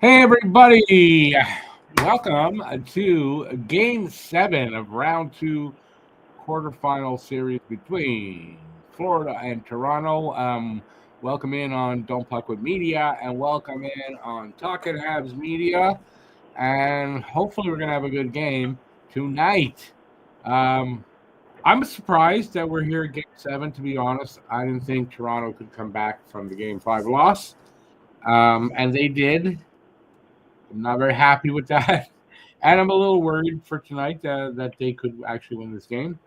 Hey everybody! Welcome to Game 7 of Round 2 quarterfinal series between Florida and Toronto. Welcome in on Don't Puck with Media and welcome in on Talking Habs Media. And hopefully we're going to have a good game tonight. I'm surprised that we're here at Game 7, to be honest. I didn't think Toronto could come back from the Game 5 loss. And they did. I'm not very happy with that. And I'm a little worried for tonight that they could actually win this game.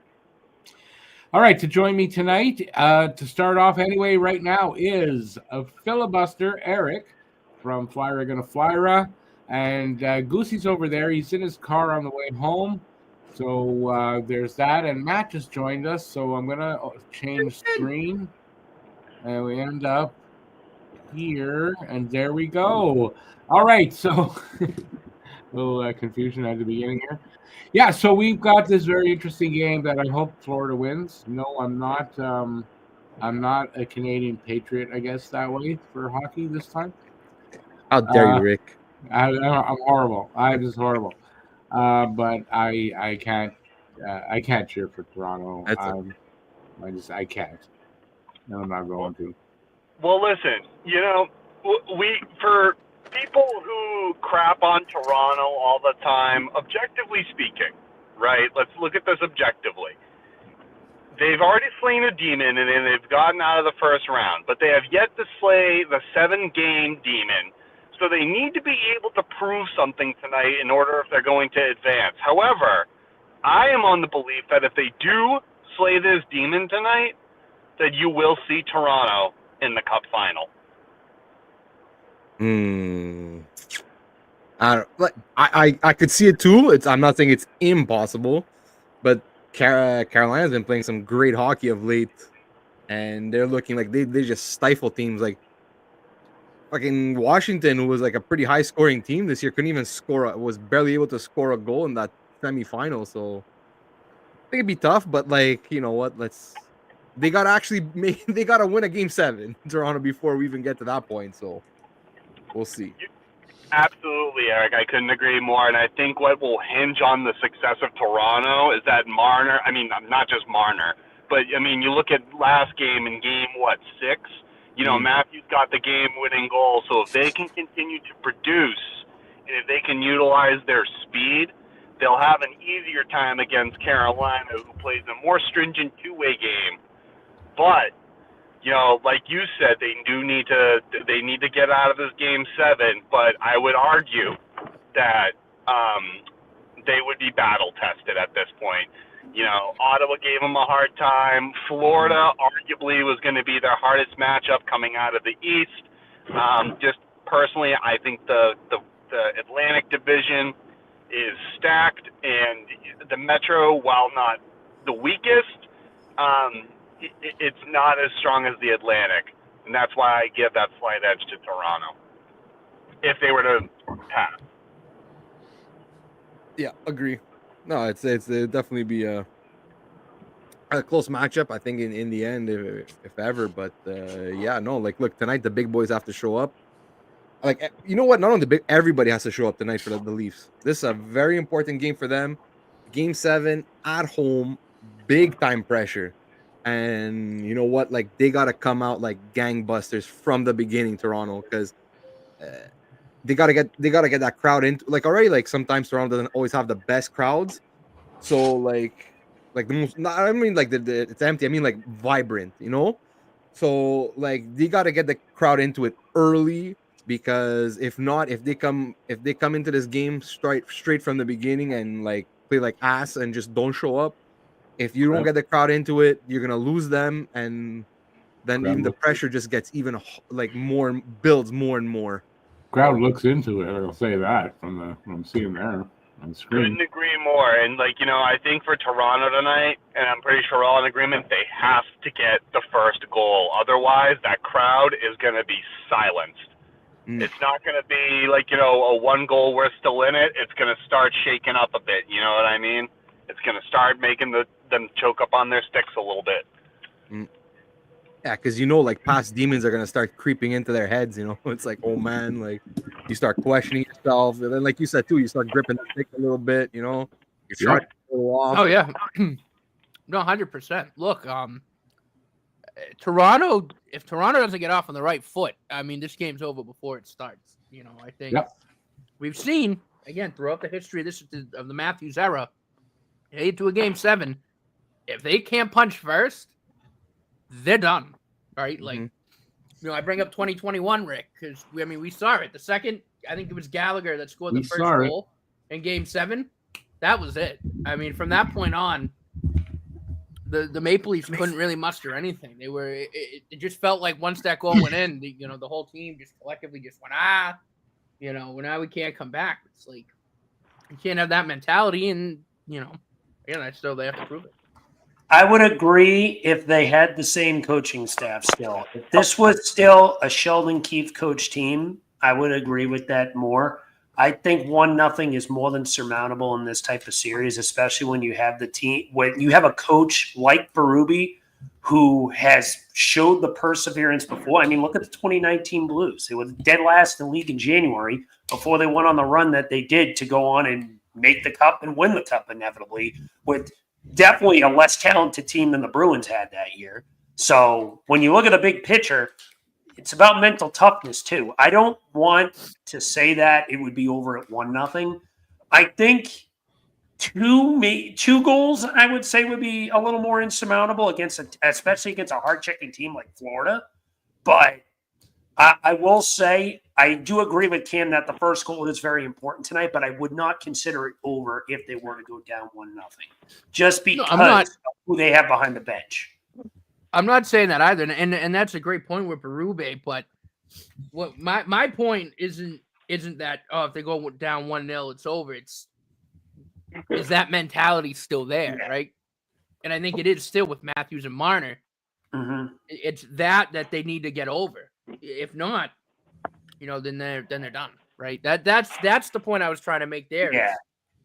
All right, to join me tonight, to start off anyway, right now is a filibuster, Eric from Flyra Gonna Flyra. And Goosey's over there. He's in his car on the way home. So there's that. And Matt just joined us. So I'm going to change screen. And we end up here. And there we go. All right, so little confusion at the beginning here. Yeah, so we've got this very interesting game that I hope Florida wins. No, I'm not. I'm not a Canadian patriot, I guess, that way for hockey this time. How dare you, Rick? I'm horrible. I'm just horrible. But I can't cheer for Toronto. I can't. No, I'm not going to. Well, listen, for people who crap on Toronto all the time, objectively speaking, right? Let's look at this objectively. They've already slain a demon and they've gotten out of the first round, but they have yet to slay the 7-game demon. So they need to be able to prove something tonight in order if they're going to advance. However, I am on the belief that if they do slay this demon tonight, that you will see Toronto in the Cup final. I could see it too. I'm not saying it's impossible, but Carolina's been playing some great hockey of late, and they're looking like they just stifle teams. Like fucking Washington, who was like a pretty high scoring team this year, couldn't even was barely able to score a goal in that semifinal. So I think it'd be tough, but like, you know what? They gotta win a game 7, Toronto, before we even get to that point. So we'll see. Absolutely, Eric. I couldn't agree more. And I think what will hinge on the success of Toronto is that Marner, I mean, not just Marner, but, I mean, you look at last game in game, 6? Matthews got the game-winning goal. So if they can continue to produce and if they can utilize their speed, they'll have an easier time against Carolina, who plays a more stringent two-way game. But like you said, they need to get out of this game 7. But I would argue that they would be battle tested at this point. Ottawa gave them a hard time. Florida arguably was going to be their hardest matchup coming out of the East. Just personally, I think the Atlantic Division is stacked, and the Metro, while not the weakest, it's not as strong as the Atlantic, and that's why I give that slight edge to Toronto if they were to pass. Yeah, agree. No, it's definitely be a close matchup. I think in the end, if ever. But yeah, no, like look, tonight the big boys have to show up. Like, you know what? Not only everybody has to show up tonight for the Leafs. This is a very important game for them. Game 7 at home, big time pressure. And you know what? Like, they gotta come out like gangbusters from the beginning, Toronto, because they gotta get that crowd into, like, already. Like, sometimes Toronto doesn't always have the best crowds, so like the most. I mean, like it's empty. I mean, like vibrant, you know. So like they gotta get the crowd into it early, because if not, if they come into this game straight from the beginning and like play like ass and just don't show up, if you don't get the crowd into it, you're gonna lose them, and then even the pressure just gets even like builds more and more. Crowd looks into it. I'll say that from what I'm seeing there on the screen. Couldn't agree more. And I think for Toronto tonight, and I'm pretty sure we're all in agreement, they have to get the first goal. Otherwise, that crowd is going to be silenced. It's not going to be like, a one goal, we're still in it. It's going to start shaking up a bit. You know what I mean? It's going to start making them choke up on their sticks a little bit. Yeah, because like past demons are gonna start creeping into their heads. It's like, oh man, like you start questioning yourself, and then like you said too, you start gripping the stick a little bit. You're trying to go off. Oh yeah, no, 100%. Look, Toronto. If Toronto doesn't get off on the right foot, I mean, this game's over before it starts. I think we've seen again throughout the history of the Matthews era, head to a game 7. If they can't punch first, they're done. Right? Like, I bring up 2021, Rick, because we saw it. The second, I think it was Gallagher that scored the first goal in Game 7. That was it. I mean, from that point on, the Maple Leafs couldn't really muster anything. They were. It just felt like once that goal went in, the whole team just collectively just went now we can't come back. It's like you can't have that mentality, and again, still they have to prove it. I would agree if they had the same coaching staff still. If this was still a Sheldon Keefe coach team, I would agree with that more. I think 1-0 is more than surmountable in this type of series, especially when you have when you have a coach like Berube who has showed the perseverance before. I mean, look at the 2019 Blues. They were dead last in the league in January before they went on the run that they did to go on and make the cup and win the cup inevitably with definitely a less talented team than the Bruins had that year. So when you look at the big picture, it's about mental toughness too. I don't want to say that it would be over at 1-0. I think two goals, I would say, would be a little more insurmountable especially against a hard-checking team like Florida. But I will say I do agree with Cam that the first goal is very important tonight, but I would not consider it over if they were to go down 1-0, just because of who they have behind the bench. I'm not saying that either, and that's a great point with Berube. But what my point isn't that if they go down 1-0, it's over. Is that mentality still there, right? And I think it is still with Matthews and Marner. Mm-hmm. It's that they need to get over. If not, then they're done, right? That's the point I was trying to make there. Yeah.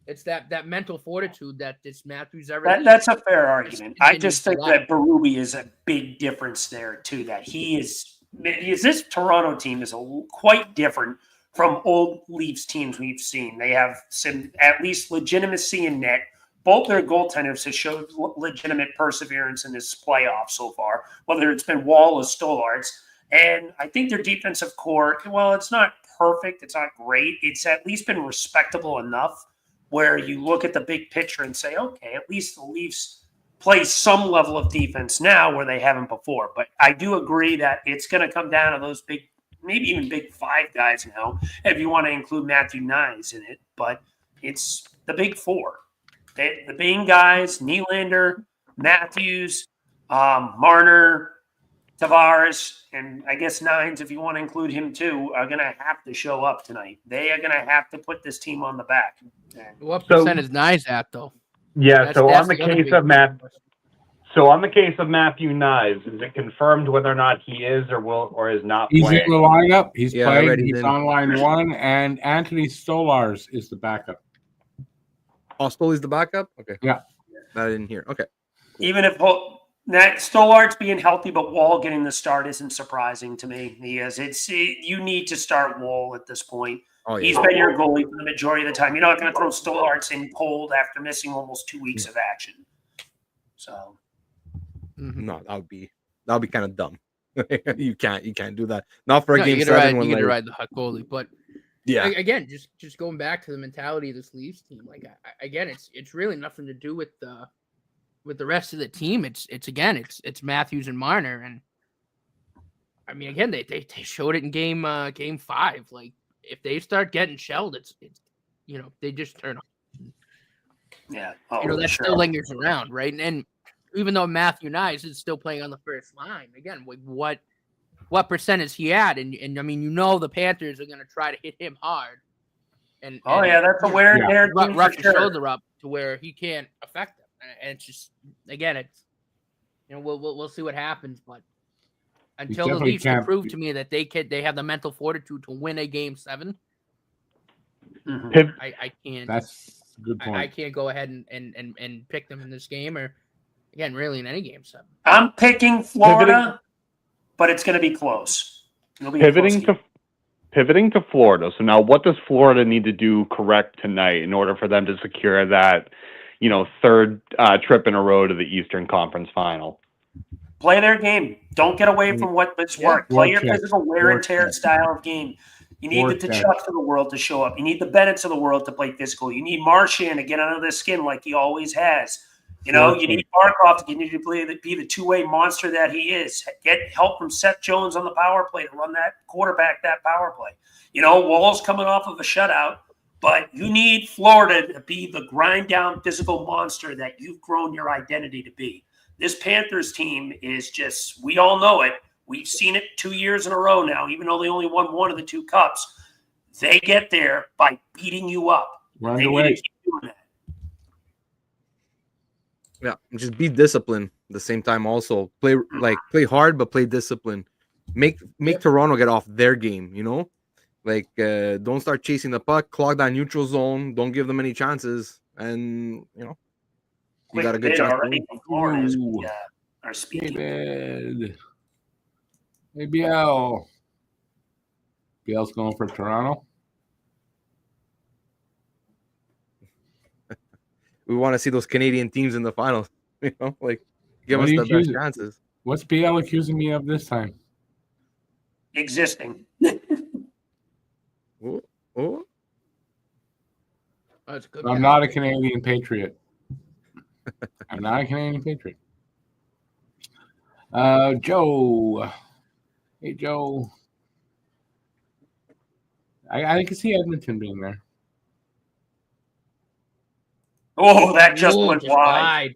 It's that mental fortitude that this Matthews ever. That's a fair argument. I just think that Berube is a big difference there too. That this Toronto team is quite different from old Leafs teams we've seen. They have some at least legitimacy in net. Both their goaltenders have showed legitimate perseverance in this playoff so far, whether it's been Wall or Stolarz. And I think their defensive core, well, it's not perfect. It's not great. It's at least been respectable enough where you look at the big picture and say, okay, at least the Leafs play some level of defense now where they haven't before. But I do agree that it's going to come down to those big, maybe even big 5 guys now, if you want to include Matthew Knies in it. But it's the big 4. The main guys, Nylander, Matthews, Marner, Tavares, and I guess Nines, if you want to include him too, are going to have to show up tonight. They are going to have to put this team on the back. What percent is Knies at, though? Yeah, on the case of Matthew Knies, is it confirmed whether or not he is or is not He's playing? in the lineup. He's playing. Already He's on line 1, and Anthony Stolarz is the backup. Oh, Stoley's the backup? Okay. Yeah. I didn't hear. Okay. Even if Stolarz being healthy, but Wall getting the start isn't surprising to me. You need to start Wall at this point. Oh, yeah. He's been your goalie for the majority of the time. You're not going to throw Stolarz in cold after missing almost 2 weeks of action. So, no, that would be kind of dumb. you can't do that. Not for a game 7. You get to ride the hot goalie, but yeah, again, just going back to the mentality of this Leafs team. Like again, it's really nothing to do with the rest of the team. It's Matthews and Marner, and I mean, again, they showed it in game 5. Like if they start getting shelled, it's they just turn on. Yeah, that still lingers around, right? And even though Matthew Knies is still playing on the first line, again, what percent is he at? And I mean, the Panthers are going to try to hit him hard. And that's a wear and tear. Rough his shoulder up to where he can't affect them. And it's just, again, it's we'll see what happens, but until the Leafs can prove to me that they have the mental fortitude to win a game 7, I can't. That's a good point. I can't go ahead and pick them in this game, or again, really in any game 7. I'm picking Florida. but it's going to be close. It'll be a close game. Pivoting to Florida. So now what does Florida need to do correct tonight in order for them to secure that, third trip in a row to the Eastern Conference Final? Play their game. Don't get away from what's worked. Play your physical wear and tear style of game. You need the Tkachuk's of the world to show up. You need the Bennett's of the world to play physical. You need Marchand to get under their skin like he always has. You need Barkov to continue to be the two-way monster that he is. Get help from Seth Jones on the power play to run that quarterback that power play. Wall's coming off of a shutout, but you need Florida to be the grind-down physical monster that you've grown your identity to be. This Panthers team is just, we all know it. We've seen it 2 years in a row now, even though they only won one of the two cups. They get there by beating you up. Run away. Keep doing that. Yeah, just be disciplined at the same time. Also, play hard, but play disciplined. Make Toronto get off their game. Don't start chasing the puck. Clog that neutral zone. Don't give them any chances. And you got a good chance. Our speaking. David. Hey, BL. BL's going for Toronto. We want to see those Canadian teams in the finals. Give us the best chances. What's BL accusing me of this time? Existing. Oh. That's good. I'm not a Canadian patriot. I'm not a Canadian patriot. Joe. Hey, Joe. I can see Edmonton being there. Oh, that just went wide.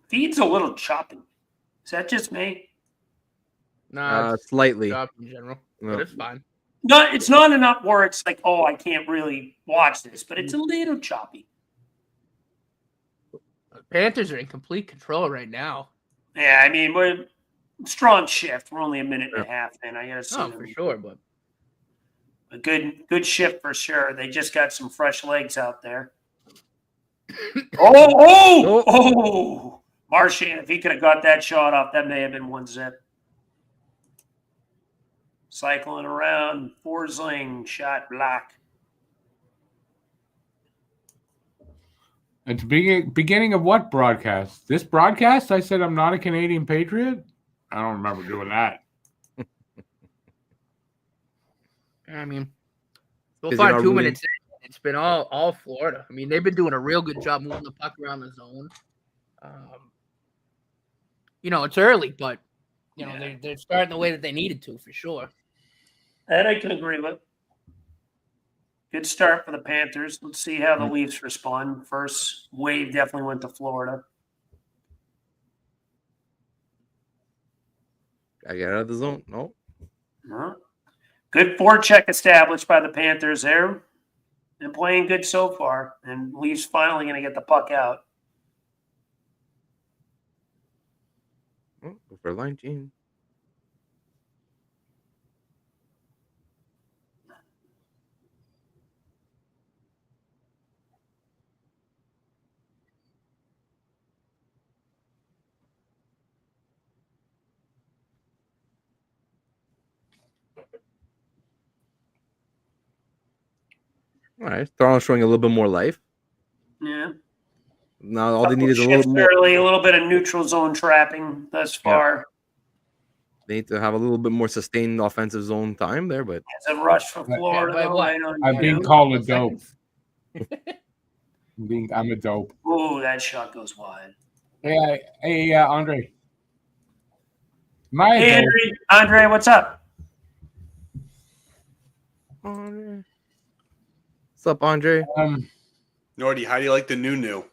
Feed's a little choppy. Is that just me? No, slightly. choppy in general, but it's fine. No, it's not enough where it's like, oh, I can't really watch this, but it's a little choppy. The Panthers are in complete control right now. Yeah, I mean, we're strong shift. We're only a minute and a half in. I gotta say, for sure, but a good shift for sure. They just got some fresh legs out there. Oh! Marchand, if he could have got that shot off, that may have been 1-0. Cycling around, Forsling, shot block. At the beginning of what broadcast? This broadcast? I said I'm not a Canadian patriot? I don't remember doing that. I mean, so far 2 minutes in, it's been all Florida. I mean, they've been doing a real good job moving the puck around the zone. It's early, but they're starting the way that they needed to for sure. That I can agree with. Good start for the Panthers. Let's see how the Leafs respond. First wave definitely went to Florida. I get out of the zone. No. Good forecheck established by the Panthers there. They're playing good so far, and Leafs finally going to get the puck out. Go for line change. All right, Toronto's showing a little bit more life. Yeah. Now all they need is a little more. Early, a little bit of neutral zone trapping thus far. They need to have a little bit more sustained offensive zone time there, but it's a rush for Florida. I'm being called a dope. I'm a dope. Ooh, that shot goes wide. Hey, Andre. Andre, what's up? Andre. What's up, Andre? Nordy, how do you like the new?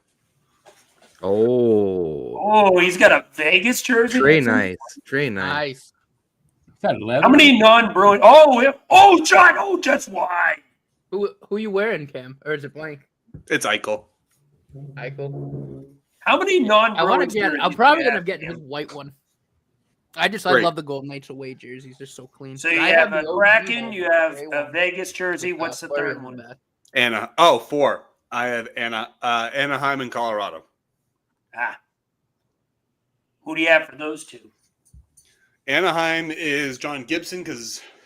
Oh, he's got a Vegas jersey. Trey nice. Is that leather? How many non-Bruin? John. Oh, just wide. Who you wearing, Cam? Or is it blank? It's Eichel. How many non-Bruin? I'm probably gonna get his white one. I love the Golden Knights away jerseys. They're so clean. So you have a Kraken, you have a Vegas jersey. What's the third one? Four. I have Anaheim in Colorado. Who do you have for those two? Anaheim is John Gibson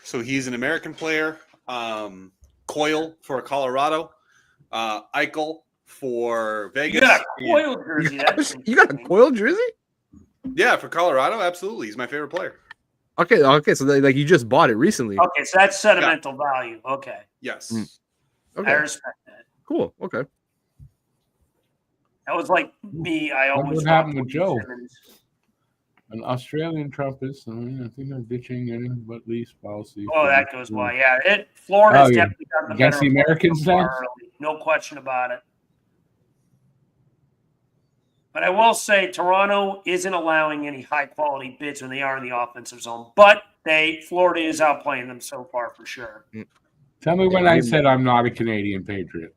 so he's an American player. Coyle for Colorado. Eichel for Vegas. You got a Coyle jersey. You got a Coyle jersey? Yeah, for Colorado, absolutely. He's my favorite player. Okay. So like you just bought it recently. Okay, so that's sentimental value. Okay. Yes. Okay. I respect that. Cool. Okay. That was like me. I always What happened with Wayne Joe? Simmons. An Australian Trumpist. I think I'm ditching anything but lease policy. Oh, that goes well. Yeah, Florida's definitely got the Against better the Americans so then? far early. No question about it. But I will say Toronto isn't allowing any high-quality bids when they are in the offensive zone. But Florida is outplaying them so far for sure. Tell me when I said I'm not a Canadian patriot.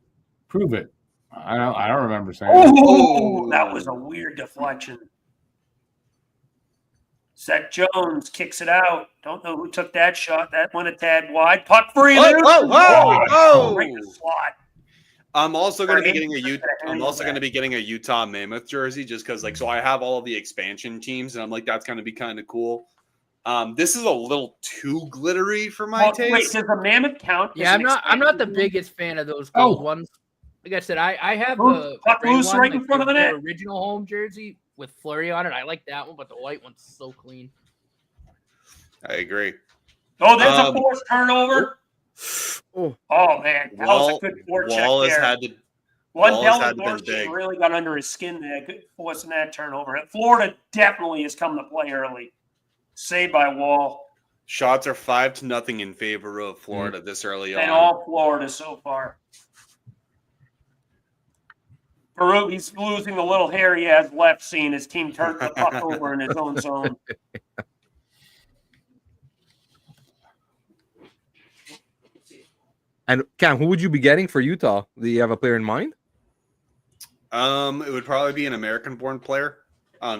Prove it. I don't remember saying Oh, that was a weird deflection. Seth Jones kicks it out. Don't know who took that shot. That went a tad wide. Puck free. Right in the slot. I'm also going to be getting a Utah Mammoth jersey just because, so I have all of the expansion teams, and I'm like, that's going to be kind of cool. This is a little too glittery for my taste. Wait, does the Mammoth count? Yeah, I'm not the biggest fan of those gold ones. Like I said, I have the loose right in front of the net. Original home jersey with Fleury on it. I like that one, but the white one's so clean. I agree. Oh, there's a forced turnover. Oh man, that was a good forecheck there. Lundell Dorsey really got under his skin there, forcing that turnover. Florida definitely has come to play early. Saved by Wall. Shots are 5-0 in favor of Florida this early on. And all Florida so far. Peru, he's losing the little hair he has left, seeing his team turn the puck over in his own zone. And Cam, who would you be getting for Utah? Do you have a player in mind? It would probably be an American-born player,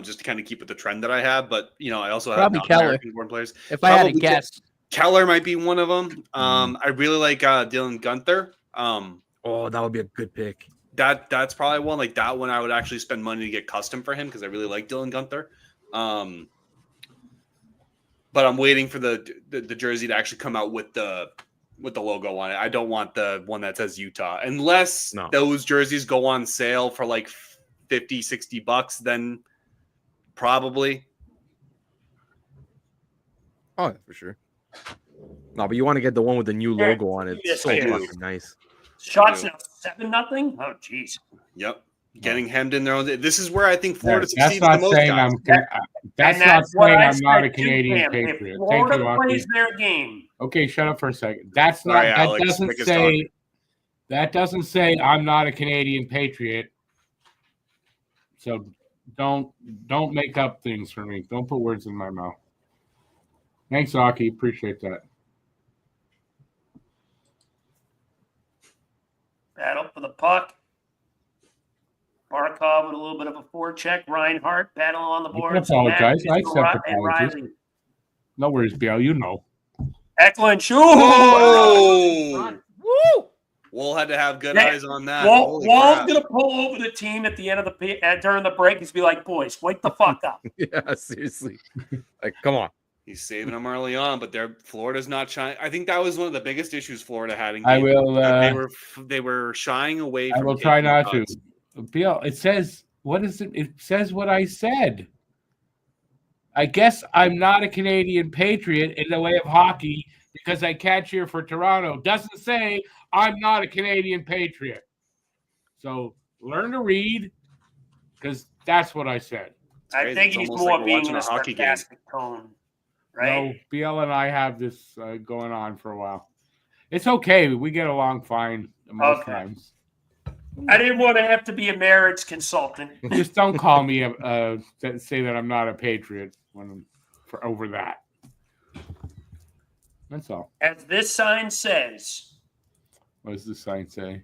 just to kind of keep with the trend that I have. But I also have probably Keller. American-born players. If I had to guess, Keller might be one of them. I really like Dylan Guenther. That would be a good pick. That's probably one. Like that one, I would actually spend money to get custom for him because I really like Dylan Guenther. But I'm waiting for the jersey to actually come out with the logo on it. I don't want the one that says Utah. Unless those jerseys go on sale for like $50-$60, then probably. Oh, for sure. No, but you want to get the one with the new logo on it. It's so fucking nice. Shots now 7-0. Oh, jeez. Yep. Getting hemmed in their own. This is where I think Florida That's succeeds not the most. saying that's not saying I'm not a Canadian patriot. Thank you, Rocky. Plays their game. Okay, shut up for a second. That's not. That doesn't say I'm not a Canadian patriot. So don't make up things for me. Don't put words in my mouth. Thanks, Aki. Appreciate that. Battle for the puck. Barkov with a little bit of a forecheck. Reinhart battling on the board. I apologize. I accept apologies. No worries, Bill. You know. Eklund. Whoa! Woo! Wool had to have good eyes on that. Wall's going to pull over the team at the end of during the break. He's be like, boys, wake the fuck up. Yeah, seriously. Like, come on. He's saving them early on, but Florida's not shying. I think that was one of the biggest issues Florida had in game. They were shying away from. I will try not to. Bill, it says what is it? It says what I said. I guess I'm not a Canadian patriot in the way of hockey because I can't cheer for Toronto. Doesn't say I'm not a Canadian patriot. So learn to read because that's what I said. I think he's more like being in a sarcastic tone. Right? No, BL and I have this going on for a while. It's okay. We get along fine most times. I didn't want to have to be a marriage consultant. Just don't call me say that I'm not a patriot when over that. That's all. As this sign says. What does this sign say?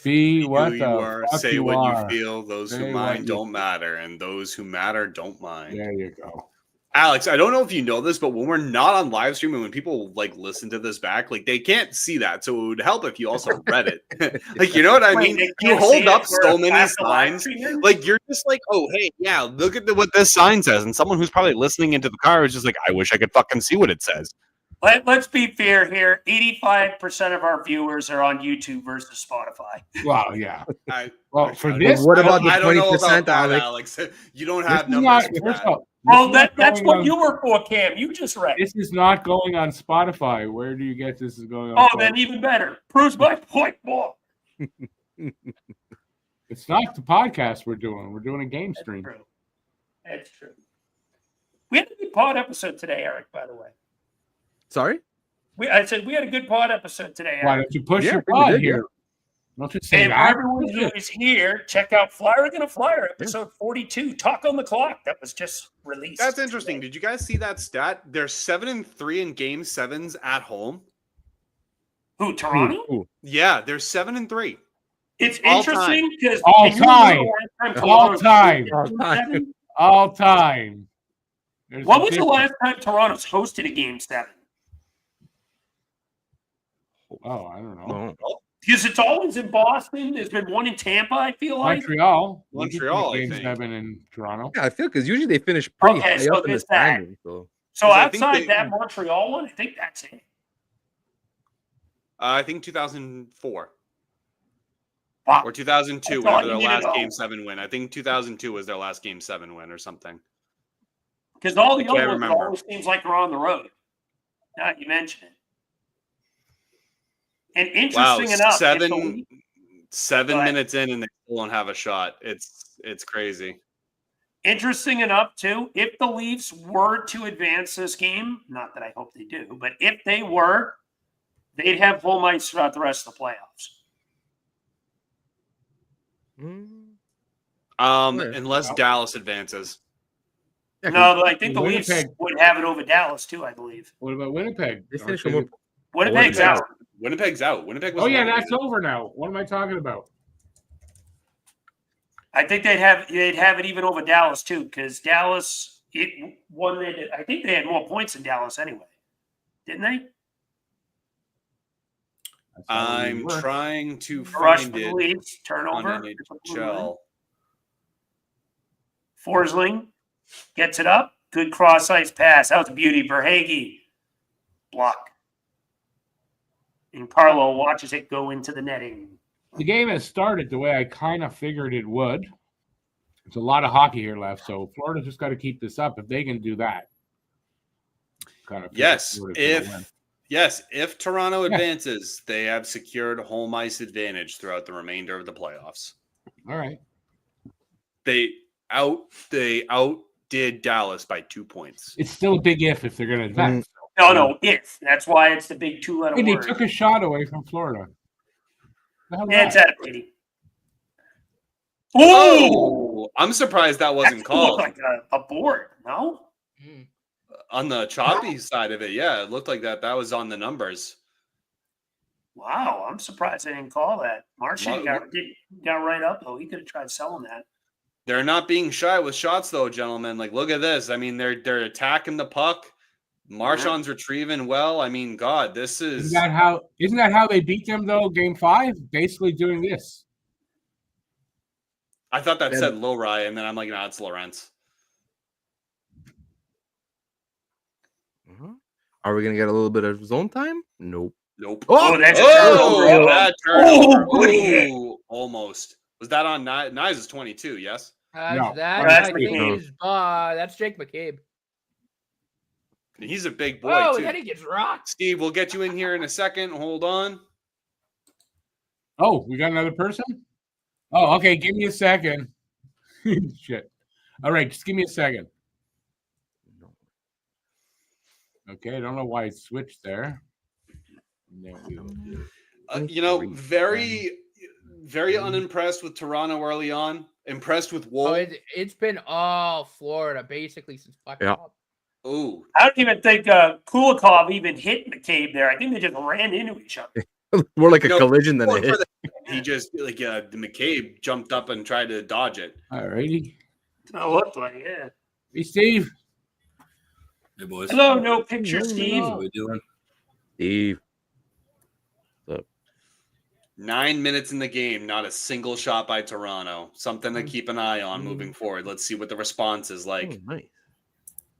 Be what you are, say what you feel. Those who mind don't matter, and those who matter don't mind. There you go. Alex, I don't know if you know this, but when we're not on live stream and when people like listen to this back, like they can't see that. So it would help if you also read it. Like, you know what I mean? You hold up so many signs. Like you're just like, oh, hey, yeah, look at what this sign says. And someone who's probably listening into the car is just like, I wish I could fucking see what it says. Let's be fair here. 85% of our viewers are on YouTube versus Spotify. Well, yeah. For But this, what about the I don't know about 20%, that, Alex? Alex? You don't have numbers for that. Well, that's what you were for, Cam. You just read. This is not going on Spotify. Where do you get this is going on? Oh, Spotify? then even better. Proves my point more. It's not the podcast we're doing. We're doing a game stream. True. That's true. We had a good pod episode today, Eric, by the way. Sorry? I said we had a good pod episode today, Eric. Why don't you push your pod here? Don't you say and that? for everyone who is here, check out Flyer Gonna Flyer, episode 42. Talk on the Clock. That was just released. That's interesting. Today. Did you guys see that stat? They're 7-3 in game 7s at home. Who, Toronto? Ooh. Yeah, they're 7-3. It's interesting because all time. What was the last time Toronto's hosted a game 7? Oh, I don't know. Because it's always in Boston. There's been one in Tampa, I feel like. Montreal, game 7 in Toronto. Yeah, I feel because usually they finish pretty high up in the standings. So outside that Montreal one, I think that's it. I think 2004. Wow. Or 2002 was their last game 7 win. I think 2002 was their last game 7 win or something. Because all the other ones always seems like they're on the road. Now you mention it. And interesting enough, 7 minutes in and they still don't have a shot. It's crazy. Interesting enough, too, if the Leafs were to advance this game, not that I hope they do, but if they were, they'd have home ice throughout the rest of the playoffs. Unless Dallas advances. No, I think the Leafs would have it over Dallas, too, I believe. What about Winnipeg? Winnipeg's out. Winnipeg's out. Winnipeg was that's over now. What am I talking about? I think they'd have it even over Dallas too, because Dallas I think they had more points than Dallas anyway, didn't they? I'm trying to find it. Leafs, turnover. On NHL. Forsling gets it up. Good cross ice pass. That was a beauty. Verhaeghe block. And Carlo watches it go into the netting. The game has started the way I kind of figured it would. There's a lot of hockey here left, so Florida's just got to keep this up. If they can do that, if Toronto advances, they have secured home ice advantage throughout the remainder of the playoffs. All right. They outdid Dallas by 2 points. It's still a big if they're going to advance. No, if. That's why it's the big 2-letter word. They took a shot away from Florida. Yeah, it's at a pity. Oh, I'm surprised that wasn't called. Like a board, no? On the choppy side of it, yeah, it looked like that was on the numbers. Wow, I'm surprised they didn't call that. Marchand got right up, though. He could have tried selling that. They're not being shy with shots, though, gentlemen. Like, look at this. I mean, they're attacking the puck. Marchand's retrieving well. I mean, God, this is... Isn't that how they beat them, though, Game 5? Basically doing this. I thought that said Lowry, and then I'm like, no, it's Lawrence. Are we going to get a little bit of zone time? Nope. That's a turnover. Almost. Was that on Nyes is 22, yes? No. That's Jake McCabe. He's a big boy, too. Then he gets rocked. Steve, we'll get you in here in a second. Hold on. Oh, we got another person? Oh, okay. Give me a second. Shit. All right, just give me a second. Okay, I don't know why it switched there. Very, very unimpressed with Toronto early on. Impressed with Wolf. It's been all Florida basically since fucking up. Oh, I don't even think Kulikov even hit McCabe there. I think they just ran into each other. More like a collision than a hit. He just the McCabe jumped up and tried to dodge it. All righty. It looked like, yeah. Hey, Steve. Hey, boys. Hello, no picture, No, Steve. How we doing? Steve. 9 minutes in the game, not a single shot by Toronto. Something to keep an eye on moving forward. Let's see what the response is like. Nice.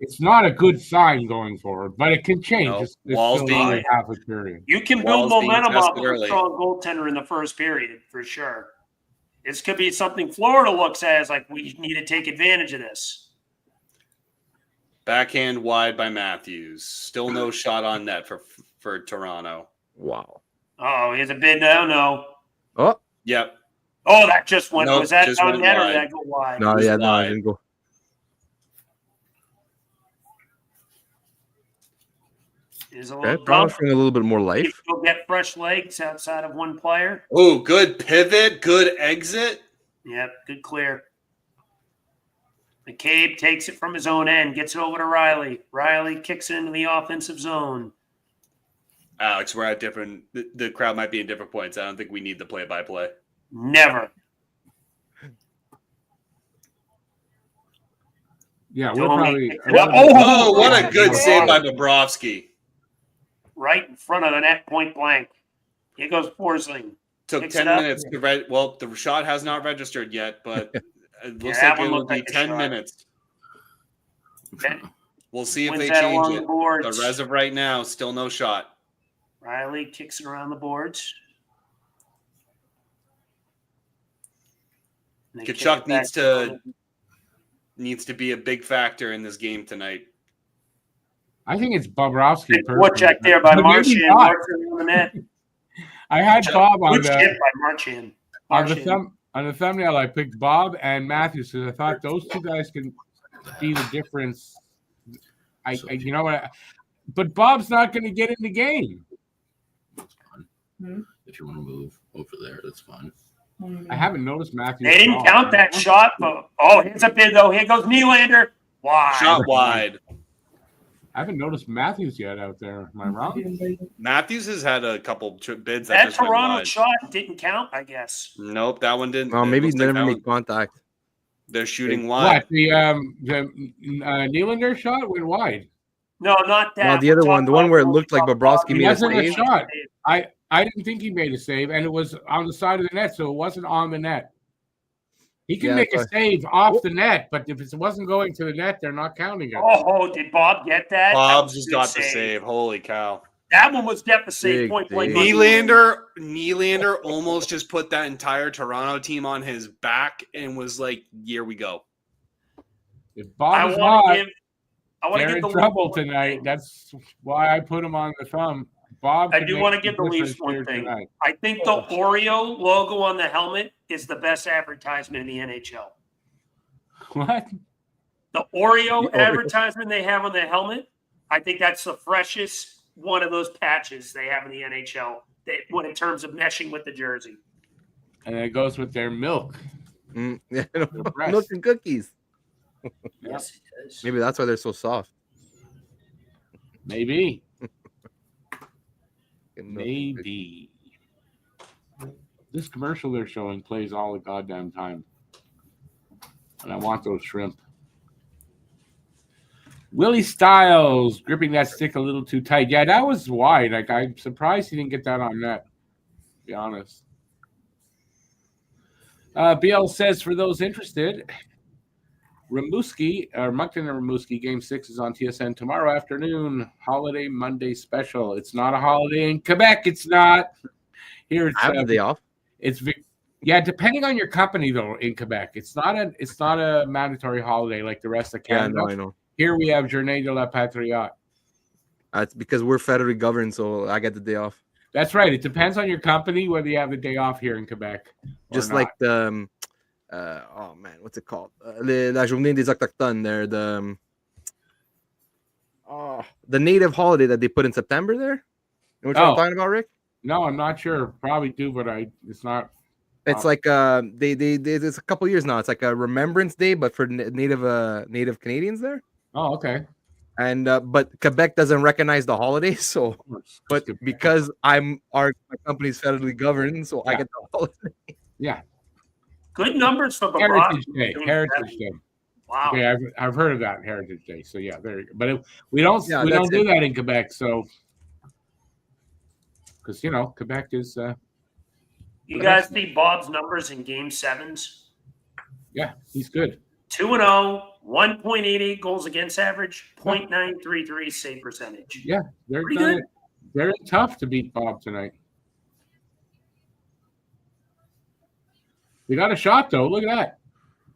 It's not a good sign going forward, but it can change. No, It's Walls still being- only half a period. You can Walls build being momentum off tested of a early. strong goaltender in the first period, for sure. This could be something Florida looks at as like, we need to take advantage of this. Backhand wide by Matthews. Still no shot on net for Toronto. Wow. Oh, here's a bid. No. Oh, Yep. Oh, that just went. Nope, was that just on went net or wide. did that go wide? no, was yeah, no, I wide. didn't go. There's a Okay, little Toronto's dump. showing a little bit more life. You'll get fresh legs outside of one player. Oh, good pivot. Good exit. Yep, good clear. McCabe takes it from his own end, gets it over to Riley. Riley kicks it into the offensive zone. Alex, we're at different. The crowd might be in different points. I don't think we need the play-by-play. Never. Yeah, we're Domi probably. picked it up. Oh, what a good save by Bobrovsky. Right in front of the net, point blank. Here goes Forsling. Took Picks 10 it up. minutes to well, the shot has not registered yet, but it looks that like one it will looked be like a 10 shot. minutes. Okay. We'll see if Wins they that change along it. the boards. But as of right now, still no shot. Riley kicks it around the boards. And they kick Kachuk it back needs to be a big factor in this game tonight. I think it's Bobrovsky. What check there by But maybe Marchand. not. Marchand on the net. I had Bob on Good the shit by Marchand. on the thumbnail. I picked Bob and Matthews because I thought those two guys can see the difference. You know what? But Bob's not going to get in the game. That's fine. If you want to move over there, that's fine. I haven't noticed Matthews. They didn't count that shot. But, here's a bid, though. Here goes Nylander. Wide. Shot wide. I haven't noticed Matthews yet out there. Am I wrong? Matthews has had a couple bids That just went Toronto wide. shot didn't count, I guess. Nope, that one didn't. Oh, maybe looks they like never that made one- contact. They're shooting wide. What the Nylander shot went wide. No, not that. No, the other one, the one where it looked like Bobrovsky It made a wasn't a save. shot. I didn't think he made a save, and it was on the side of the net, so it wasn't on the net. He can make a save off the net, but if it wasn't going to the net, they're not counting it. Oh, did Bob get that? Bob's That was just a got good the save. Holy cow. That one was definitely safe. Big Point blank. save. Nylander almost just put that entire Toronto team on his back and was like, here we go. If I Bob is want not, to give. I want to they're give in the trouble Leafs one tonight. thing. That's why I put him on the thumb. Bob. I can do make want to the give the Leafs difference one here thing. tonight. I think the Oreo logo on the helmet is the best advertisement in the NHL. What? The Oreo The Oreo. advertisement they have on the helmet, I think that's the freshest one of those patches they have in the NHL. When in terms of meshing with the jersey. And it goes with their milk. Yeah, breast. milk and cookies. Yes, it does. Maybe that's why they're so soft. Maybe. Milk and cookies. Maybe. This commercial they're showing plays all the goddamn time. And I want those shrimp. Willie Stiles gripping that stick a little too tight. Yeah, that was wide. Like, I'm surprised he didn't get that on net, to be honest. BL says, for those interested, Moncton and Rimouski Game 6 is on TSN tomorrow afternoon. Holiday Monday special. It's not a holiday in Quebec. It's not. Here it's I have the day off. It's depending on your company though. In Quebec, it's not a mandatory holiday like the rest of Canada. Yeah, no, I know. Here we have Journée de la Patriote. It's because we're federally governed, so I get the day off. That's right. It depends on your company whether you have the day off here in Quebec. Just like the oh man, what's it called? La Journée des Autochtones. There, the native holiday that they put in September. There, you know what I'm talking about, Rick? No, I'm not sure. Probably do, but it's not. It's like they it's a couple years now. It's like a Remembrance Day, but for native Canadians there. Oh, okay. And but Quebec doesn't recognize the holiday, so but because my company's federally governed, so I get the holiday. Yeah. Good numbers for Heritage Bobrovsky. Day. Heritage Day. Wow. Okay, I've heard of that Heritage Day. So yeah, there you go. But we don't that's do it. that in Quebec. So because Quebec is You guys see Bob's numbers in Game 7s? yeah, he's good. 2-0, 1.88 goals against average, 0.933 save percentage. Yeah, they're Pretty good. Very tough to beat Bob tonight. We got a shot though. Look at that.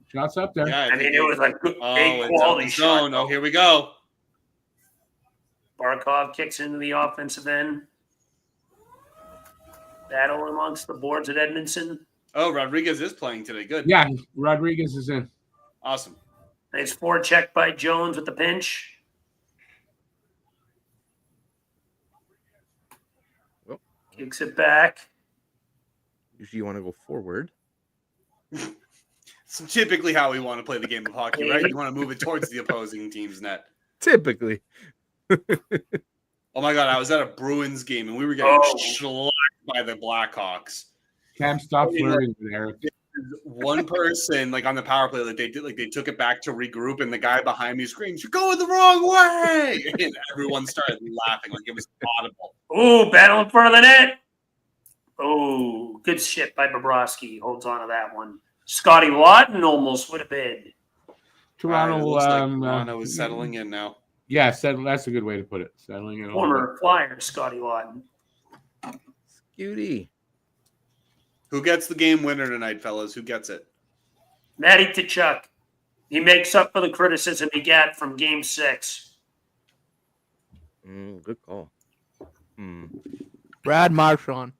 Shots up there. Yeah, I mean, it was like a it's quality up the shot. zone. Oh, here we go. Barkov kicks into the offensive end. Battle amongst the boards at Edmondson. Oh, Rodriguez is playing today. Good. Yeah, Rodriguez is in. Awesome. Nice forecheck by Jones with the pinch. Oh. Kicks it back. Usually you want to go forward. It's typically how we want to play the game of hockey, right? You want to move it towards the opposing team's net. Typically. Oh my God, I was at a Bruins game and we were getting shellacked by the Blackhawks. Cam, stop flirting with Eric. One person, like on the power play, like they took it back to regroup, and the guy behind me screams, "You're going the wrong way!" And everyone started laughing like it was audible. Ooh, battle in front of the net. Oh, good shit by Bobrovsky. Holds on to that one. Scotty Lawton almost would have been. Toronto is settling in now. Yeah, that's a good way to put it. Settling in. Former Flyer, Scotty Lawton. Scooty. Who gets the game winner tonight, fellas? Who gets it? Matty Tkachuk. He makes up for the criticism he got from Game 6. Good call. Brad Marchand.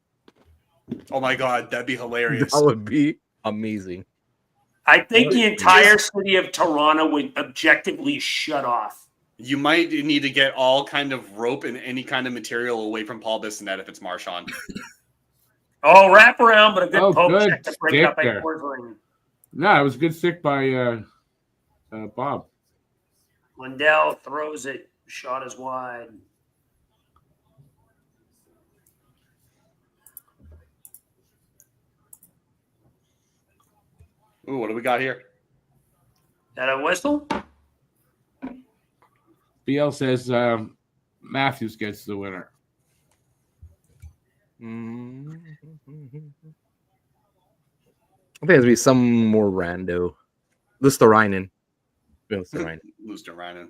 Oh my God, that'd be hilarious. That would be amazing. I think the entire city of Toronto would objectively shut off. You might need to get all kind of rope and any kind of material away from Paul Bissonnette if it's Marchand. Oh, wrap around, but a good poke good check to break stick up by there. Portland. No, it was a good stick by Bob. Lindell throws it. Shot is wide. Ooh, what do we got here? That a whistle? BL says Matthews gets the winner. I think it'll be some more rando. Lusterainen. Lusterainen.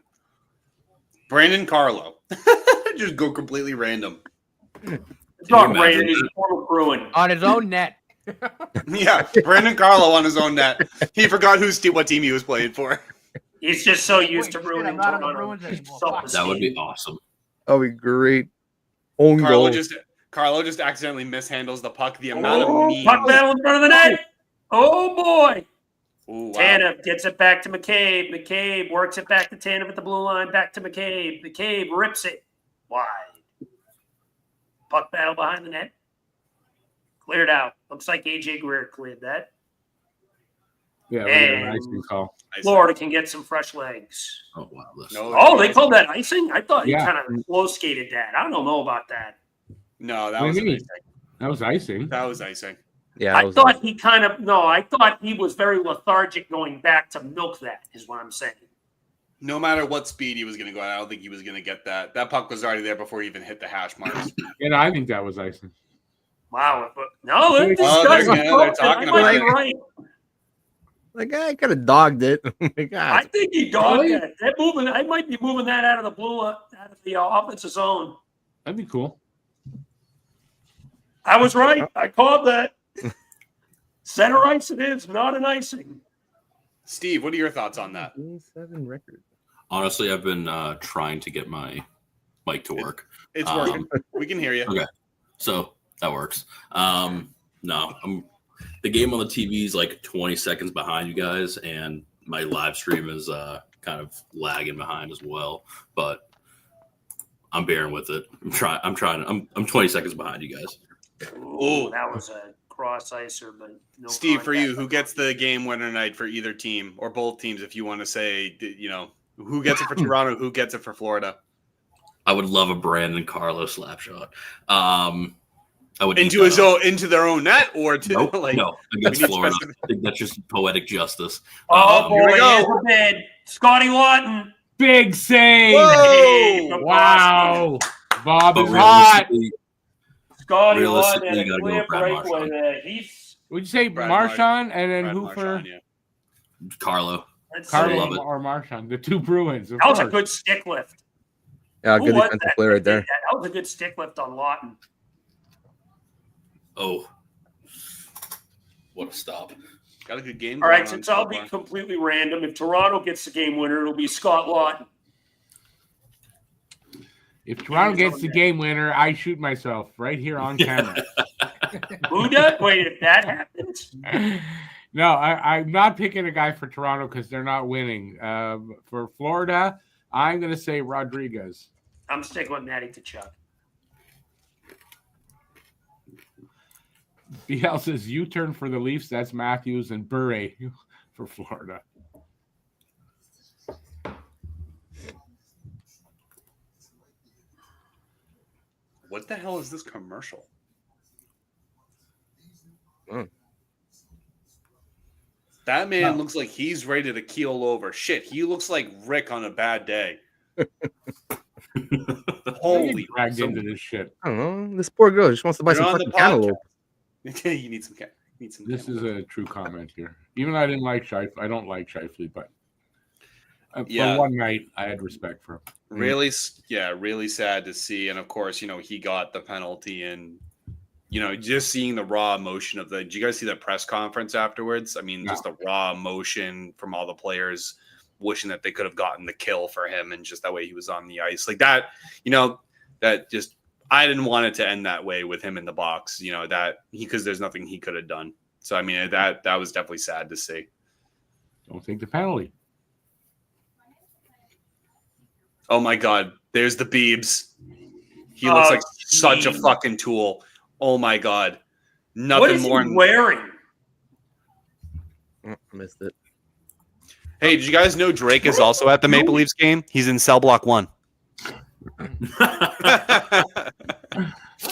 Brandon Carlo. Just go completely random. It's not Brandon. He's a former Bruin. On his own net. Yeah, Brandon Carlo on his own net. He forgot what team he was playing for. He's just so used to I'm ruining not on the Toronto. Bruins anymore. That would be awesome. That would be great. Own goal. Carlo just accidentally mishandles the puck. The amount of memes. Puck battle in front of the net. Oh, boy. Ooh, wow. Tanev gets it back to McCabe. McCabe works it back to Tanev at the blue line. Back to McCabe. McCabe rips it wide. Puck battle behind the net. Cleared out. Looks like AJ Greer cleared that. Yeah, And nice call. Florida can get some fresh legs. Oh wow! Oh, they called that icing? I thought he Yeah. kind of slow skated that. I don't know about that. No, that What was do you mean? icing. That was icing. That was icing. Yeah, I thought he I thought he was very lethargic going back to milk that, is what I'm saying. No matter what speed he was going to go at, I don't think he was going to get that. That puck was already there before he even hit the hash marks. And I think that was icing. Wow. No, they're Oh, they're discussing. talking I might about be right. Like, I could have dogged it. Oh my God. I think he dogged that. They're moving. I might be moving that out of the blue, out of the offensive zone. That'd be cool. I was right. I called that. Center ice it is, not an icing. Steve, what are your thoughts on that? 7 record. Honestly, I've been trying to get my mic to work. It's working. We can hear you. Okay, so that works. The game on the TV is like 20 seconds behind you guys, and my live stream is kind of lagging behind as well. But I'm bearing with it. I'm 20 seconds behind you guys. Ooh, that was a cross icer, but no. Steve, for contact. you, who gets the game winner night for either team or both teams? If you want to say, who gets it for Toronto, who gets it for Florida? I would love a Brandon Carlo slap shot. I would into their own net or to nope, like no against Florida. I think that's just poetic justice. Oh, here we boy, go. here's a bid. Scotty Lawton. Big save! Whoa! Wow, Bob But is hot. Scotty realistically, Lawton had you a gotta go clear with Brad breakaway Marchand. there. He's Would you say Brad Marchand and then Brad who for Marchand, yeah. Carlo. let's Carlo see. love it. or Marchand? The two Bruins. Of That was a course. good stick lift. Yeah, Who good was defensive that play that right did there. that? That was a good stick lift on Lawton. Oh, what a stop! Got a good game. All right, going since on I'll so be far. completely random, if Toronto gets the game winner, it'll be Scott Lawton. If Toronto gets the game winner, I shoot myself right here on camera. Who does? Wait, if that happens, No, I'm not picking a guy for Toronto because they're not winning. For Florida, I'm going to say Rodriguez. I'm sticking with Matty Tkachuk. BL says U-turn for the Leafs. That's Matthews and Bure for Florida. What the hell is this commercial? That man looks like he's ready to keel over. Shit, he looks like Rick on a bad day. Holy dragged into this shit. I don't know. This poor girl just wants to buy You're some on the fucking cantaloupe. You need some. This is a true comment here. Even though I didn't like Shifley, I don't like Shifley, but Yeah. for one night, I had respect for him. Really, really sad to see. And of course, he got the penalty, and just seeing the raw emotion of did you guys see the press conference afterwards? I mean, just the raw emotion from all the players wishing that they could have gotten the kill for him, and just that way he was on the ice like that. That just, I didn't want it to end that way with him in the box, because there's nothing he could have done. So, I mean, that was definitely sad to see. Don't take the penalty. Oh my God, there's the Biebs. He looks like such a fucking tool. Oh my God, nothing what is more. he wearing? Oh, I missed it. Hey, did you guys know Drake is also at the Maple Leafs game? He's in cell block 1. What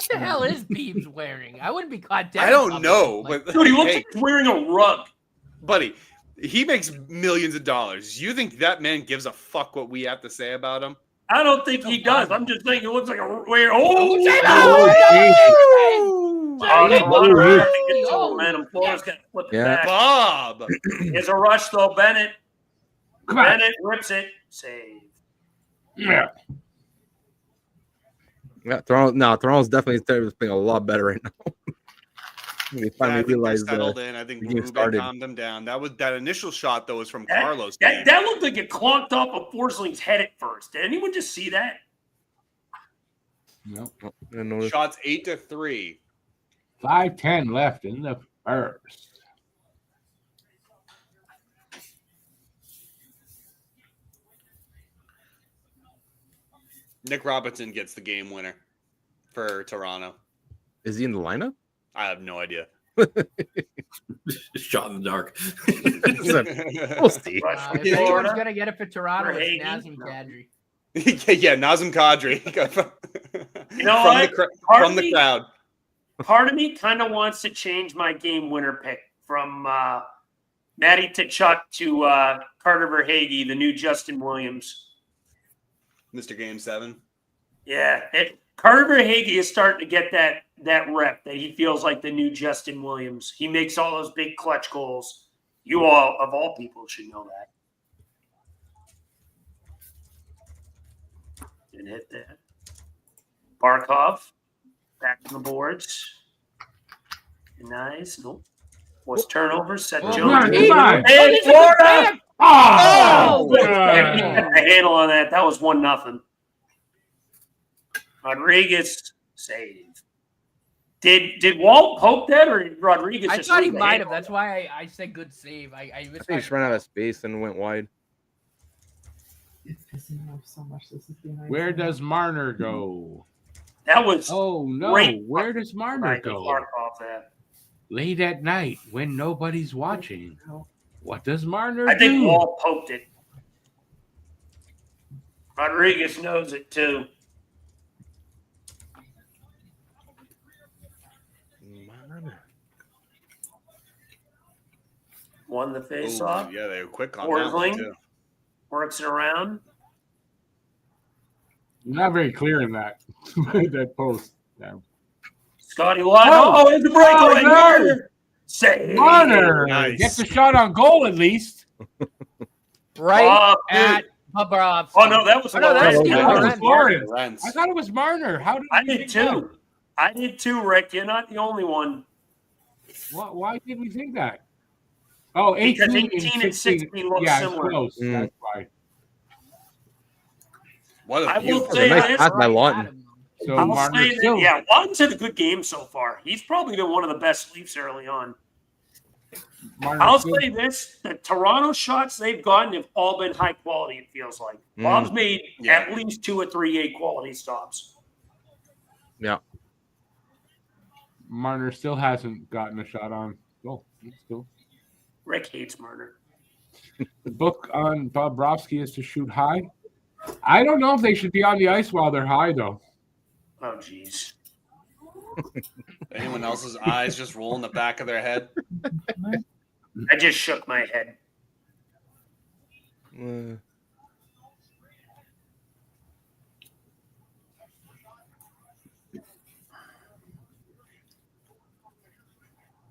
the hell is Biebs wearing? I wouldn't be caught dead. I don't know, but Dude, he looks like he's wearing a rug. Buddy, he makes millions of dollars. You think that man gives a fuck what we have to say about him? I don't think he does. I'm just saying it looks like a weird. Momentum. Florida's got to flip it back. Bob. There's a rush though. Bennett. Come on. Bennett rips it. Save. Yeah. Yeah, Toronto's definitely playing a lot better right now. They finally realized settled in. I think Rubin calmed them down. That initial shot though was from Carlos. That looked like it clonked off of Forsling's head at first. Did anyone just see that? Nope. Shots 8-3. 5:10 left in the first. Nick Robinson gets the game winner for Toronto. Is he in the lineup? I have no idea. Shot in the dark. We'll see. If anyone's going to get it for Toronto, it's Nazem Kadri. Yeah, Nazem Kadri. You know what? From the crowd. Part of me kind of wants to change my game winner pick from Matty Tkachuk to Carter Verhaeghe, the new Justin Williams. Mr. Game 7. Yeah. Carter Verhaeghe is starting to get that rep that he feels like the new Justin Williams. He makes all those big clutch goals. You all, of all people, should know that. Didn't hit that. Barkov. Back on the boards. Nice. Nope. Was turnovers. Seth Jones. Hey, Florida! Oh! He got the handle on that. That was 1-0. Rodriguez save. Did Walt poke that or did Rodriguez? I thought he might have. That's why I said good save. I think he just ran out of space and went wide. It's pissing me off so much. This is behind. Where does Marner go? That was. Oh no! Great. Where does Marner go? Late at night when nobody's watching. What does Marner do? I think Walt poked it. Rodriguez knows it too. won the face-off. Yeah, they were quick on that one, too. Works it around. Not very clear in that that post. Yeah. Scotty Lott. Oh, it's a breakaway. Marner. Marner Nice. gets a shot on goal at least. Right at Bobrovsky. Oh, no, that was Lawrence. I thought it was Marner. How did I did too. I did too, Rick. You're not the only one. Why did we think that? Oh, 18 because 18 and 16 look similar. Close. That's why. What I will say nice pass by Lawton. So I'll Marner say that, yeah, Lawton's had a good game so far. He's probably been one of the best Leafs early on. I'll say this: the Toronto shots they've gotten have all been high quality. It feels like Bob's made at least 2 or 3 A quality stops. Yeah, Marner still hasn't gotten a shot on goal. Still, Rick hates Marner. the book on Bobrovsky is to shoot high. I don't know if they should be on the ice while they're high, though. Oh, jeez. Anyone else's eyes just roll in the back of their head? I just shook my head.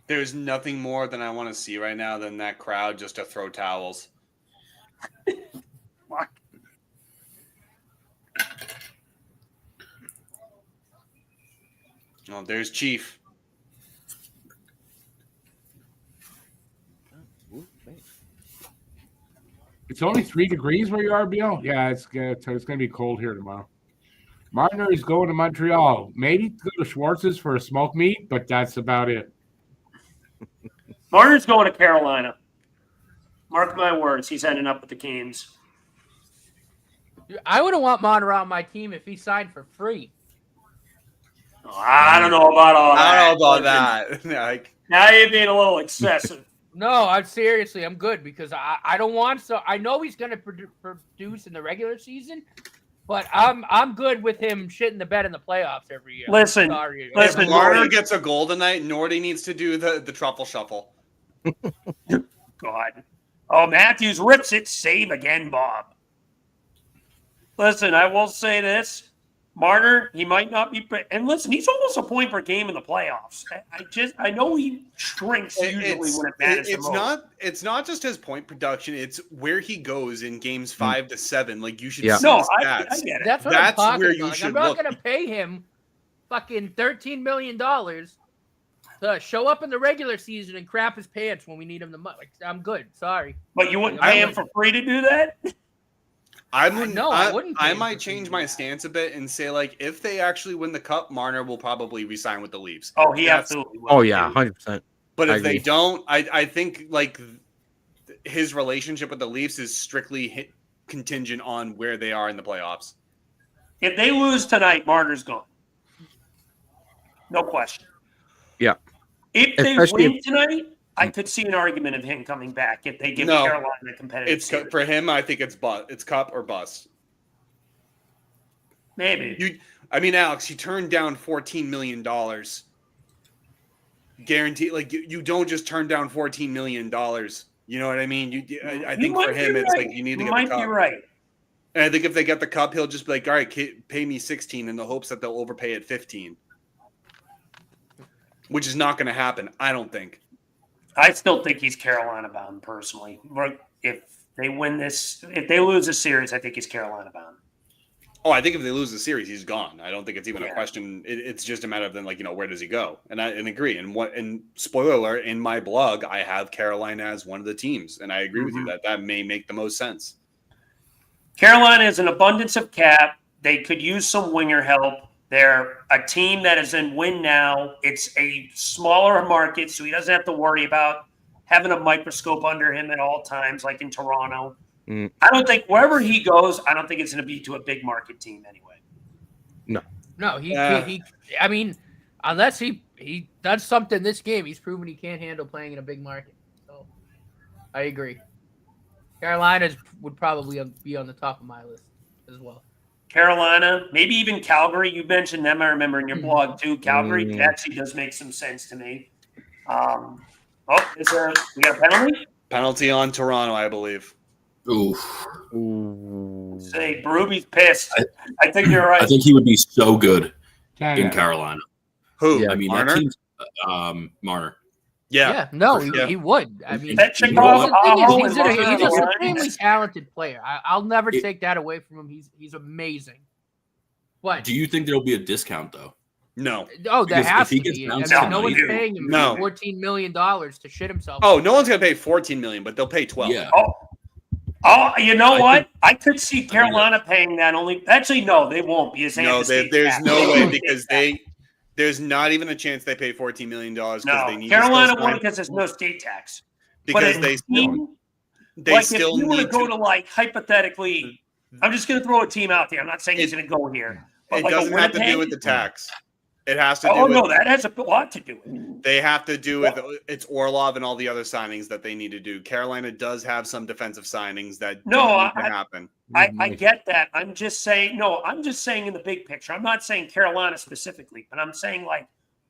There's nothing more than I want to see right now than that crowd just to throw towels. Fuck. Oh, there's Chief. It's only 3 degrees where you are, BL? Yeah, it's going to be cold here tomorrow. Marner is going to Montreal. Maybe go to Schwartz's for a smoke meet, but that's about it. Marner's going to Carolina. Mark my words, he's ending up with the Canes. I wouldn't want Marner on my team if he signed for free. Oh, I don't know about all that. I don't know about that. Like, now you're being a little excessive. No, I'm good because I don't want so. I know he's going to produce in the regular season, but I'm good with him shitting the bed in the playoffs every year. Listen, if Marner gets a goal tonight, Nordy needs to do the truffle shuffle. God. Oh, Matthews rips it. Save again, Bob. Listen, I will say this. Marner, he might not be, and listen, he's almost a point per game in the playoffs. I know he shrinks usually when it matters. It's not just his point production; it's where he goes in games 5 to 7. Like you should. Yeah. See No, the I stats. get it. That's what I'm talking where about. you Like, should I'm not look. going to pay him fucking $13 million to show up in the regular season and crap his pants when we need him the most. Like, I'm good. Sorry, but you wouldn't pay him for free to do that. I wouldn't. I wouldn't. I might change my stance a bit and say, like, if they actually win the cup, Marner will probably resign with the Leafs. Oh, he absolutely will. Oh yeah, 100%. But if they don't, I think like his relationship with the Leafs is strictly contingent on where they are in the playoffs. If they lose tonight, Marner's gone. No question. Yeah. If they win tonight, I could see an argument of him coming back if they give Carolina a competitive series. For him, I think it's cup or bust. Maybe. Alex, you turned down $14 million. Guaranteed, like you don't just turn down $14 million. You know what I mean? I think for him, it's like you need to get the cup. Might be right. And I think if they get the cup, he'll just be like, all right, pay me 16 in the hopes that they'll overpay at 15. Which is not going to happen, I don't think. I still think he's Carolina bound personally. If they win this, if they lose a series, I think he's Carolina bound. Oh, I think if they lose the series, he's gone. I don't think it's even a question. It's just a matter of then, like, where does he go? And I agree. And spoiler alert, in my blog, I have Carolina as one of the teams, and I agree with you that may make the most sense. Carolina is an abundance of cap. They could use some winger help. They're a team that is in win now. It's a smaller market, so he doesn't have to worry about having a microscope under him at all times, like in Toronto. I don't think wherever he goes, I don't think it's going to be to a big market team anyway. No, he I mean, unless he does something this game, he's proven he can't handle playing in a big market. So I agree. Carolina would probably be on the top of my list as well. Carolina, maybe even Calgary. You mentioned them, I remember, in your blog too. Calgary actually does make some sense to me. We got a penalty? Penalty on Toronto, I believe. Oof. Say, Berube's pissed. I think you're right. I think he would be so good Canada. in Carolina. Who? Yeah. I mean, Marner? that team's Marner. Yeah. No, for sure. he would. I mean, Petchikov, you know what? he's an Aho, extremely talented player. I'll never take that away from him. He's amazing. What? Do you think there'll be a discount though? No. Oh, there Because has if he to gets be. bounced I mean, out no one's tonight- paying him No. $14 million to shit himself. Oh, no one's gonna pay 14 million, but they'll pay 12. Yeah. Oh, you know I what? think- I could see Carolina paying that only. Actually, no, they won't because they have No, the state there's tax. no way because there's not even a chance they pay $14 million because No, they need Carolina to won't still because there's no state tax. because but they a still team, they like still if you want need to go to like hypothetically, I'm just going to throw a team out there. I'm not saying he's going to go here. But It like doesn't have to do Winnipeg- with the tax. It has to do Oh with no, that has a lot to do with it. they have to do with it's Orlov and all the other signings that they need to do. Carolina does have some defensive signings that No, don't need to happen. I get that. I'm just saying in the big picture. I'm not saying Carolina specifically, but I'm saying like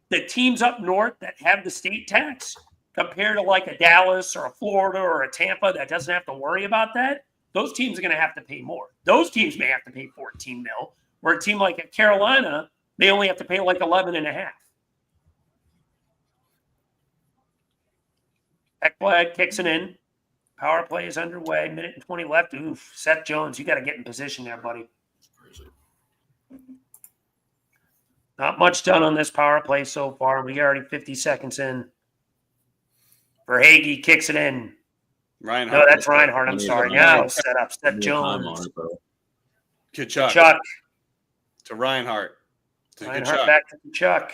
the teams up north that have the state tax compared to like a Dallas or a Florida or a Tampa that doesn't have to worry about that. Those teams are going to have to pay more. Those teams may have to pay 14 mil, where a team like a Carolina, they only have to pay like 11 and a half. Ekblad kicks it in. Power play is underway. Minute and 20 left. Oof. Seth Jones, you got to get in position there, buddy. Not much done on this power play so far. We already 50 seconds in. Verhaeghe kicks it in. Reinhardt. No, that's Reinhardt. I'm sorry. Now set up. Seth More time on Jones. it, though. Kachuk Chuck. to Reinhardt. To Reinhardt Kachuk. back to Chuck.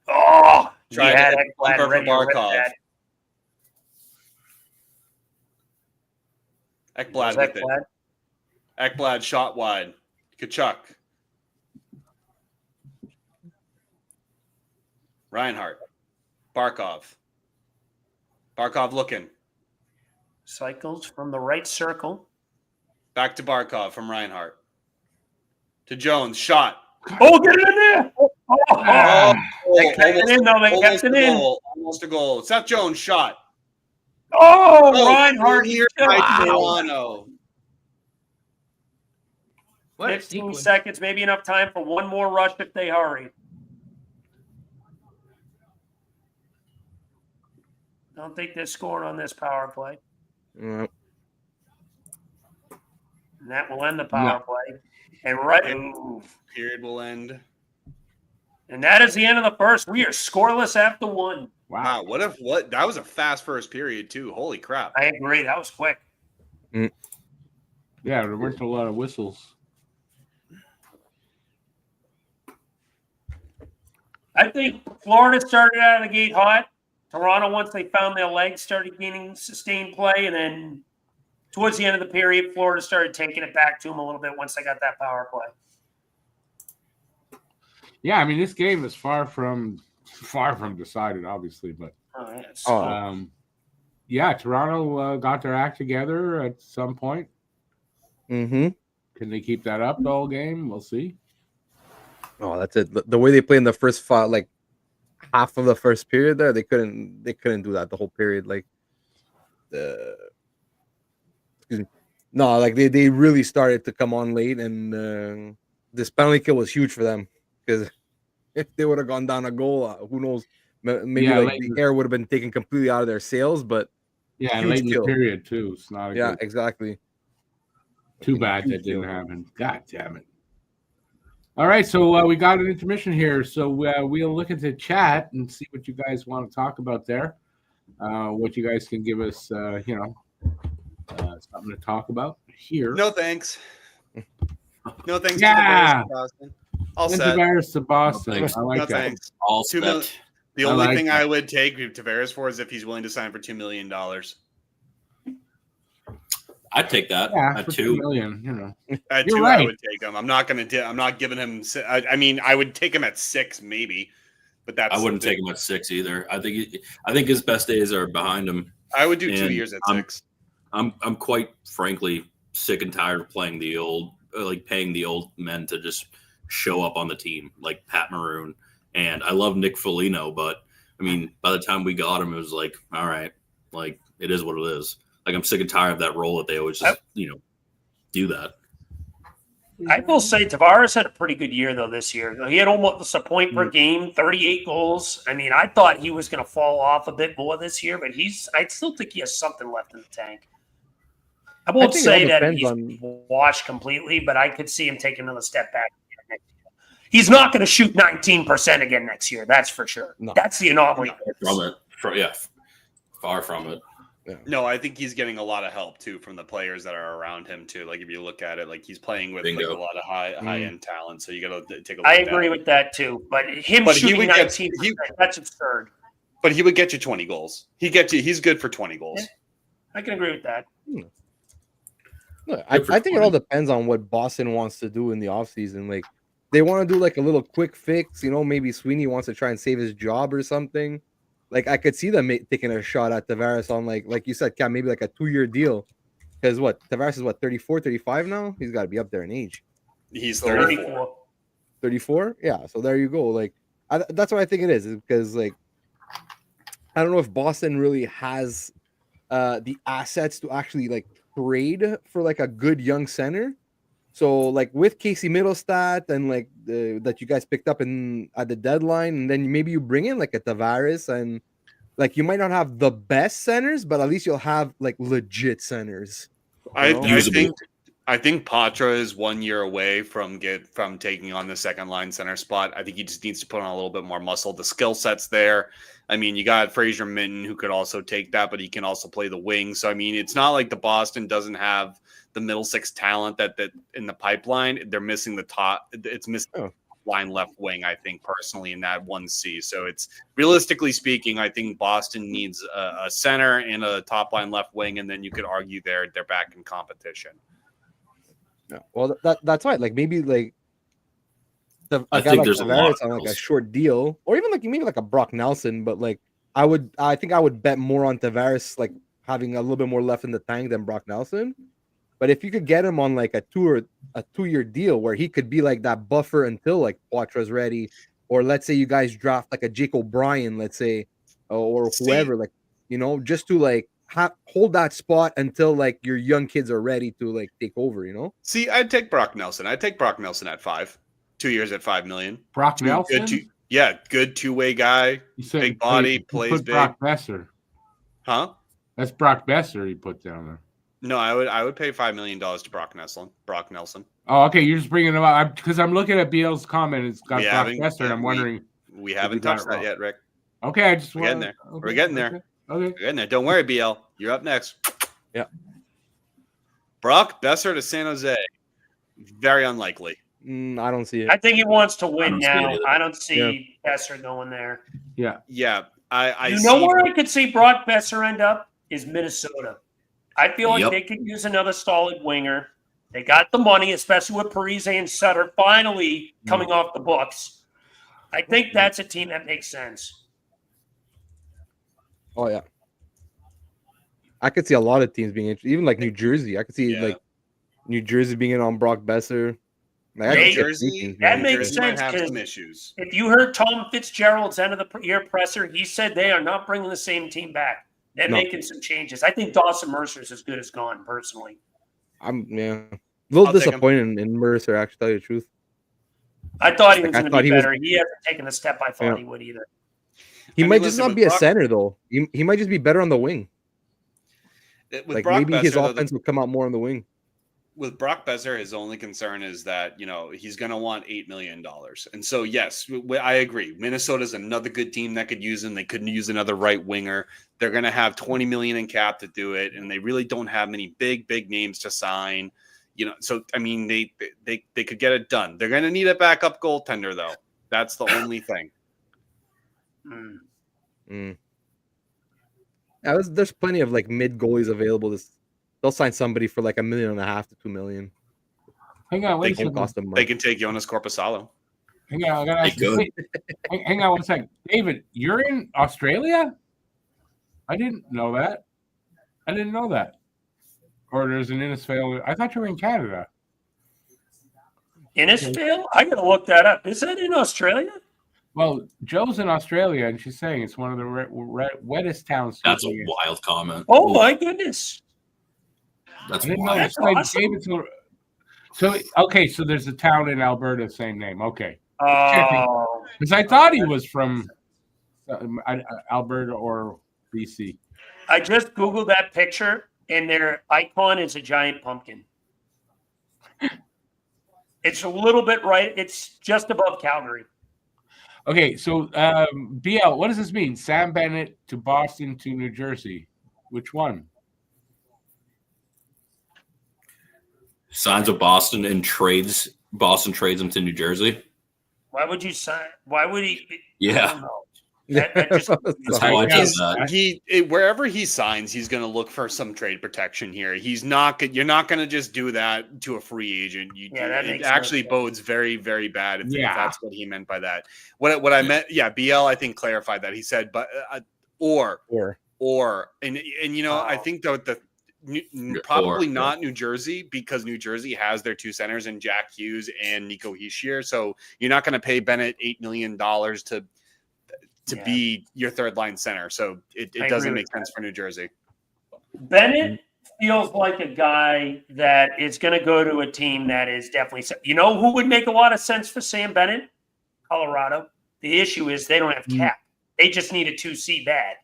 Oh, he Tried had to Ekblad bumper for ready to rip Barkov. that. Ekblad Was with it. Ekblad? Ekblad shot wide. Kachuk. Reinhardt. Barkov. Barkov looking. Cycles from the right circle. Back to Barkov from Reinhardt. To Jones. Shot. Oh, get it in there. Ah. They kept it in, though. They kept it in. Almost a goal. Seth Jones shot. Oh, Reinhardt. Here by Wow. Toronto. What a 15 sequence. seconds, maybe enough time for one more rush if they hurry. Don't think they're scoring on this power play. No. And that will end the power play. And right, Period will end. and that is the end of the first. We are scoreless after one. Wow, what that was a fast first period too. Holy crap. I agree. That was quick. Yeah, there weren't a lot of whistles. I think Florida started out of the gate hot. Toronto, once they found their legs, started gaining sustained play. And then towards the end of the period, Florida started taking it back to them a little bit once they got that power play. Yeah, I mean, this game is far from decided, obviously, but yeah, Toronto got their act together at some point. Mm-hmm. Can they keep that up the whole game? We'll see. Oh, that's it. The way they played in the first five, like half of the first period, there they couldn't do that the whole period. Like excuse me. No, like they really started to come on late, and this penalty kill was huge for them because if they would have gone down a goal, who knows? Maybe the air would have been taken completely out of their sails. But yeah, late in the period too. It's not. Exactly. Too bad that didn't happen. God damn it. All right, so we got an intermission here. So we'll look at the chat and see what you guys want to talk about there. What you guys can give us, something to talk about here. No thanks. No thanks. Yeah. To Boston. All Then set. Tavares to Boston. I like No that. thanks. All $2 million. set. The I only like thing that. I would take Tavares for is if he's willing to sign for $2 million. I'd take that Yeah, at for $2 million, you know. At You're $2, right. I would take him. I'm not giving him. I mean, I would take him at $6 maybe, but that's. I wouldn't take him at $6 either. I think his best days are behind him. I would do 2 And years at $6. I'm quite frankly sick and tired of paying the old men to just show up on the team like Pat Maroon. And I love Nick Foligno, but I mean, by the time we got him, it was like, all right, Like, it is what it is. Like, I'm sick and tired of that role that they always just, do that. I will say Tavares had a pretty good year, though, this year. He had almost a point per game, 38 goals. I mean, I thought he was going to fall off a bit more this year, but I still think he has something left in the tank. I won't say that he's washed completely, but I could see him taking another step back next year. He's not going to shoot 19% again next year. That's for sure. No. That's the anomaly. Far from it. Yeah. No, I think he's getting a lot of help too from the players that are around him too. Like if you look at it, like he's playing with like, a lot of high end talent. So you got to take a look. I agree with that too. But shooting 19%, that's absurd. But he would get you 20 goals. He's good for 20 goals. Yeah, I can agree with that. No, I think it all depends on what Boston wants to do in the offseason. Like they want to do like a little quick fix. Maybe Sweeney wants to try and save his job or something. Like I could see them taking a shot at Tavares on like you said, Cam, maybe like a 2-year deal. Because Tavares is 34, 35 now? He's got to be up there in age. He's 34. 34? Yeah, so there you go. Like that's what I think it is because like I don't know if Boston really has the assets to actually like trade for like a good young center. So like with Casey Middlestat and like that you guys picked up at the deadline, and then maybe you bring in like a Tavares, and like you might not have the best centers, but at least you'll have like legit centers. I think Patra is 1 year away from taking on the second line center spot. I think he just needs to put on a little bit more muscle. The skill set's there. I mean, you got Fraser Minton who could also take that, but he can also play the wing. So I mean, it's not like the Boston doesn't have the middle six talent that in the pipeline. They're missing the top. It's missing line left wing, I think, personally, in that 1C. So it's realistically speaking, I think Boston needs a center and a top line left wing, and then you could argue they're back in competition. Yeah. Well, that's right. Like maybe like I think there's Tavares on like a short deal, or even like maybe like a Brock Nelson. But like I think I would bet more on Tavares like having a little bit more left in the tank than Brock Nelson. But if you could get him on like a 2-year deal where he could be like that buffer until like Quatra's ready, or let's say you guys draft like a Jake O'Brien, let's say, or whoever, like just to like hold that spot until like your young kids are ready to like take over. See, I'd take Brock Nelson. I'd take Brock Nelson at 5, 2 years at $5 million. Brock Nelson, good two-way guy, big body, plays big. Brock Besser, huh? That's Brock Besser he put down there. No, I would pay $5 million to Brock Nelson. Oh, okay. You're just bringing him up because I'm looking at BL's comment. It's got Brock Besser, and I'm wondering. We haven't touched that yet, Rick. Okay, we're getting there. Okay, we're getting there. Okay. We're getting there. Don't worry, BL. You're up next. Yeah. Brock Besser to San Jose. Very unlikely. I don't see it. I think he wants to win now. I don't see Besser going there. Yeah. Yeah. I where I could see Brock Besser end up is Minnesota. I feel like they could use another solid winger. They got the money, especially with Parise and Sutter finally coming off the books. I think that's a team that makes sense. Oh, yeah. I could see a lot of teams being interested, even like New Jersey. I could see like New Jersey being in on Brock Besser. Like, New Jersey, that makes sense because if you heard Tom Fitzgerald's end of the year presser, he said they are not bringing the same team back. They're making some changes. I think Dawson Mercer's as good as gone, personally. I'm a little disappointed in Mercer, actually, to tell you the truth. I thought he was going to be better. He hasn't taken the step I thought he would either. He might just not be a center, though. He might just be better on the wing. Like maybe his offense will come out more on the wing. With Brock Besser, his only concern is that, he's going to want $8 million. And so, yes, I agree. Minnesota's another good team that could use him. They couldn't use another right winger. They're going to have $20 million in cap to do it. And they really don't have many big names to sign. So, I mean, they could get it done. They're going to need a backup goaltender, though. That's the only thing. Yeah, there's plenty of like mid goalies available. They'll sign somebody for like $1.5 million to $2 million. Hang on, wait a second. They can take Jonas Corposalo. Hang on, I gotta ask you. Hang on one second. David, you're in Australia? I didn't know that. Or there's an Innisfail. I thought you were in Canada. Innisfail? I gotta look that up. Is that in Australia? Well, Joe's in Australia, and she's saying it's one of the wettest towns. That's a wild comment. Oh my goodness. That's I didn't know wild. it's like awesome. David's. So okay, so there's a town in Alberta, same name. Okay, Oh, because I thought he was from Alberta or BC. I just Googled that picture, and their icon is a giant pumpkin. It's a little bit right. It's just above Calgary. Okay, so BL, what does this mean? Sam Bennett to Boston to New Jersey. Which one? Signs of Boston and trades. Boston trades him to New Jersey. Why would you sign? Why would he? I Yeah, don't know. That just, that's how I did that. Wherever he signs, he's going to look for some trade protection here. He's not. You're not going to just do that to a free agent. that it makes actually no sense. bodes very, very bad if that's what he meant by that. What I meant, BL, I think clarified that. He said, but or, and you know, I think though probably not New Jersey, because New Jersey has their two centers in Jack Hughes and Nico Hischier. So you're not going to pay Bennett $8 million to be your third line center. So it doesn't make sense for New Jersey. Bennett feels like a guy that is going to go to a team that is definitely. You know who would make a lot of sense for Sam Bennett? Colorado. The issue is they don't have cap. They just need a 2C bad.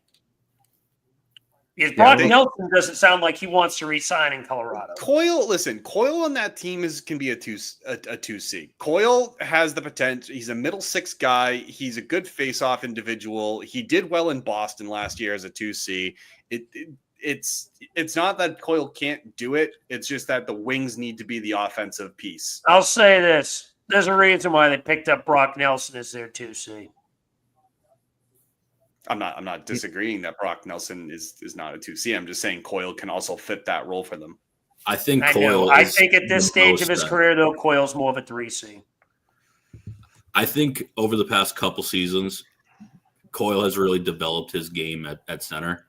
Because Brock Nelson doesn't sound like he wants to re-sign in Colorado. Coyle on that team can be a 2C. Coyle has the potential. He's a middle six guy. He's a good face-off individual. He did well in Boston last year as a 2C. It's not that Coyle can't do it. It's just that the wings need to be the offensive piece. I'll say this. There's a reason why they picked up Brock Nelson as their 2C. I'm not disagreeing that Brock Nelson is not a 2C. I'm just saying Coyle can also fit that role for them. I think Coyle. I think at this stage of his career, though, Coyle's more of a 3C. I think over the past couple seasons, Coyle has really developed his game at center,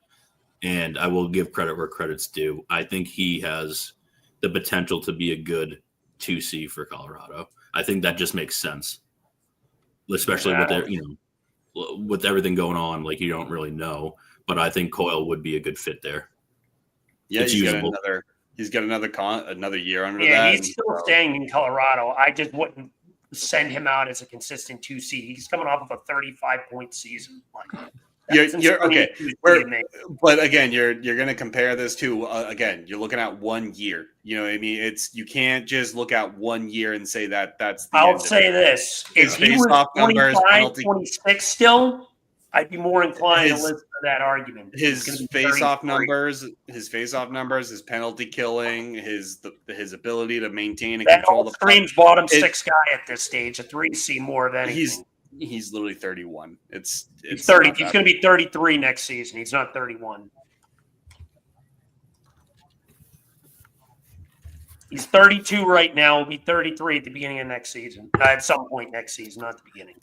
and I will give credit where credit's due. I think he has the potential to be a good 2C for Colorado. I think that just makes sense, especially with their, with everything going on, like you don't really know, but I think Coyle would be a good fit there. Yeah, he's got another year under that. Yeah, he's still staying in Colorado. I just wouldn't send him out as a consistent 2C. He's coming off of a 35-point season. You're okay, but again, you're going to compare this to again. You're looking at 1 year. You know what I mean? You can't just look at 1 year and say that's. I'll say this: if he was 25, 26 still, I'd be more inclined to listen to that argument. His face-off numbers, his penalty killing, his ability to maintain and control the screams bottom six guy at this stage, a 3C more of anything. He's literally 31. It's 30. He's going to be 33 next season. He's not 31. He's 32 right now. He'll be 33 at the beginning of next season. At some point next season, not the beginning.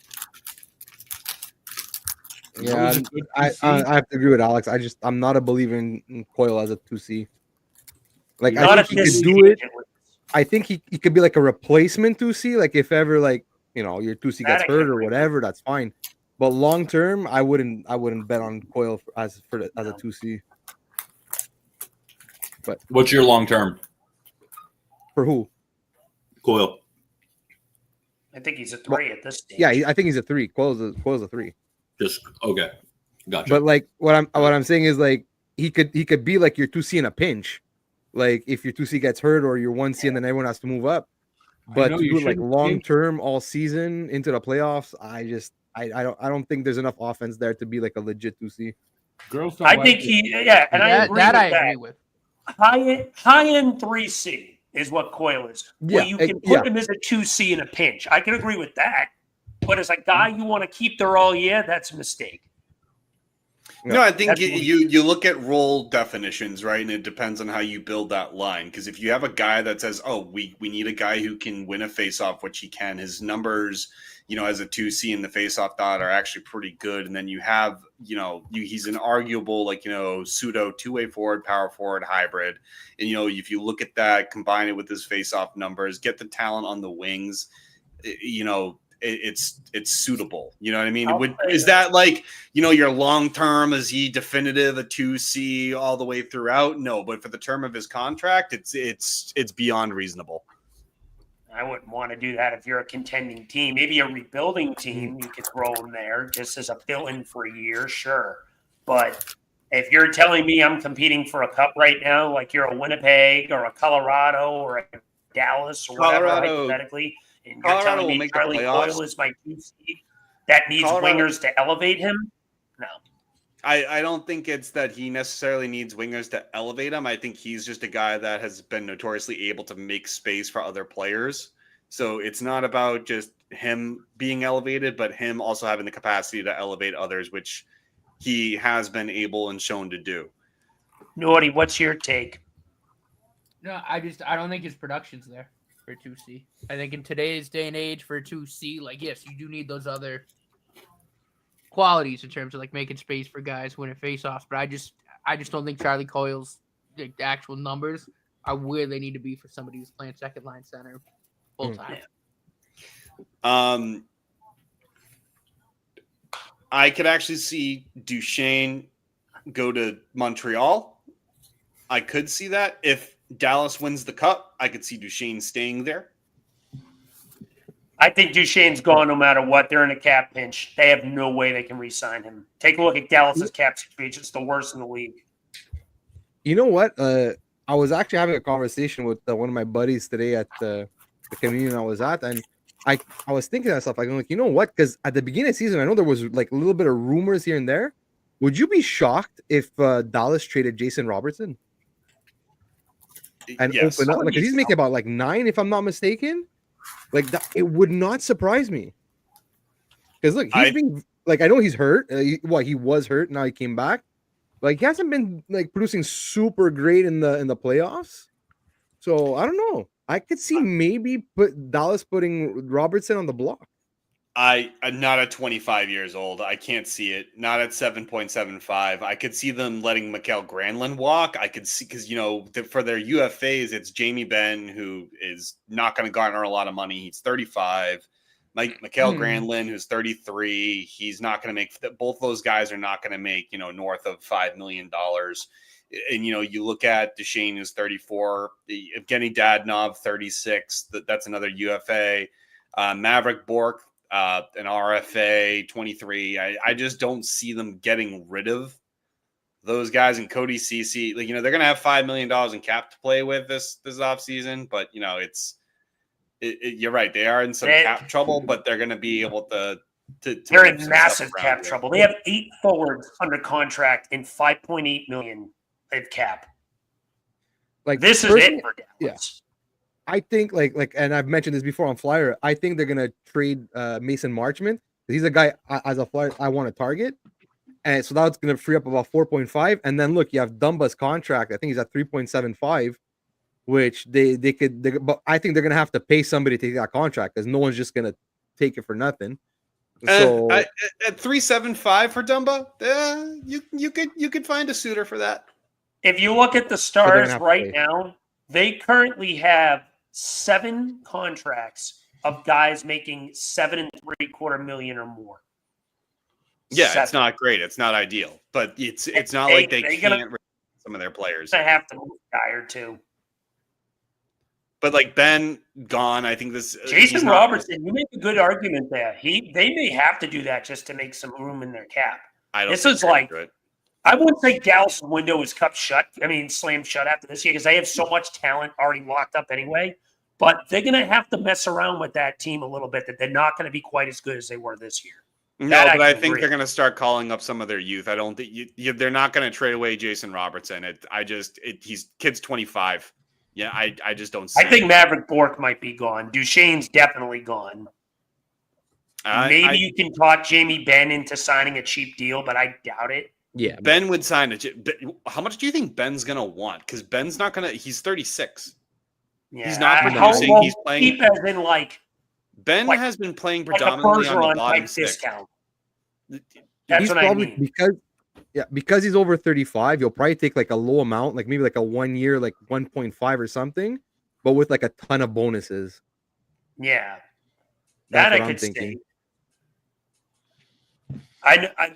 Yeah, I have to agree with Alex. I'm not a believer in Coyle as a 2C. Like, I think he could do it. I think he could be like a replacement 2C. Like if ever your 2C gets hurt or whatever, that's fine. But long term, I wouldn't bet on Coyle as a 2C. But what's your long term? For who? Coyle. I think he's a 3 at this stage. Yeah, I think he's a 3. Coyle's a 3. Just okay, gotcha. But like what I'm saying is like he could be like your 2C in a pinch, like if your 2C gets hurt or your 1C and then everyone has to move up. But to do it like long term all season into the playoffs, I don't think there's enough offense there to be like a legit 2C. I think I agree with that. High end 3C is what Coyle is. Yeah, where you can put him as a 2C in a pinch. I can agree with that. But as a guy you want to keep there all year, that's a mistake. No, I think you look at role definitions, right? And it depends on how you build that line. Because if you have a guy that says, oh, we need a guy who can win a faceoff, which he can, his numbers, as a 2C in the faceoff dot are actually pretty good. And then you have, he's an arguable, pseudo two-way forward, power forward hybrid. And, if you look at that, combine it with his faceoff numbers, get the talent on the wings, it's suitable. You know what I mean? Is that like, your long term? Is he definitive a 2C all the way throughout? No, but for the term of his contract, it's beyond reasonable. I wouldn't want to do that if you're a contending team. Maybe a rebuilding team, you could throw him there just as a fill-in for a year, sure. But if you're telling me I'm competing for a cup right now, like you're a Winnipeg or a Colorado or a Dallas or whatever, hypothetically, and you're telling me Charlie Coyle is my 2C that needs wingers to elevate him, no. I don't think it's that he necessarily needs wingers to elevate him. I think he's just a guy that has been notoriously able to make space for other players. So it's not about just him being elevated, but him also having the capacity to elevate others, which he has been able and shown to do. Naughty, what's your take? No, I don't think his production's there for 2C. I think in today's day and age for 2C, like, yes, you do need those other qualities in terms of like making space for guys winning faceoffs, but I just don't think Charlie Coyle's actual numbers are where they need to be for somebody who's playing second line center full time. I could actually see Duchesne go to Montreal. I could see that. If Dallas wins the cup, I could see Duchesne staying there. I think Duchesne's gone no matter what. They're in a cap pinch. They have no way they can re-sign him. Take a look at Dallas's cap situation. It's the worst in the league. You know what? I was actually having a conversation with one of my buddies today at the communion I was at, and I was thinking to myself, like, you know what? Because at the beginning of the season, I know there was like a little bit of rumors here and there. Would you be shocked if Dallas traded Jason Robertson and open up? Like, he's making about like 9, if I'm not mistaken. Like that, it would not surprise me. Because look, he's been like, I know he's hurt. He was hurt. Now he came back. Like, he hasn't been like producing super great in the playoffs. So I don't know. I could see maybe Dallas putting Robertson on the block. I'm not at 25 years old. I can't see it. Not at 7.75. I could see them letting Mikael Granlund walk. I could see, because, for their UFAs, it's Jamey Benn, who is not going to garner a lot of money. He's 35. Mikael Granlund, who's 33. He's not going to make, both those guys are not going to make, north of $5 million. And, you look at Duchesne, who's 34. Evgeny Dadonov, 36. That's another UFA. Maverick Bork, an RFA, 23. I just don't see them getting rid of those guys. And Cody Ceci, they're going to have $5 million in cap to play with this offseason. But, you're right. They are in some cap trouble, but they're going to be able to they're in massive cap trouble. They have 8 forwards under contract and $5.8 million of cap. Like, this is it for Dallas. Yeah. I think like, and I've mentioned this before on Flyer. I think they're gonna trade Mason Marchment. He's a guy as a Flyer I want to target, and so that's gonna free up about 4.5. And then look, you have Dumba's contract. I think he's at 3.75, which they could. But I think they're gonna have to pay somebody to take that contract because no one's just gonna take it for nothing. So at 3.75 for Dumba, you could find a suitor for that. If you look at the Stars right now, they currently have 7 contracts of guys making $7.75 million or more. Yeah, 7. It's not great. It's not ideal, but it's not like they can't retain some of their players. They have to move a guy or two. But like Ben gone, I think this Jason Robertson. You make a good argument there. They may have to do that just to make some room in their cap. This is like. I wouldn't say Dallas' window is slammed shut after this year because they have so much talent already locked up anyway. But they're going to have to mess around with that team a little bit, that they're not going to be quite as good as they were this year. No, but I think they're going to start calling up some of their youth. I don't think they're not going to trade away Jason Robertson. He's kid's 25. Yeah, I just don't see I think Maverick Bork might be gone. Duchesne's definitely gone. Maybe you can talk Jamey Benn into signing a cheap deal, but I doubt it. Yeah, Ben would sign it. How much do you think Ben's gonna want? Because Ben's not gonna. He's 36. Yeah, he's not producing. He's playing. Cheap as in Ben has been playing predominantly on the bottom six. Discount. That's what I mean. Because he's over 35, you'll probably take like a low amount, like maybe like a 1 year, like 1.5 or something, but with like a ton of bonuses. Yeah. That what I I'm could thinking. see.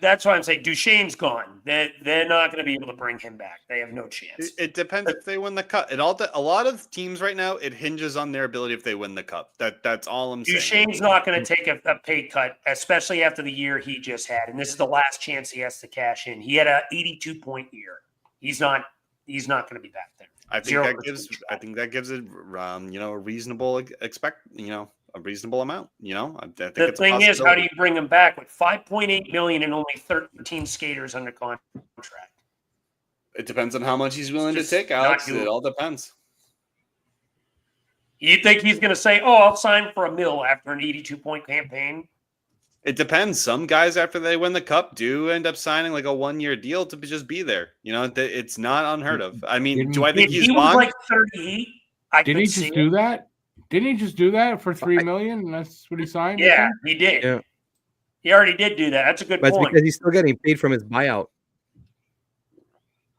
That's why I'm saying Duchesne's gone. They're not going to be able to bring him back. They have no chance. It depends if they win the cup. A lot of teams right now, it hinges on their ability if they win the cup. That's all I'm saying. Duchesne's not going to take a pay cut, especially after the year he just had. And this is the last chance he has to cash in. He had a 82-point year. He's not going to be back there. I think that gives it a reasonable a reasonable amount. I think The it's a thing is, how do possibility. you bring him back with $5.8 million and only 13 skaters under contract? It depends on how much he's willing to Just take, not Alex. doable. It all depends. You think he's going to say, "Oh, I'll sign for $1 million after an 82-point campaign"? It depends. Some guys, after they win the cup, do end up signing like a 1-year deal to just be there. It's not unheard of. I mean, do I think he's he was gone? like 38. Didn't he just do that? Didn't he just do that for $3 million? And that's what he signed. Yeah, he did. Yeah. He already did do that. That's a good But it's point. because he's still getting paid from his buyout.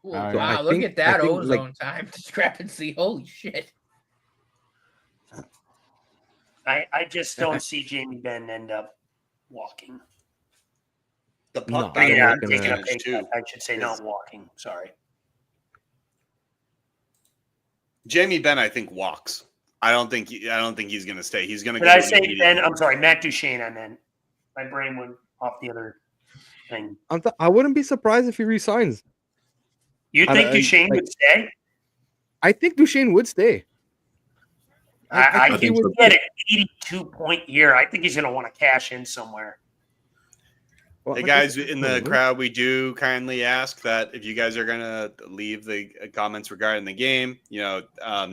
Ooh, So wow, I look think- at that I think, ozone time discrepancy. Holy shit. I just don't see Jamie Benn end up walking. The No, puck I don't Yeah, reckon taking a that. pay too. cut. I should say not walking. Sorry. Jamie Benn, I think, walks. I don't think he's going to stay. He's going to. Did I say Ben? I'm sorry, Matt Duchene. I meant my brain went off the other thing. I wouldn't be surprised if he resigns. You think Duchene would stay? I think Duchesne would stay. I think think he he would. get an 82-point year. I think he's going to want to cash in somewhere. Well, Hey I guys think- in the crowd, we do kindly ask that if you guys are gonna leave the comments regarding the game,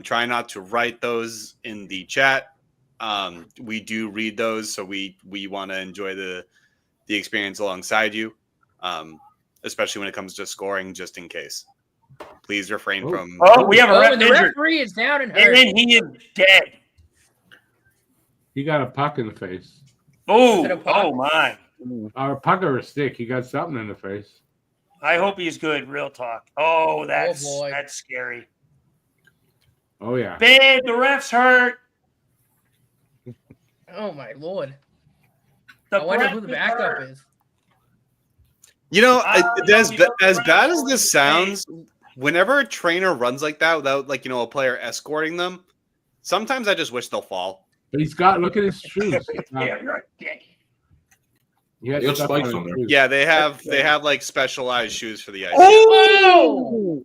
try not to write those in the chat. We do read those, so we want to enjoy the experience alongside you, especially when it comes to scoring. Just in case, please refrain from. Oh, we have a ref And the injured. referee is down and hurt. And then he is dead. He got a puck in the face. Oh, Is it a puck? oh my. Or a puck or a stick. He got something in the face. I hope he's good. Real talk. Oh, that's boy. that's scary. Oh yeah. Babe, the ref's hurt. Oh my lord. The I wonder ref who the is backup hurt. is. As bad as this sounds, whenever a trainer runs like that without a player escorting them, sometimes I just wish they'll fall. But look at his shoes. Yeah, you're a dick. He has He has stuff spikes his on there. shoes. Yeah, they have like specialized shoes for the ice. Oh!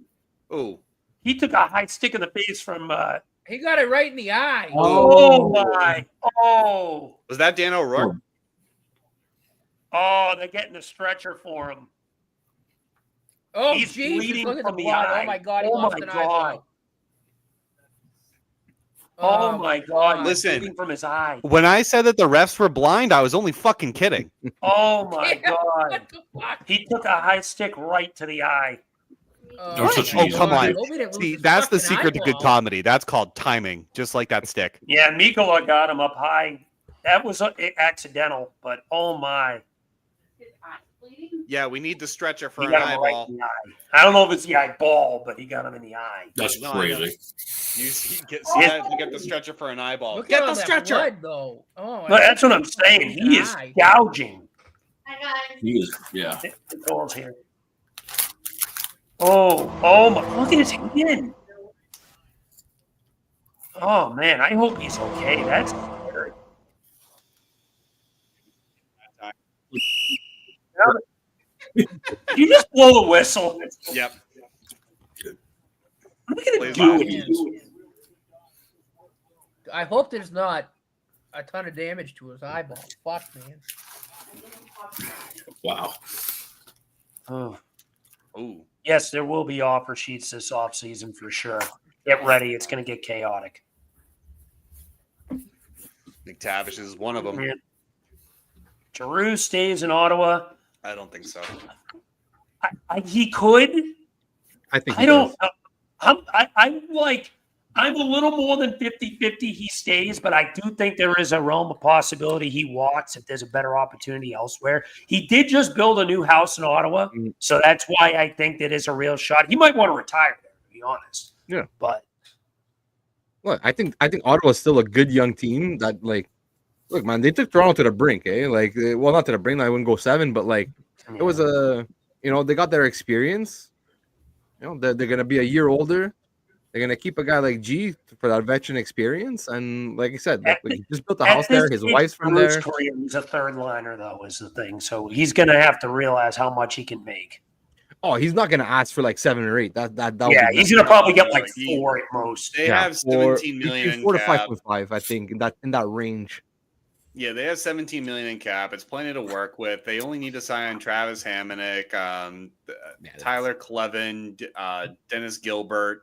Oh, He took a high stick in the face from He got it right in the eye. oh my. Oh. was that Dan O'Rourke? Oh, they're getting a stretcher for him. Oh, He's Jesus, bleeding look at the from the blood. eye. Oh, my God. He Oh, lost my an God. eyeball. Oh my God. Listen. Bleeding from his eye. When I said that the refs were blind, I was only fucking kidding. Oh my Yeah, God. what the fuck? He took a high stick right to the eye. You're such my an easy come God. on. I hope he didn't lose See, his that's the fucking secret to good eyeball. comedy. That's called timing, just like that stick. Yeah, Mikola got him up high. That was accidental, but oh my. Yeah, we need the stretcher for He an got him right eyeball. in the eye. I don't know if it's the eyeball, but he got him in the eye. That's No, I know. crazy. See that? You get the stretcher for an eyeball. Look Get at the all that stretcher. blood, though. Oh, But that's what I'm saying. He is Eye. gouging. He is, yeah. The goal's here. Oh my! Look at his hand. Oh man, I hope he's okay. That's scary. You just blow the whistle. Yep. Look at Please it don't. do. I hope there's not a ton of damage to his eyeball. Fuck, man. Wow. Oh. Ooh. Yes, there will be offer sheets this offseason for sure. Get ready. It's going to get chaotic. McTavish is one of them. Man. Giroux stays in Ottawa. I don't think so. He could. I think I don't. I'm a little more than 50-50 he stays, but I do think there is a realm of possibility he walks if there's a better opportunity elsewhere. He did just build a new house in Ottawa, so that's why I think that is a real shot. He might want to retire there, to be honest. Yeah. But Look, I think Ottawa's still a good young team that Look, man, they took Toronto to the brink, eh? Like, well, not to the brink. I wouldn't go 7, but like, it was they got their experience. They're gonna be a year older. They're gonna keep a guy like G for that veteran experience, and like I said, he just built a house there. His wife's from there. Career, he's a third liner, though, is the thing. So he's gonna have to realize how much he can make. Oh, he's not gonna ask for like 7 or 8. He's gonna probably get like 4 at most. They have 17 million in 4 to cap. 5.5, I think, in that range. Yeah, they have 17 million in cap. It's plenty to work with. They only need to sign Travis Hamonic, Tyler Clevin, Dennis Gilbert,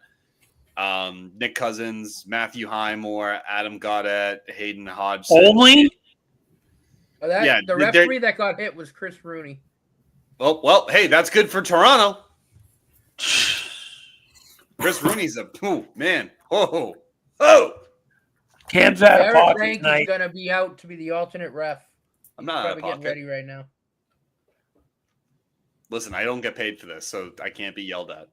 Nick Cousins, Matthew Highmore, Adam Gaudette, Hayden Hodgson. Only? The referee that got hit was Chris Rooney. Oh, well, hey, that's good for Toronto. Chris Rooney's man. Oh. Cam's out of pocket Frank tonight. is going to be out to be the alternate ref. I'm not out of Probably pocket. getting ready right now. Listen, I don't get paid for this, so I can't be yelled at.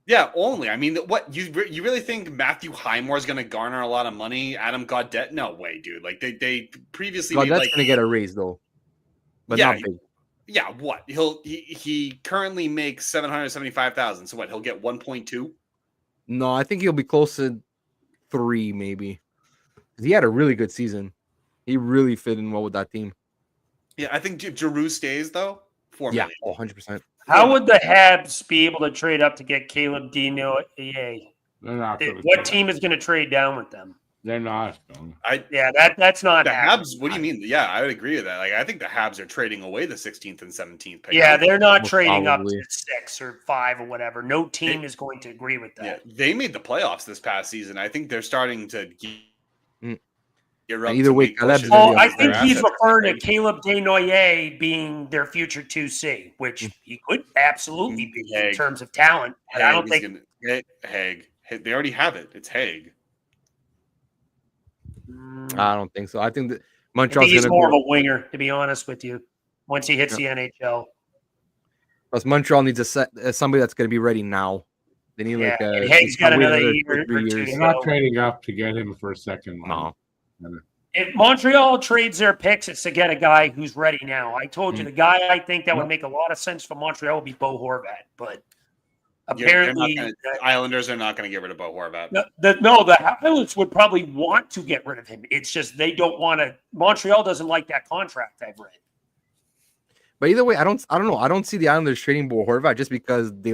Yeah, only. I mean, what you really think Matthew Highmore is going to garner a lot of money? Adam Gaudette? No way, dude. Like they previously Gaudette's made, going to get a raise though, but not big. Yeah, what? He currently makes $775,000. So what? He'll get 1.2. No, I think he'll be close to 3, maybe. He had a really good season. He really fit in well with that team. Yeah, I think Giroux stays though. 4 million. 100%. How would the Habs be able to trade up to get Caleb Dino? They're not. What team is going to trade down with them? They're not. That's not the happening. Habs. What do you mean? Yeah, I would agree with that. Like, I think the Habs are trading away the 16th and 17th pick. Yeah, they're not Most trading probably. up to 6 or 5 or whatever. No team is going to agree with that. Yeah, they made the playoffs this past season. I think they're starting to Either way, Caleb's I think he's referring to Caleb Desnoyers being their future 2C, which he could absolutely be in terms of talent. But I don't think Hague. They already have it. It's Hague. I don't think so. I think that I Montreal's think he's going more to of a winger, to be honest with you. Once he hits the NHL, Plus, Montreal needs somebody that's going to be ready now. They need and Hague's got another year or 2 to They're not go. trading up to get him for a second line. No. If Montreal trades their picks, it's to get a guy who's ready now. I told you the guy I think that would make a lot of sense for Montreal would be Bo Horvat, but apparently the Islanders are not going to get rid of Bo Horvat. The Islanders would probably want to get rid of him. It's just they don't want to. Montreal doesn't like that contract. I've read. But either way, I don't know. I don't see the Islanders trading Bo Horvat just because they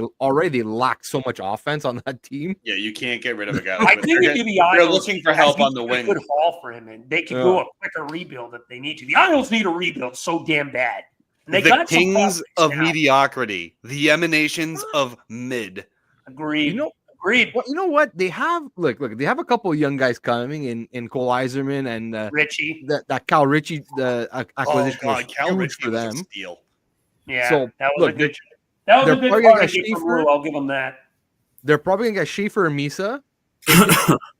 lack so much offense on that team. Yeah, you can't get rid of a guy. I think if you're the they're Islanders, looking for help on the wing. Good haul for him, and they can do a quicker rebuild if they need to. The Islanders need a rebuild so damn bad. And they the got kings of now. Mediocrity, the emanations of mid. Agreed. Agreed. Well, you know what? They have look. They have a couple of young guys coming in Cole Eiserman and Richie. That Cal Richie acquisition was Cal huge Richie for was them. a steal. Yeah, So, that was look, a good. That was a they're good probably gonna party get game from Schaefer. Rule. I'll give them that. They're probably gonna get Schaefer or Misa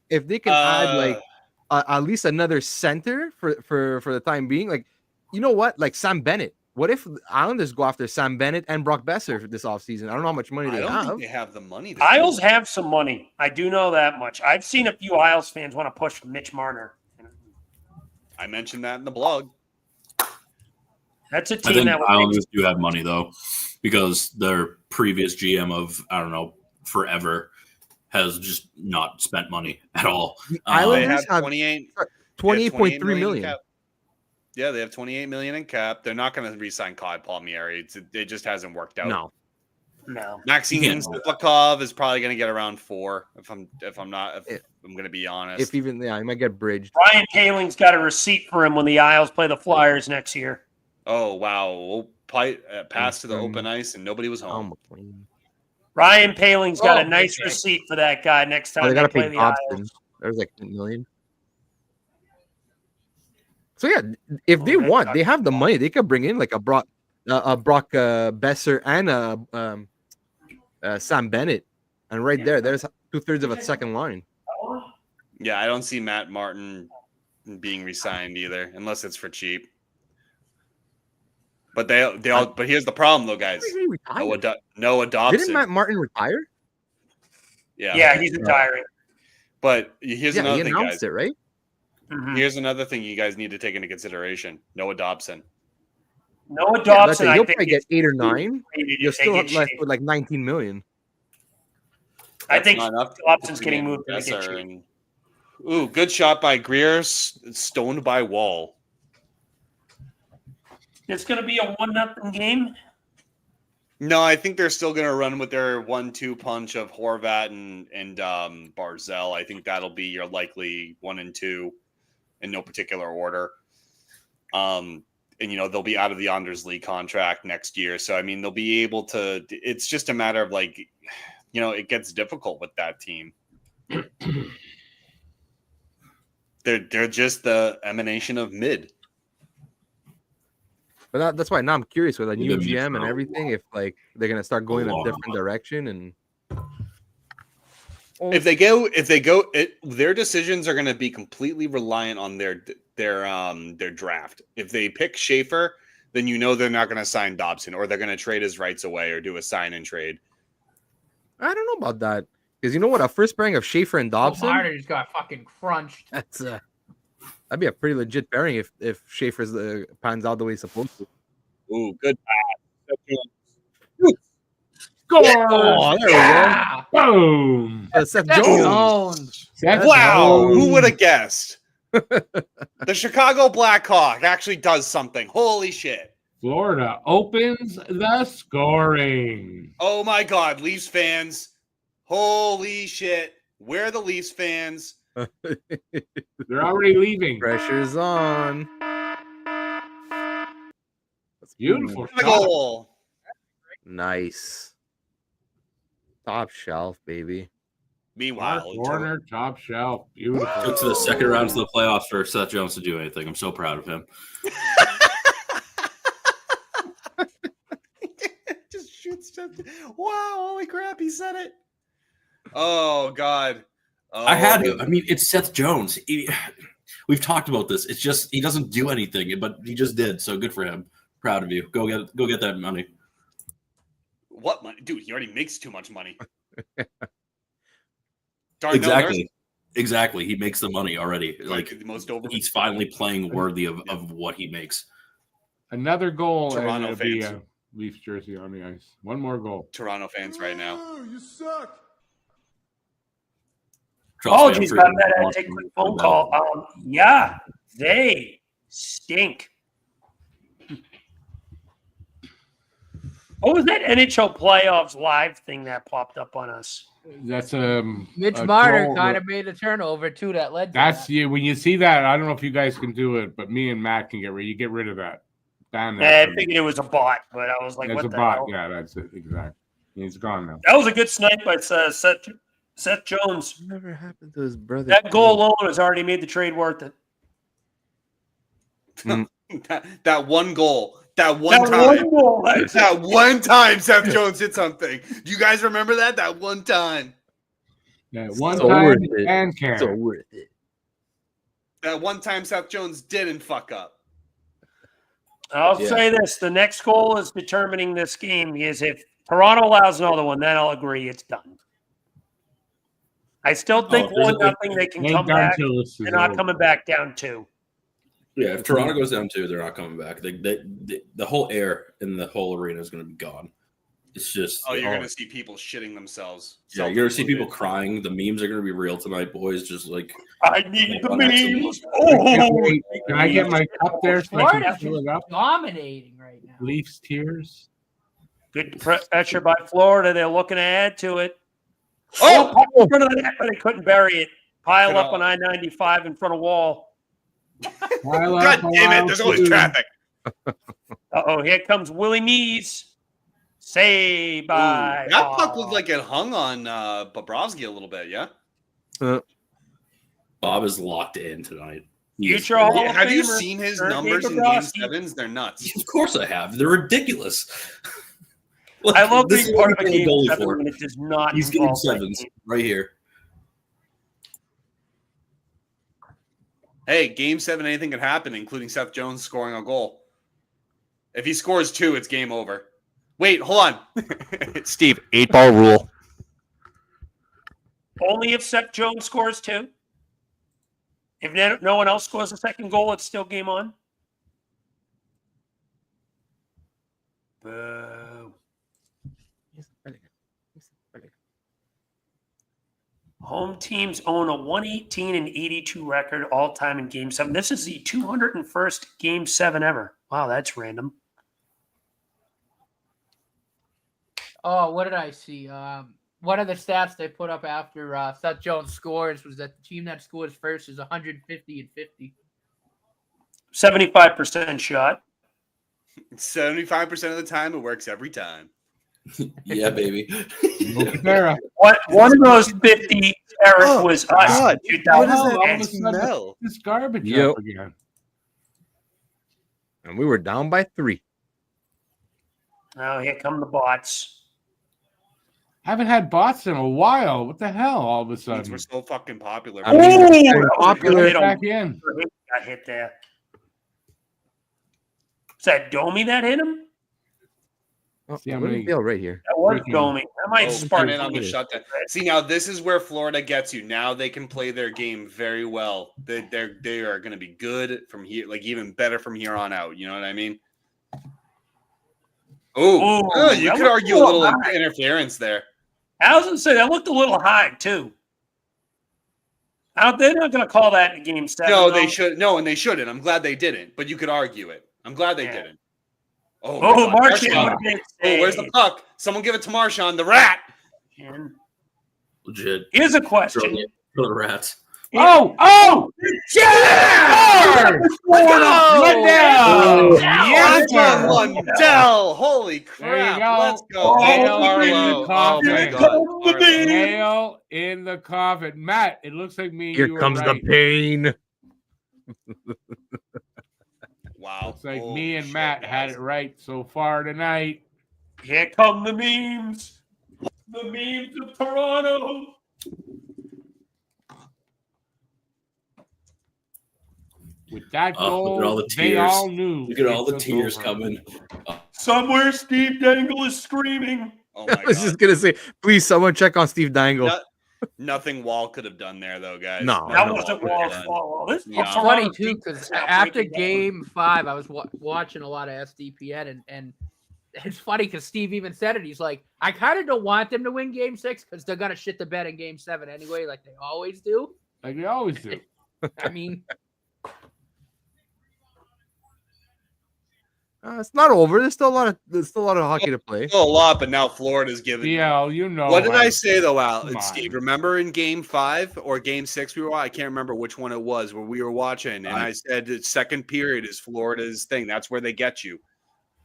if they can add at least another center for the time being. Like, you know what? Like Sam Bennett. What if the Islanders go after Sam Bennett and Brock Besser for this offseason? I don't know how much money I they don't have. think they have the money. Isles have some money. I do know that much. I've seen a few Isles fans want to push for Mitch Marner. I mentioned that in the blog. That's a I team think that would Islanders do have money though, because their previous GM of forever has just not spent money at all. They Islanders have have 28.3 million. cap. Yeah, they have 28 million in cap. They're not going to re-sign Claude Palmieri. It just hasn't worked out. No. Maxime Stepakov is probably going to get around 4. If I'm going to be honest. If even he might get bridged. Ryan Paling's got a receipt for him when the Isles play the Flyers next year. Oh wow! Pass to the open ice and nobody was home. Ryan Paling's got a nice receipt for that guy next time They got to play pay the Dobson. Isles. There's like 10 million. So yeah, if they want, they have the money. They could bring in like a Brock Besser and Sam Bennett, and right there's 2/3 of a second line. Yeah, I don't see Matt Martin being re-signed either, unless it's for cheap. But they all. But here's the problem, though, guys. Noah Dobson. Didn't Matt Martin retire? Yeah, he's retiring. But here's another he thing, announced guys. it, right? Here's another thing you guys need to take into consideration: Noah Dobson. Noah Dobson, you'll I think probably get 8 or 9. if You're they still get left Schaefer. with like 19 million. I think not enough Dobson's to getting be an moved to the investor kitchen. Ooh, good shot by Greer, stoned by Wall. It's going to be a 1-0 game. No, I think they're still going to run with their 1-2 punch of Horvat and Barzell. I think that'll be your likely 1 and 2 in no particular order. And, they'll be out of the Anders League contract next year. So, I mean, they'll be able to – it's just a matter of, like, it gets difficult with that team. They're just the emanation of mid. But that's why now I'm curious with a new They've been GM and everything, if like they're gonna start going in a different direction. And if they go, their decisions are going to be completely reliant on their draft. If they pick Schaefer, then they're not going to sign Dobson, or they're going to trade his rights away or do a sign and trade. I don't know about that, because you know what, a first pairing of Schaefer and Dobson, Marner just got fucking crunched. That'd be a pretty legit pairing if Schaefer's pans out the way he's supposed to. Ooh, good pass. Score! Oh, there we go. Boom! Seth Jones. Wow, who would have guessed? The Chicago Blackhawk actually does something. Holy shit. Florida opens the scoring. Oh my God, Leafs fans. Holy shit. Where are the Leafs fans? They're already leaving. Pressure's on. That's beautiful. Goal. Nice. Top shelf, baby. Meanwhile, Warner, top shelf. Beautiful. Took to the second rounds of the playoffs for Seth Jones to do anything. I'm so proud of him. Just shoots stuff. Wow, holy crap, he said it. Oh, God. Oh, I had to. I mean, it's Seth Jones. We've talked about this. It's just he doesn't do anything, but he just did. So good for him. Proud of you. Go get that money. What money? Dude, he already makes too much money. Exactly. He makes the money already. Like the most over. He's finally playing worthy of what he makes. Another goal. Toronto and it'll be fans. a Leafs jersey on the ice. One more goal. Toronto fans right now. You suck. Oh, geez, got that. Take a quick phone call. Yeah, they stink. What was that NHL playoffs live thing that popped up on us? That's Mitch Marner kind of made a turnover too that led to that's that. you when you see that. I don't know if you guys can do it, but me and Matt can get rid of that. Damn I figured it was a bot, but I was like, it's what a the bot. hell? Yeah, that's it. Exactly. He's gone now. That was a good snipe by Seth Jones. Whatever happened to his brother? That goal alone has already made the trade worth it. That one goal. That one time Seth Jones did something. Do you guys remember that? That one time. Yeah, one So time worth it. and care. So worth it. That one time Seth Jones didn't fuck up. I'll say this. The next goal is determining this game is if Toronto allows another one, then I'll agree it's done. I still think 1-0 they can come back. They're not coming back down 2. Yeah, if Toronto goes down 2, they're not coming back. The whole air in the whole arena is going to be gone. It's just you're going to see people shitting themselves. Yeah, you're going to see people crying. The memes are going to be real tonight, boys. Just like I need the memes. Oh, can I get my cup there so I can fill it up? Dominating right now. Leafs tears. Good pressure by Florida. They're looking to add to it. Oh, in front of the net, but they couldn't bury it. Pile up on I-95 in front of wall. God damn it! There's always traffic. Here comes Willie Mees. Say bye. That puck looked like it hung on Bobrovsky a little bit. Yeah. Bob is locked in tonight. Future Hall of Have you Famer, seen his Sergei numbers in Bobrovsky. Game 7s? They're nuts. Of course I have. They're ridiculous. Look, I love this being part of a is Game goalie 7 for. when it does not He's getting involve 7s right here. Hey, Game 7, anything could happen, including Seth Jones scoring a goal. If he scores 2, it's game over. Wait, hold on. Steve, 8-ball rule. Only if Seth Jones scores 2. If no one else scores a second goal, it's still game on. Boo. Home teams own a 118-82 record all time in Game 7. This is the 201st Game 7 ever. Wow, that's random. Oh, what did I see? One of the stats they put up after Seth Jones scores was that the team that scores first is 150-50. 75% shot. 75% of the time, it works every time. Yeah, baby. One of those 50, Eric, was us. God, in what is 2010. that smell? This garbage Yep. up again. And we were down by 3. Oh, here come the bots. Haven't had bots in a while. What the hell? All of a Means sudden, we're so fucking popular. I mean, Ooh, it's that was a popular. good hit. back in. Got hit there. Is that Domi that hit him? Oh, See how let me many- feel right here. That was Freaking- Domi. That might spark in on the shutdown. See, now this is where Florida gets you. Now they can play their game very well. They are going to be good from here, like even better from here on out. You know what I mean? Oh, you that could looked argue a a little little high. interference there. I was going to say, that looked a little high, too. They're not going to call that in Game 7. No, though. they should. No, and they shouldn't. I'm glad they didn't. But you could argue it. I'm glad they didn't. Oh, Oh, my God. Marchand. Marchand. What a big Oh, where's the save. puck? Someone give it to Marchand, the rat. And Legit. here's a Throw question. the rats. Oh! Yeah! Lundell! Yes, Anton sir! Lundell! Holy crap! go. Let's go. Nail And in the Carlo. Oh coffin. my God. Carlo. Nail in the coffin. Matt, it looks like me. Here you were comes right. the pain. Wow. Looks like Holy me and shit, Matt had guys. it right so far tonight. Here come the memes. The memes of Toronto. With that Oh, goal, look at all the they tears. all knew. Look at all it the was tears over. coming. Somewhere Steve Dangle is screaming. Oh I my was God. just gonna say, please, someone check on Steve Dangle. Nothing Wall could have done there, though, guys. No, That no. wasn't could have Wall's done. fault. This No. It's Toronto funny too because defense not after breaking down. Game 5, I was watching a lot of SDPN, and it's funny because Steve even said it. He's like, I kind of don't want them to win Game 6 because they're gonna shit the bed in Game 7 anyway, like they always do. Like they always do. I mean, It's not over. There's still a lot of hockey to play. Still a lot, but now Florida's giving. DL, you know. What did I how- say though, Al? Come on. Steve, remember in Game 5 or Game 6 we were? I can't remember which one it was where we were watching, and I said the second period is Florida's thing. That's where they get you.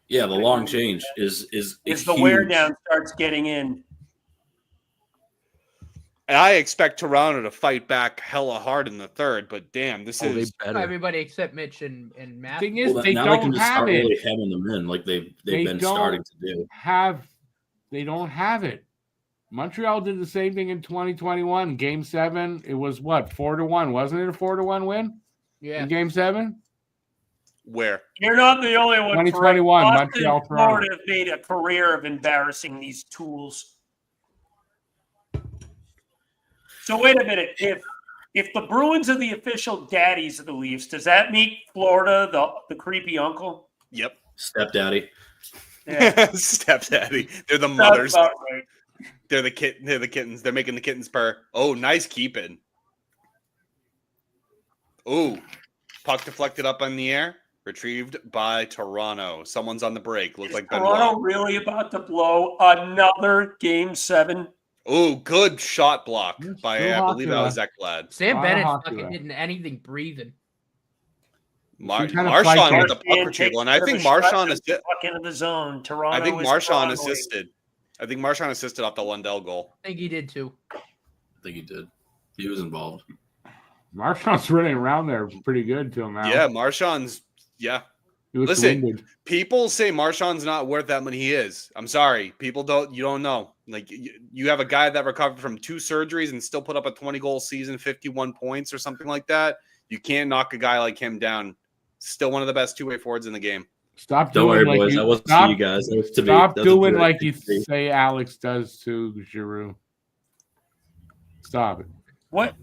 Yeah, the long change is If the huge. wear down starts getting in. And I expect Toronto to fight back hella hard in the third, but damn, this Oh, they is better. everybody except Mitch and Matt. Thing is, Well, they now they don't can just have start it. really hemming them in like they've They been don't starting to do. They don't have it. Montreal did the same thing in 2021. Game 7, it was what, 4-1? Wasn't it a 4-1 win Yeah. in Game 7? where You're not the only one. 2021, Boston Montreal, and Florida have made a career of embarrassing these tools. So wait a minute. If the Bruins are the official daddies of the Leafs, does that make Florida the creepy uncle? Yep. Stepdaddy. Yeah. Stepdaddy. They're the Sounds mothers. about right. They're the kittens. They're making the kittens purr. Oh, nice keeping. Oh, puck deflected up in the air. Retrieved by Toronto. Someone's on the break. Looks Is like Toronto Benoit. really about to blow another Game 7? Oh, good shot block Yes, by, go I believe that Hockey was Ekblad. Sam Lot of Bennett's hockey fucking left. hitting anything breathing. She kinda Marchand fights with the And puck retrieval, and I think takes Marchand the puck into the zone. Toronto. I think is Marchand Toronto. assisted. I think Marchand assisted off the Lundell goal. I think he did too. I think he did. He was involved. Marchand's running around there pretty good till now. Yeah, Marchand's He looks Listen, winded. People say Marchand's not worth that money. He is. I'm sorry. People you don't know. Like you have a guy that recovered from 2 surgeries and still put up a 20-goal season, 51 points or something like that. You can't knock a guy like him down. Still one of the best two-way forwards in the game. Stop Don't doing worry, like boys. you That wasn't stop, to you guys. That was to me. stop That was doing to like you me. say Alex does to Giroux. Stop it.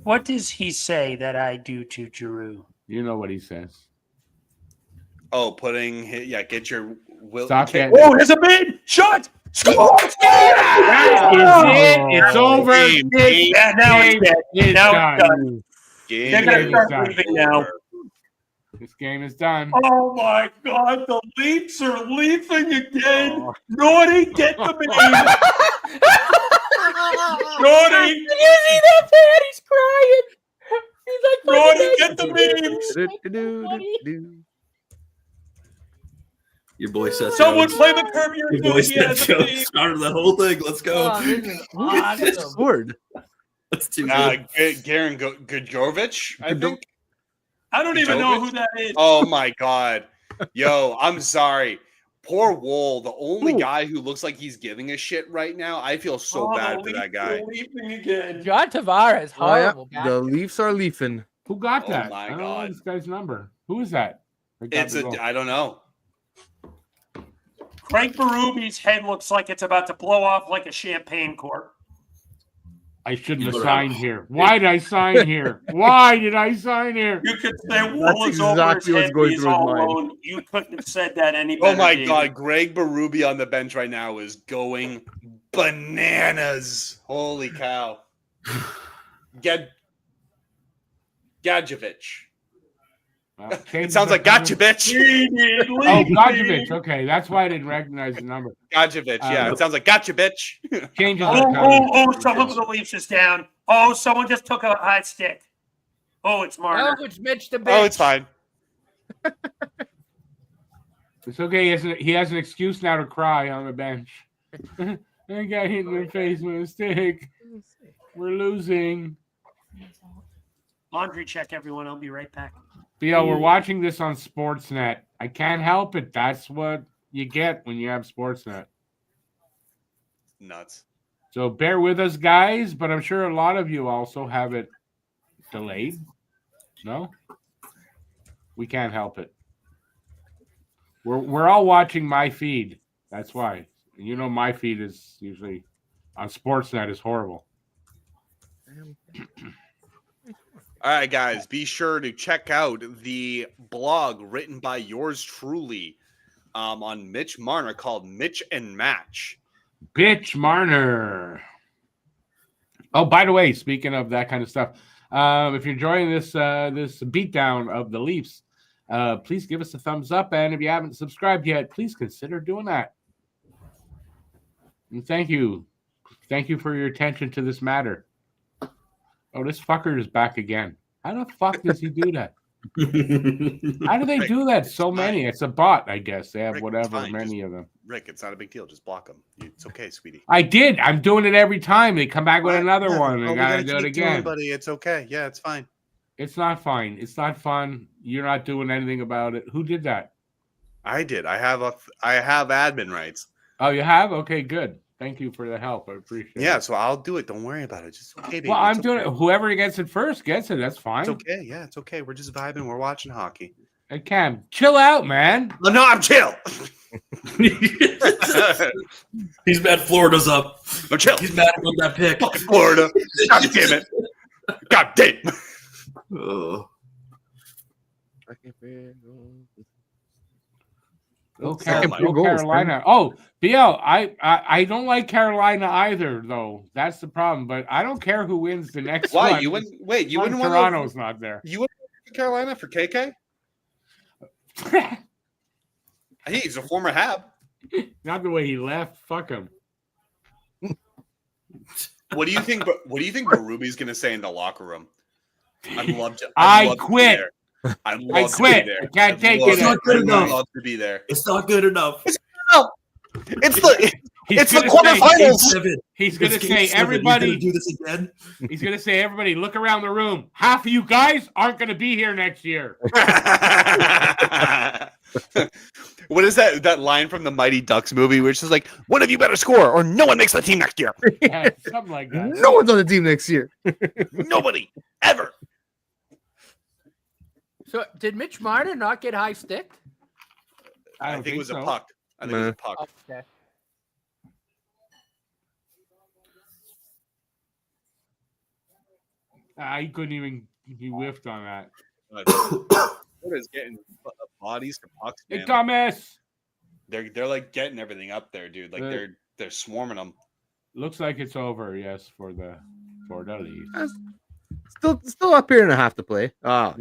What does he say that I do to Giroux? You know what he says. Oh, get your will. Stop Okay. getting- Oh, there's a big shot. Score! That is it. It's over. Now it's dead. It's Now done. it's done. They're going to start done. leaving now. This game is done. Oh my God, the Leafs are leafing again. Naughty, get the meme. Naughty. Did you see that, Pat? He's crying. He's like, Naughty, get the memes. Your boy Seth Someone Jones. play the Curb Your Your boy Seth Enthusiasm Jones theme. started the whole thing. Let's go. Oh, this is awesome. Word. That's too good. Garen Gudjovic, I think. I don't even know who that is. Oh my God. Yo, I'm sorry. Poor Wool, the only guy who looks like he's giving a shit right now. I feel so bad for that guy. Leafing again. John Tavares, horrible. The Leafs are leafing. Who got that? my I don't God. know this guy's number. Who is that? I don't know. Craig Berube's head looks like it's about to blow off like a champagne cork. I shouldn't have signed here. Why did I sign here? Why did I sign here? You could say Wool That's is over his exactly what's head. going He's through his all mind. alone. You couldn't have said that any better. Oh my David. God, Greg Berube on the bench right now is going bananas. Holy cow. Gadjevich. It sounds like gotcha, bitch. Oh, Gadjevich. Okay, that's why I didn't recognize the number. Gadjevich, yeah. It sounds like gotcha, bitch. Changes are coming. Someone for the Leafs is down. Oh, someone just took a high stick. Oh, it's Marner. Oh, it's Mitch the bitch. Oh, it's fine. It's okay. He has an excuse now to cry on the bench. I got hit in the face with a stick. We're losing. Laundry check, everyone. I'll be right back. Theo, we're watching this on Sportsnet. I can't help it. That's what you get when you have Sportsnet. Nuts. So bear with us, guys, but I'm sure a lot of you also have it delayed. No? We can't help it. We're all watching my feed. That's why. You know my feed is usually on Sportsnet is horrible. All right, guys, be sure to check out the blog written by yours truly on Mitch Marner called Mitch and Match. Bitch Marner. Oh, by the way, speaking of that kind of stuff, if you're enjoying this beatdown of the Leafs, please give us a thumbs up. And if you haven't subscribed yet, please consider doing that. And thank you. Thank you for your attention to this matter. Oh, this fucker is back again. How the fuck does he do that? How do they do that? So many. It's a bot, I guess. They have whatever, many of them. Rick, it's not a big deal. Just block them. It's okay, sweetie. I did. I'm doing it every time. They come back with another one. I gotta do it again. Buddy, it's okay. Yeah, it's fine. It's not fine. It's not fun. You're not doing anything about it. Who did that? I did. I have admin rights. Oh, you have? Okay, good. Thank you for the help. I appreciate it. Yeah, so I'll do it. Don't worry about it. Just okay, baby. Well, I'm doing it. Whoever gets it first gets it. That's fine. It's okay. Yeah, it's okay. We're just vibing. We're watching hockey. Hey, Cam, chill out, man. Oh, no, I'm chill. He's mad Florida's up. No, chill. He's mad about that pick. Fucking Florida. God damn it. God damn. Oh. Go Carolina. Oh, BL, I don't like Carolina either, though. That's the problem. But I don't care who wins the next one. Why? You wouldn't wait. You wouldn't want Toronto's not there. You wouldn't Carolina for KK? He's a former Hab. Not the way he left. Fuck him. What do you think? What do you think Berube's going to say in the locker room? I'd love to. I quit. I'd love I quit. To be there. I can't take it. It's not good enough. I'd love to be there. It's not good enough. It's the quarterfinals. He's going to say everybody. Do this again. He's going to say everybody. Look around the room. Half of you guys aren't going to be here next year. What is that line from the Mighty Ducks movie, which is like, one of you better score, or no one makes the team next year. Yeah, something like that. No one's on the team next year. Nobody ever. So did Mitch Marner not get high sticked? I think it was a puck. I think it was a puck. Okay. I couldn't even be whiffed on that. Florida's getting bodies to pucks, Hey, man. Thomas. They're like getting everything up there, dude. Like they're swarming them. Looks like it's over. Yes, for the Leafs. Still up here and a half to play. No.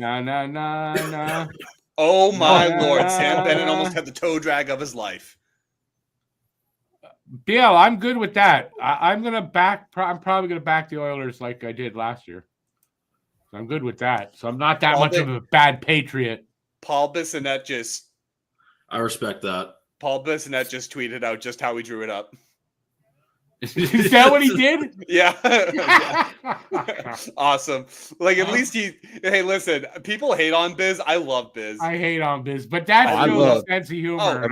Oh my No, lord! no. Sam Bennett almost had the toe drag of his life. Bill, I'm good with that. I'm probably gonna back the Oilers like I did last year. So I'm good with that. So I'm not that much of a bad Patriot. Paul Bissonnette just. I respect that. Paul Bissonnette just tweeted out just how he drew it up. Is that what he did? Yeah. Awesome. Like at least hey, listen, people hate on Biz. I love Biz. I hate on Biz, but that's still a sense of humor.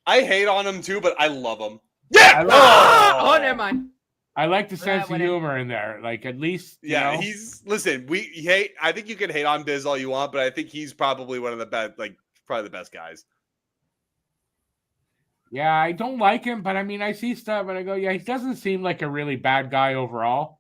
I hate on him too, but I love him. Yeah. Oh, never mind. I like the sense of humor in there. Like at least, you know? I think you can hate on Biz all you want, but I think he's probably one of the best, probably the best guys. Yeah, I don't like him, but I mean, I see stuff and I go, yeah, he doesn't seem like a really bad guy overall.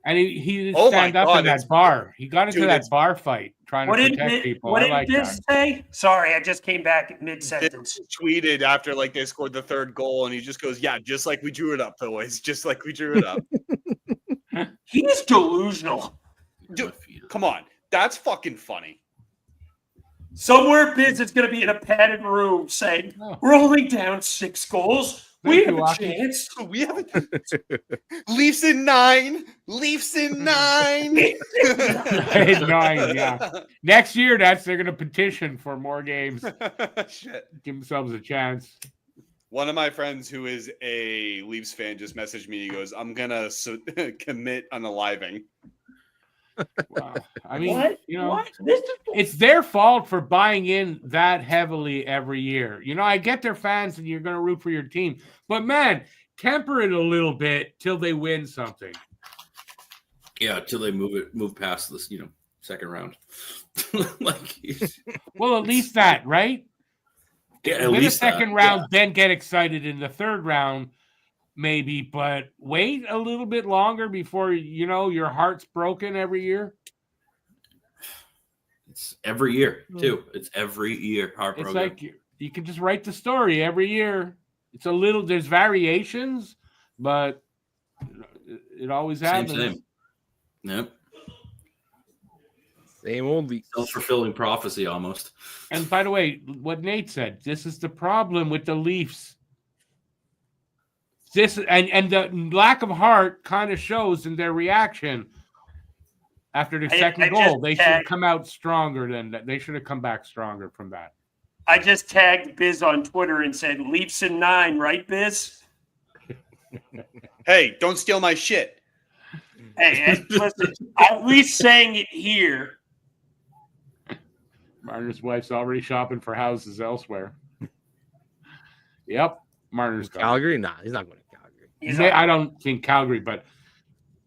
And he stand up in that bar. He got into that bar fight trying to protect people. What did Biz say? Sorry, I just came back mid-sentence. Tweeted after they scored the third goal, and he just goes, "Yeah, just like we drew it up, boys. Just like we drew it up." He's delusional. Dude, come on, that's fucking funny. Somewhere Biz is going to be in a padded room saying, "We're only down 6 goals. We have a chance. We have Leafs in 9. Leafs in 9. 9, yeah. Next year, they're going to petition for more games. Shit. Give themselves a chance. One of my friends who is a Leafs fan just messaged me. He goes, "I'm gonna commit unaliving." Wow. I mean, what? It's their fault for buying in that heavily every year. I get they're fans and you're going to root for your team, but man, temper it a little bit till they win something. Yeah, till they move past this, second round. Well, at least that, right? Yeah, at win least the second round, then get excited in the third round. Maybe, but wait a little bit longer before your heart's broken every year. It's every year too. It's every year heartbroken. It's like you can just write the story every year. It's a little. There's variations, but it always happens. Same. Yep. Same old self-fulfilling prophecy almost. And by the way, what Nate said, this is the problem with the Leafs. This and the lack of heart kind of shows in their reaction after the second goal. They should come out stronger than that. They should have come back stronger from that. I just tagged Biz on Twitter and said, "Leafs in 9, right, Biz?" Hey, don't steal my shit. Hey, listen, at least saying it here. Marner's wife's already shopping for houses elsewhere. Yep. Marner's gone. Calgary? Nah, he's not going to Calgary. I don't think Calgary, but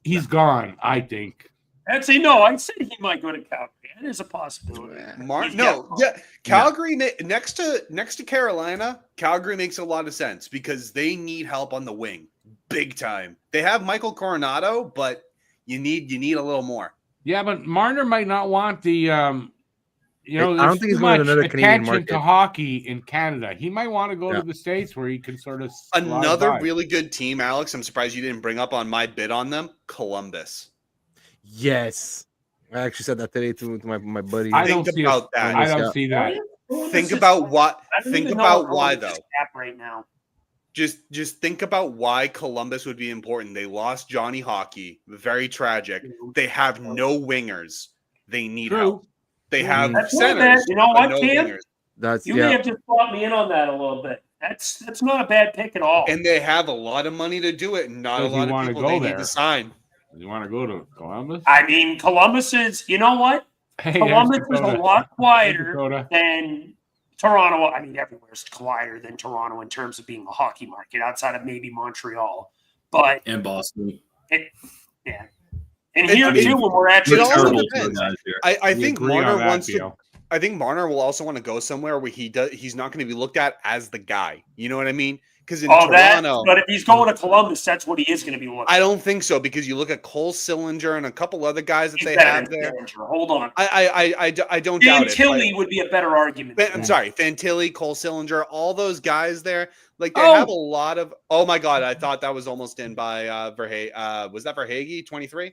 he's gone, I think. I said he might go to Calgary. That is a possibility. Calgary next to Carolina. Calgary makes a lot of sense because they need help on the wing, big time. They have Michael Coronado, but you need a little more. Yeah, but Marner might not want the. I don't think he's going to another Canadian market. To hockey in Canada. He might want to go to the States where he can sort of another really good team, Alex. I'm surprised you didn't bring up on my bid on them. Columbus. Yes. I actually said that today to my buddy. I don't see that. I don't see that. Think about what. Think about why though. Right now. Just think about why Columbus would be important. They lost Johnny Hockey. Very tragic. They have no wingers. They need help. They have centers. You know what, Cam? You may have just brought me in on that a little bit. That's not a bad pick at all. And they have a lot of money to do it, and not a lot of people they need to sign. You want to go to Columbus? I mean, Columbus is. You know what? Columbus is a lot quieter than Toronto. I mean, everywhere's quieter than Toronto in terms of being a hockey market, outside of maybe Montreal, and Boston. And here too, when we're actually I think Marner wants to. I think Marner will also want to go somewhere where he's not going to be looked at as the guy. You know what I mean? Because in Toronto, Toronto, but if he's going to Columbus, that's what he is going to be looking. I don't think so, because you look at Cole Sillinger and a couple other guys that He's they better have than there. Sillinger. Hold on. I don't doubt it. Fantilli would be a better argument. I'm sorry, Fantilli, Cole Sillinger, all those guys there, like they Oh! have a lot of. Oh my God, I thought that was almost in by Verhage. Was that Verhage 23?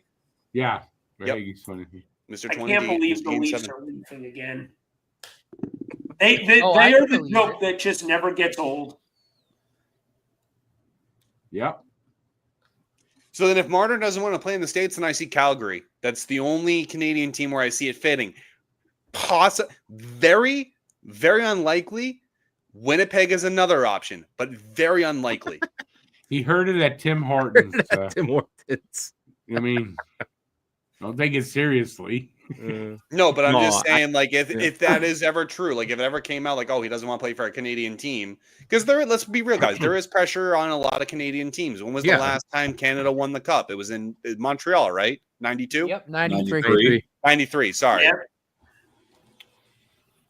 Yeah. Yep. Verhage's 23. Mr. I 20. can't believe the Game Leafs 7. are leaving again. They Oh, I are the believe joke it. that just never gets old. Yep. So then, if Marner doesn't want to play in the States, then I see Calgary. That's the only Canadian team where I see it fitting. Very, very unlikely. Winnipeg is another option, but very unlikely. He heard it at Tim Hortons. Tim Hortons. I mean, don't take it seriously. No, but I'm No, just saying, like, yeah. if that is ever true, like, if it ever came out, like, oh, he doesn't want to play for a Canadian team, because let's be real, guys, there is pressure on a lot of Canadian teams. When was the last time Canada won the cup? It was in Montreal, right? 92? Yep, 93. 93, sorry. Yeah.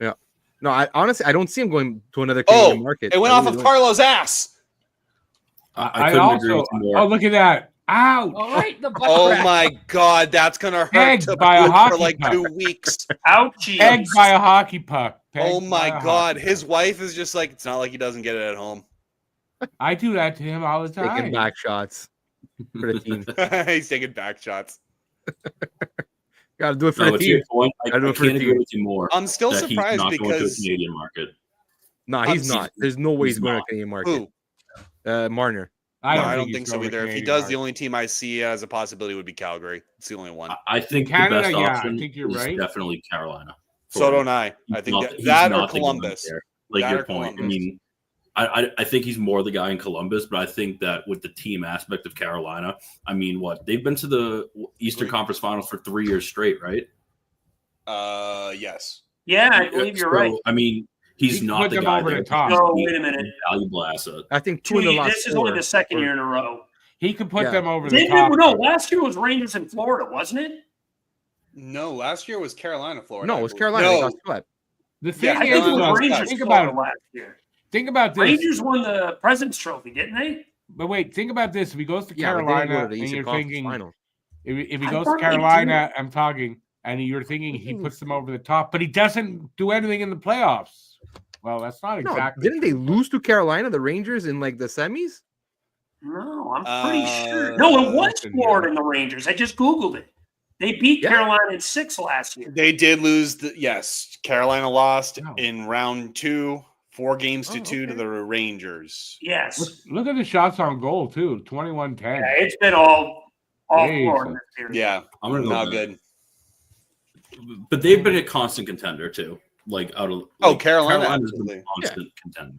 Yeah. No, I honestly, I don't see him going to another Canadian market. It went I off really of don't. Carlo's ass. I couldn't agree with you more. Oh, look at that. Ouch. All right, the butt Oh crack. my God, that's gonna hurt Pegged to by a boot hockey for like puck. 2 weeks. Ouchie. Pegged by a hockey puck. Oh Pegged my by a God, hockey his puck. wife is just like, it's not like he doesn't get it at home. I do that to him all the time. Taking back shots for the team. He's taking back shots. Got to do it for No, the it's your team. point. I Gotta do it for can't the agree team. with you more. I'm still that he's surprised not going to a because Canadian market. No, he's not. There's no way he's going to a Canadian market. who? Marner. I don't think he's so going either. to If he Canadian does, market. the only team I see as a possibility would be Calgary. It's the only one. I think Canada, the best yeah, I option think you're is right. definitely Carolina. So don't I. I He's think not- he's that or not the guy Columbus. there. Like That your or point. I Columbus. mean, I think he's more the guy in Columbus, but I think that with the team aspect of Carolina, I mean, what they've been to the Eastern Conference Finals for 3 years straight, right? Yes. Yeah, I believe you're right. I mean, he's He can not put the them guy over there. the top. No, He's wait a minute. a valuable asset. I think two in the last This is only four. the second year in a row. He can put Yeah. them over the Didn't top. you? No, last year was Rangers in Florida, wasn't it? No, last year was Carolina, Florida. No, I it was believe. Carolina. They No, got swept. The Yeah, thing I is, think it was though, Rangers think Florida about last year. this. Rangers won the President's Trophy, didn't they? But wait, think about this. If he goes to Yeah, but they didn't Carolina go to the and Eastern you're Conference thinking, Final. if he I goes to thought they Carolina, I'm talking, and you're thinking he puts them over the top, but he doesn't do anything in the playoffs. Well, that's not No, exactly. didn't they true. lose to Carolina, the Rangers, in like the semis? No, I'm pretty sure. No, it was listen, Florida and the Rangers. I just Googled it. They beat Yeah. Carolina in 6 last year. they did lose. Yes, Carolina lost No. in round 2, 4 games to 2 to okay. the Rangers. Yes. Look at the shots on goal too. 21-10. Yeah, it's been all Jesus. Florida this series. Yeah, I'm gonna go not with good. that. But they've been a constant contender too. Like out of Carolina, Carolina's been absolutely. a constant contender.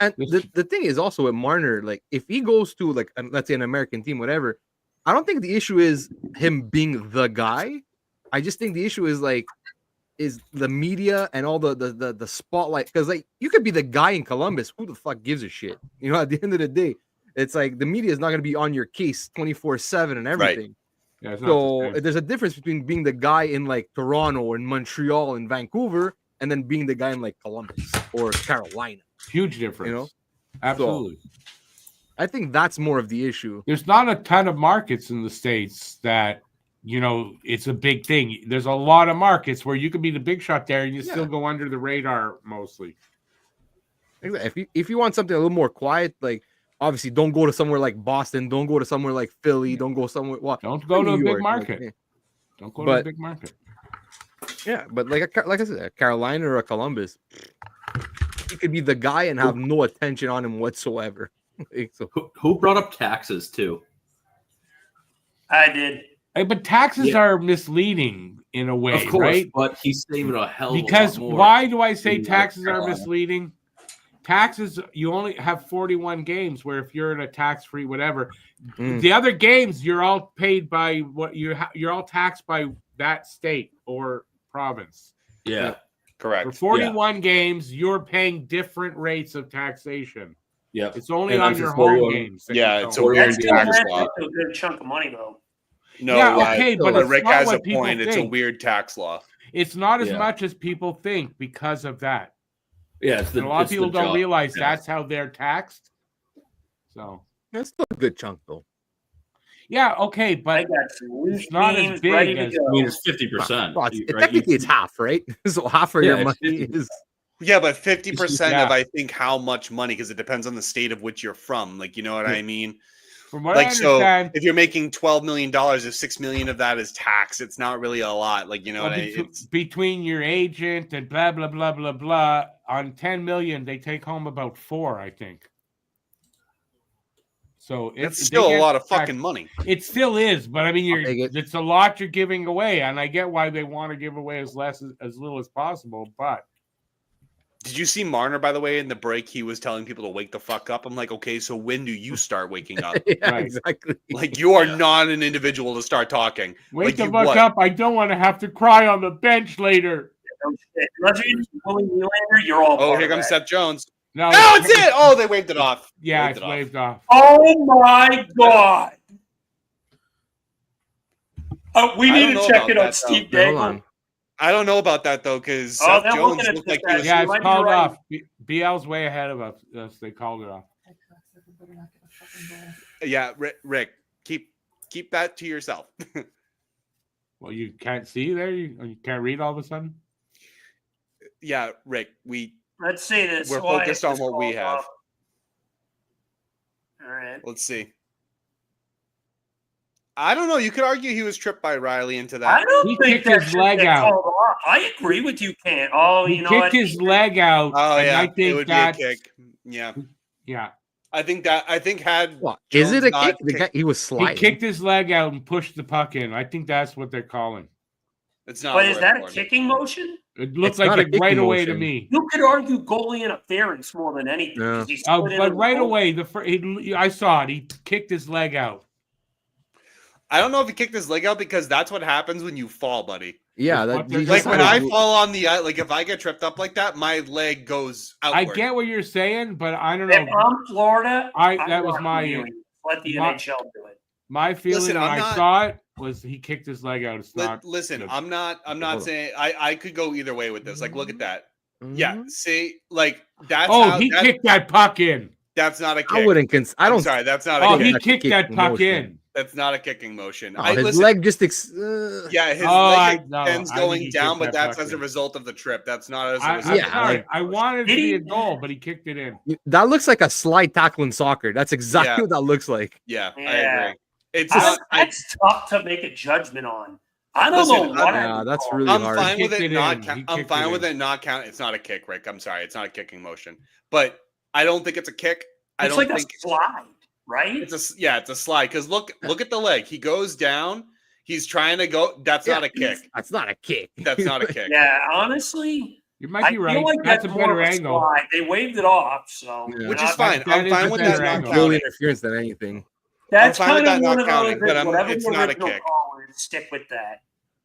And the thing is also with Marner, like if he goes to like let's say an American team, whatever, I don't think the issue is him being the guy. I just think the issue is the media and all the spotlight, because like you could be the guy in Columbus, who the fuck gives a shit? You know, at the end of the day, it's like the media is not going to be on your case 24/7 and everything. Yeah, it's not the So same. there's a difference between being the guy in like Toronto or in Montreal and Vancouver, and then being the guy in like Columbus or Carolina. Huge difference. You know? Absolutely. I think that's more of the issue. There's not a ton of markets in the States that, it's a big thing. There's a lot of markets where you could be the big shot there and you still go under the radar mostly. If you want something a little more quiet, like obviously don't go to somewhere like Boston, don't go to somewhere like Philly, don't go somewhere. Well, Don't go to a New big York, market. like, Don't go to But- a big market. yeah, but like I said, a Carolina or a Columbus, he could be the guy and have no attention on him whatsoever. Like, so, Who brought up taxes too? I did. Hey, but taxes are misleading in a way, Of course, right? but he's saving a hell of Because a lot more. why do I say in taxes are Carolina. misleading? Taxes, you only have 41 games where if you're in a tax-free whatever, the other games you're all paid by what you're all taxed by that state or province. Yeah, Correct. For 41 games, you're paying different rates of taxation. yeah. It's only And on that's your just home 41 games. that Yeah, you it's don't. a weird That's still tax adds law. up to a good chunk of money, though. No, Yeah, okay, but it's Rick not has what a people point. It's a think. weird tax law. It's not as Yeah. much as people think because of that. Yeah, it's And a lot of it's the people don't job. realize Yeah. that's how they're taxed. So That's still a good chunk, though. yeah, okay, I but got some loose it's not as memes ready big to as. go. I mean, it's 50%. Well, right? technically, it's half, right? So half of Yeah, your it's money 50. is. Yeah, but 50% Yeah. of I think how much money, because it depends on the state of which you're from. Like, you know what I mean? From what I Like, so understand, if you're making $12 million, if $6 million of that is tax, it's not really a lot. Like, you know well, what I mean? It's between your agent and blah blah blah blah blah, on 10 million, they take home about 4, I think. So that's they still a get lot of taxed. fucking money. It still is, but I mean, I'll take it. it's a lot you're giving away, and I get why they want to give away as little as possible. But Did you see Marner, by the way, in the break? He was telling people to wake the fuck up. I'm like, okay, so when do you start waking up? Yeah, Right. exactly. Like, you are not an individual to start talking. wake Like, the you fuck what? up! I don't want to have to cry on the bench later. No shit. Unless you're Willie Nylander, you're all Oh, part here of comes that. Seth Jones. No, Oh, it's it. Oh, they waved it off. Yeah, Waved it's it off. waved off. Oh my god! We I need don't to know check about it on that, Steve Wait, hold Dangle. on. I don't know about that, though, because Oh, Seth they're Jones looking at looked this like he was. guy. Yeah, You it's might be called right. off. BL's way ahead of us. They called it off. That cocksucker better not get a fucking goal. Yeah, Rick, keep that to yourself. Well, you can't see there. You can't read all of a sudden. Yeah, Rick, Let's see this. we're Why focused is on this what we called have. off? All right. Let's see. I don't know. You could argue he was tripped by Riley into I that. don't He think kicked that his should leg get out. called off. I agree with you, Kent. Oh, He you know kicked what? his leg out. Oh and yeah, I think it would that's, be a kick. Yeah, Yeah, I think had What? Is it Jones a not kick? The guy, he was he sliding. kicked his leg out and pushed the puck in. I think that's what they're calling. It's not. But is worth that a more. kicking motion? It looked It's like not a it right kicking away to motion. me. You could argue goalie interference more than anything. Yeah. 'Cause he slid But into right the goal. away, I saw it. He kicked his leg out. I don't know if he kicked his leg out because that's what happens when you fall, buddy. Yeah, What that they're you Like just when gotta I do- fall on the like if I get tripped up like that, my leg goes I outward. get what you're saying, but I don't If know. I'm Florida, That was not my- reviewing. Let the my- NHL do it. My feeling Listen, when I'm I not- saw it was he kicked his leg out. It's not. Listen, good. I'm not hold on. saying I could go either way with this. Like, look at that. Yeah, Mhm. see, like that's Oh, how he that, kicked that puck in. that's not a kick. I wouldn't I I'm don't. sorry, that's not a Oh, kick. he That's a kicked that kicking puck motion. in. That's not a kicking motion. No, his listen, leg just. Yeah, his Oh, leg no, extends I think going he down, kicked but that that's puck as a in. result of the trip. That's not as a I'm result. Yeah, sorry. like- I wanted to Did see he- a goal, but he kicked it in. That looks like a slide tackle in soccer. That's exactly Yeah. what that looks like. Yeah, I Yeah. agree. It's not. That's tough to make a judgment on. I don't Listen, know what I Yeah, would that's call it. really I'm hard. fine with Kicked it it not. in. Count, He I'm kicked fine it with in. it not count. It's not a kick, Rick. I'm sorry. It's not a kicking motion. But I don't think it's a kick. I It's don't like think a slide, right? it's a slide. Because look at the leg. He goes down. He's trying to go. That's not a kick. That's not a kick. That's not a kick. Yeah, honestly, You might I be feel right. like That's that's a more better of a angle. slide. They waved it off, so Yeah. Which you is know, fine. that I'm is fine a with better that not angle. Goalie counting. interference than anything. That's I'm fine with kind of that one not of counting, those. but Whatever it's the not a original kick. call is, stick with that.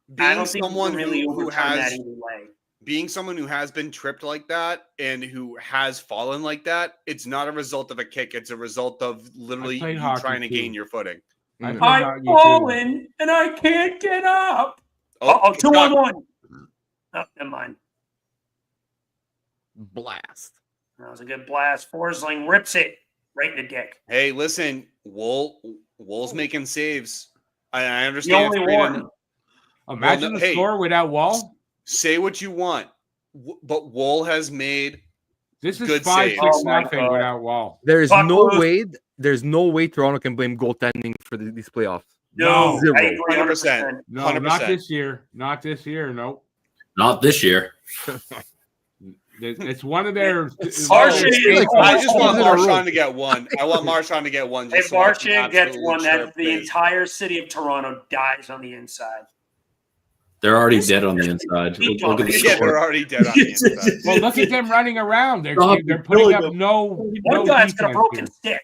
I Being don't think you someone can really who overturn that has either way. being someone who has been tripped like that and who has fallen like that, it's not a result of a kick. It's a result of literally played you hockey trying to too. gain your footing. I Mm. played I've hockey too. fallen and I can't get up. Oh, it's 2-on-1. not- Oh, never mind. Blast. That was a good blast. Forsling rips it right in the dick. Hey, listen, Wool's making saves. I The understand. only it's great one. and- Imagine Well, the hey. score without Wall. Say what you want, but Wool has made. This is Good 5-6 save. Oh my nothing God. without Wall. There's Fuck no Bruce. way. There's no way Toronto can blame goaltending for these playoffs. No, Zero. I agree 100%. 100%. No, 100%. not this year. Not this year. Nope. Not this year. It's one of their. Harsha is- like I just want Is it a rule? Marchand to get one. I want Marchand to get one. If Just so I can Marchand gets absolutely one, chirp that the his- entire city of Toronto dies on the inside. They're already dead on the inside. Look at the Yeah, they're score. already dead on the inside. Well, look at them running around. They're Stop putting killing up them. no One guy's got a defense broken here. stick.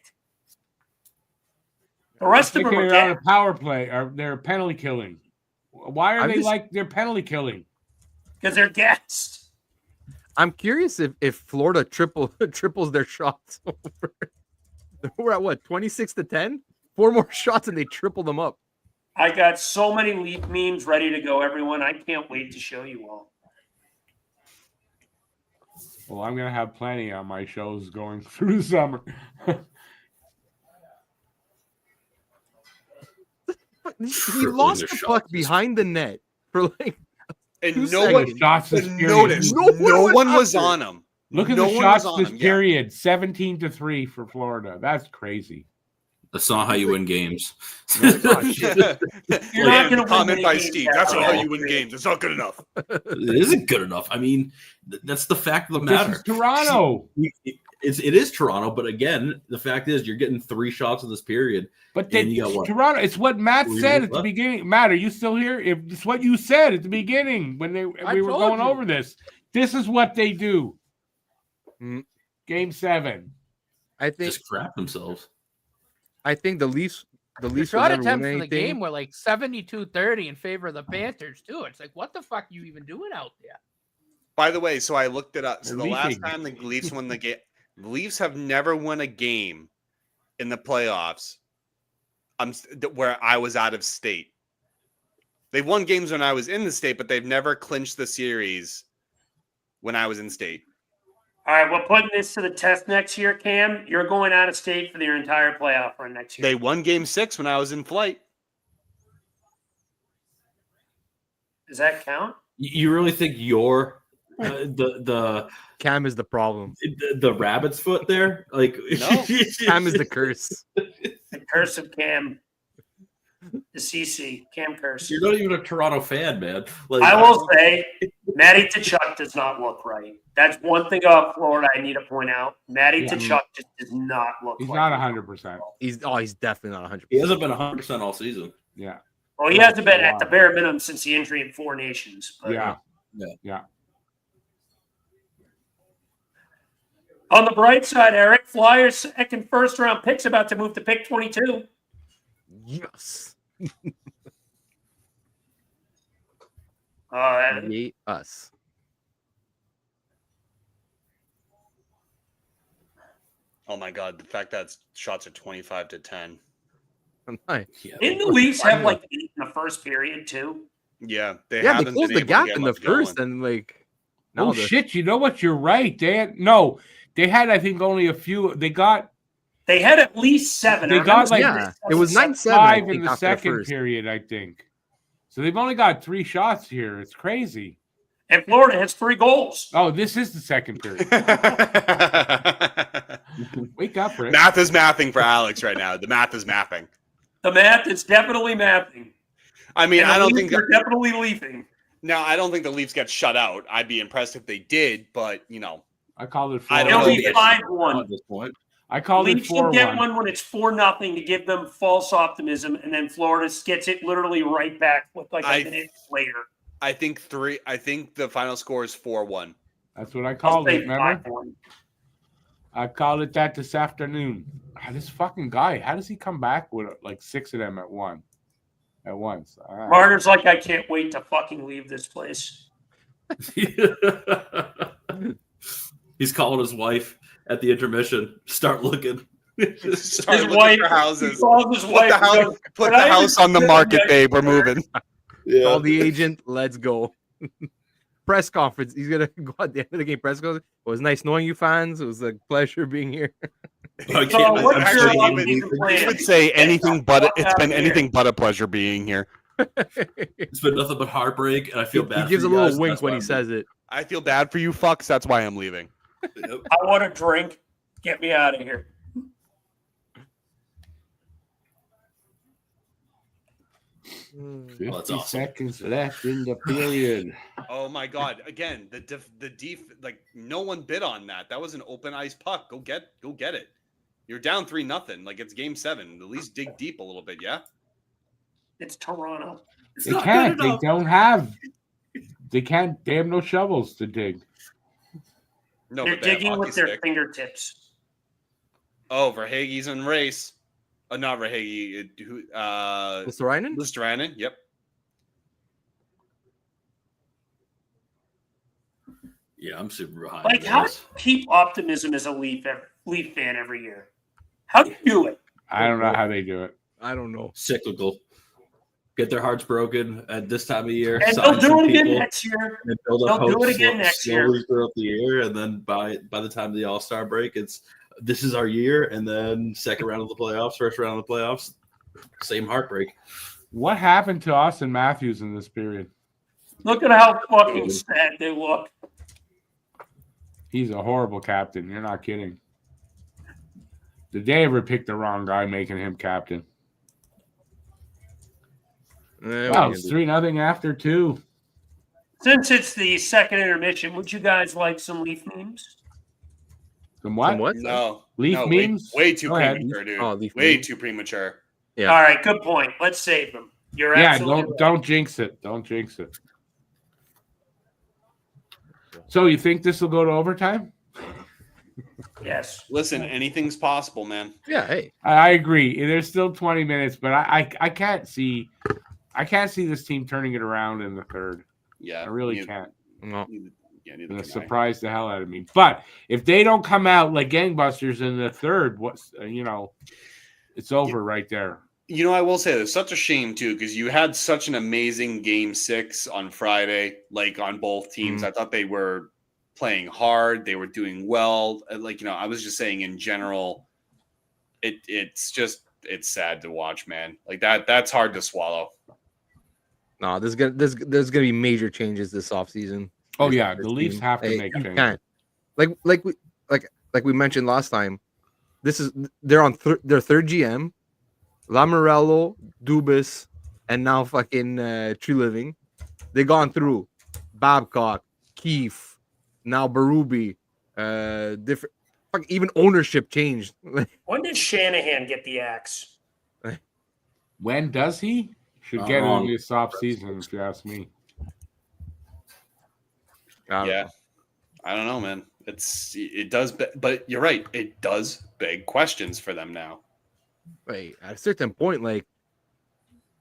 The rest of them are They're on dead a power play or they're penalty killing. Why are I'm they just- like they're penalty killing? because they're guests. I'm curious if Florida triples their shots over. We're at what, 26-10? 4 more shots and they triple them up. I got so many leap memes ready to go, everyone. I can't wait to show you all. Well, I'm gonna have plenty on my shows going through the summer. He lost the puck behind the net for like And 2 no one seconds. Shots this period. noticed. No one was on him. Look at No the one shots was on this him, yeah. period. 17-3 for Florida. That's crazy. That's not how you win games. Oh, shit. You're not going to comment win by games Steve. that That's not way. how you win games. It's not good enough. It isn't good enough. I mean, that's the fact of the This matter. is Toronto. It is Toronto, but again, the fact is you're getting 3 shots in this period. But And then you got what? Toronto, it's what Matt 3 said minutes at the left. beginning. Matt, are you still here? It's what you said at the beginning when we were told going you. over this. This is what they do. Mm. Game 7. I think Just crap themselves. the Leafs The will shot never attempts win for the anything. game were like 72-30 in favor of the Panthers, too. It's like, what the fuck are you even doing out there? By the way, so I looked it up. So They're the last leaking. time the Leafs won the game, the Leafs have never won a game in the playoffs where I was out of state. They've won games when I was in the state, but they've never clinched the series when I was in state. All right, we're putting this to the test next year, Cam. You're going out of state for your entire playoff run next year. They won game 6 when I was in flight. Does that count? You really think you're the Cam is the problem. rabbit's foot there? Like No. Cam is the curse. The curse of Cam. The CC. Cam curse. You're not even a Toronto fan, man. Like, I will say, Matty Tkachuk does not look right. That's one thing about Florida I need to point out. Matty Yeah. Tkachuk just does not look He's like not him. 100%. He's definitely not 100%. He hasn't been 100% all season. Yeah. Well, he hasn't been at the bare minimum since the injury in 4 Nations. But Yeah. on the bright side, Eric, Flyers second first round pick's about to move to pick 22. Yes. Yay, us. Oh my god, the fact that shots are 25-10. Nice. Didn't the Leafs have like 8 in the first period too? Yeah, they Yeah, they haven't closed been the able to gap get in the much going. first, and like Oh, shit. You know what? You're right. They had, I think, only a few. They had at least 7. They I got remember like it was 9-7 5 I in think, the after second first. period, I think. So they've only got 3 shots here. It's crazy. And Florida has 3 goals. Oh, this is the second period. Wake up, Rick. Math is mathing for Alex right now. The math is mapping. The math is definitely mapping. I mean, And the I don't Leafs think are definitely leafing. now. I don't think the Leafs get shut out. I'd be impressed if they did, but I called it 4-1. I don't It'll know. be It's 5-1. At this point. I called it Leafs will get 4-1. one when it's 4-0 to give them false optimism, and then Florida gets it literally right back with like a minute later. I think the final score is 4-1. That's what I I'll called say it, remember? 5-1. I called it that this afternoon. This fucking guy, how does he come back with like 6 of them at once? All right. Marner's like, I can't wait to fucking leave this place. He's calling his wife at the intermission. Start looking. Start His looking wife for houses. He calls his wife. and goes, Put "When the I house was on the sitting market, next babe. to We're her, moving. Call the agent. Let's go. Press conference. He's gonna go at the end of the game. Press conference. It was nice knowing you, fans. It was a pleasure being here. I So can't- what's I'm your sure offseason he- plan? You would say anything but Fuck it's out been of anything here. but a pleasure being here. It's been nothing but heartbreak, and I feel bad. He gives for a you little guys, and wink that's when why he I'm says it. I feel bad for you fucks. That's why I'm leaving. Yep. I want a drink. Get me out of here. 50 that's awesome. seconds left in the period. Oh my god! Again, like no one bid on that. That was an open ice puck. Go get it. You're down 3-0. Like it's game 7. At least dig deep a little bit. Yeah. It's Toronto. It's They not can't. good They enough. don't have. They can't. They have no shovels to dig. No, They're but they have digging with hockey their stick. fingertips. Oh, Verhaeghe's in race. Not Verhaeghe. Luosterainen? Luosterainen. Yep. Yeah, I'm super behind. Like, you how do guys. you keep optimism as a Leaf fan every year? How do you do it? I don't know how they do it. I don't know. Cyclical. Get their hearts broken at this time of year. And sign they'll do some it again people, next year. and build up They'll do hope it again next year. slowly throughout the year, and then by the time of the All-Star break, this is our year, and then second round of the playoffs, first round of the playoffs, same heartbreak. What happened to Austin Matthews in this period? Look at how fucking sad they look. He's a horrible captain. You're not kidding. Did they ever pick the wrong guy making him captain? Wow, it's 3-0 after 2. Since it's the second intermission, would you guys like some Leaf memes? Some what? No. Leaf memes? Way too Go ahead. premature, dude. Oh, Leaf way memes. too premature. Yeah. All right, good point. Let's save them. You're absolutely right. Don't jinx it. Don't jinx it. So you think this will go to overtime? Yes. Listen, anything's possible, man. Yeah, hey. I agree. There's still 20 minutes, but I can't see this team turning it around in the third. Yeah. I really can't. No. Yeah, It's gonna surprise the hell out of me. But if they don't come out like gangbusters in the third, it's over right there. You know, I will say it's such a shame too, because you had such an amazing game 6 on Friday, like on both teams. I thought they were playing hard, they were doing well. Like, you know, I was just saying in general, it's sad to watch, man. Like that's hard to swallow. No, there's gonna be major changes this offseason. Oh yeah, the Leafs have to make changes. Can't. Like we mentioned last time, they're on their third GM, Lamorello, Dubas, and now fucking Tree Living. They gone through Babcock, Keefe, now Berube, different. Even ownership changed. When did Shanahan get the axe? When does he? Should get in this off season, if you ask me. Yeah, I don't know, man. It does, but you're right. It does beg questions for them now. Like at a certain point, like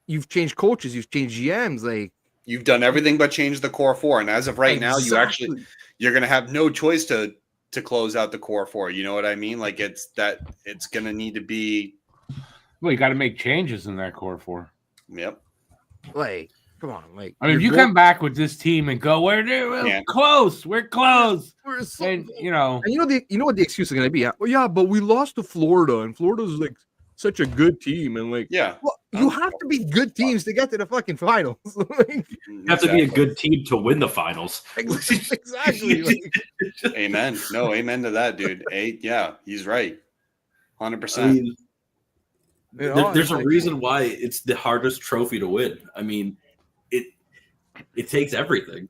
you've changed coaches, you've changed GMs, like you've done everything but change the core 4, and as of right now, you're gonna have no choice to close out the core 4. You know what I mean? Like it's gonna need to be. Well, you got to make changes in that core 4. Yep. Like. Come on, like I mean, if you come back with this team and go, we're close, we're close, and you know what the excuse is going to be? Oh yeah, but we lost to Florida, and Florida's like such a good team, and like well, you have to be good teams to get to the fucking finals. Like, you have to be a good team to win the finals. Exactly. Like. Amen. No, amen to that, dude. Yeah, he's right. 100%. I mean, there's a reason why it's the hardest trophy to win. I mean. It takes everything,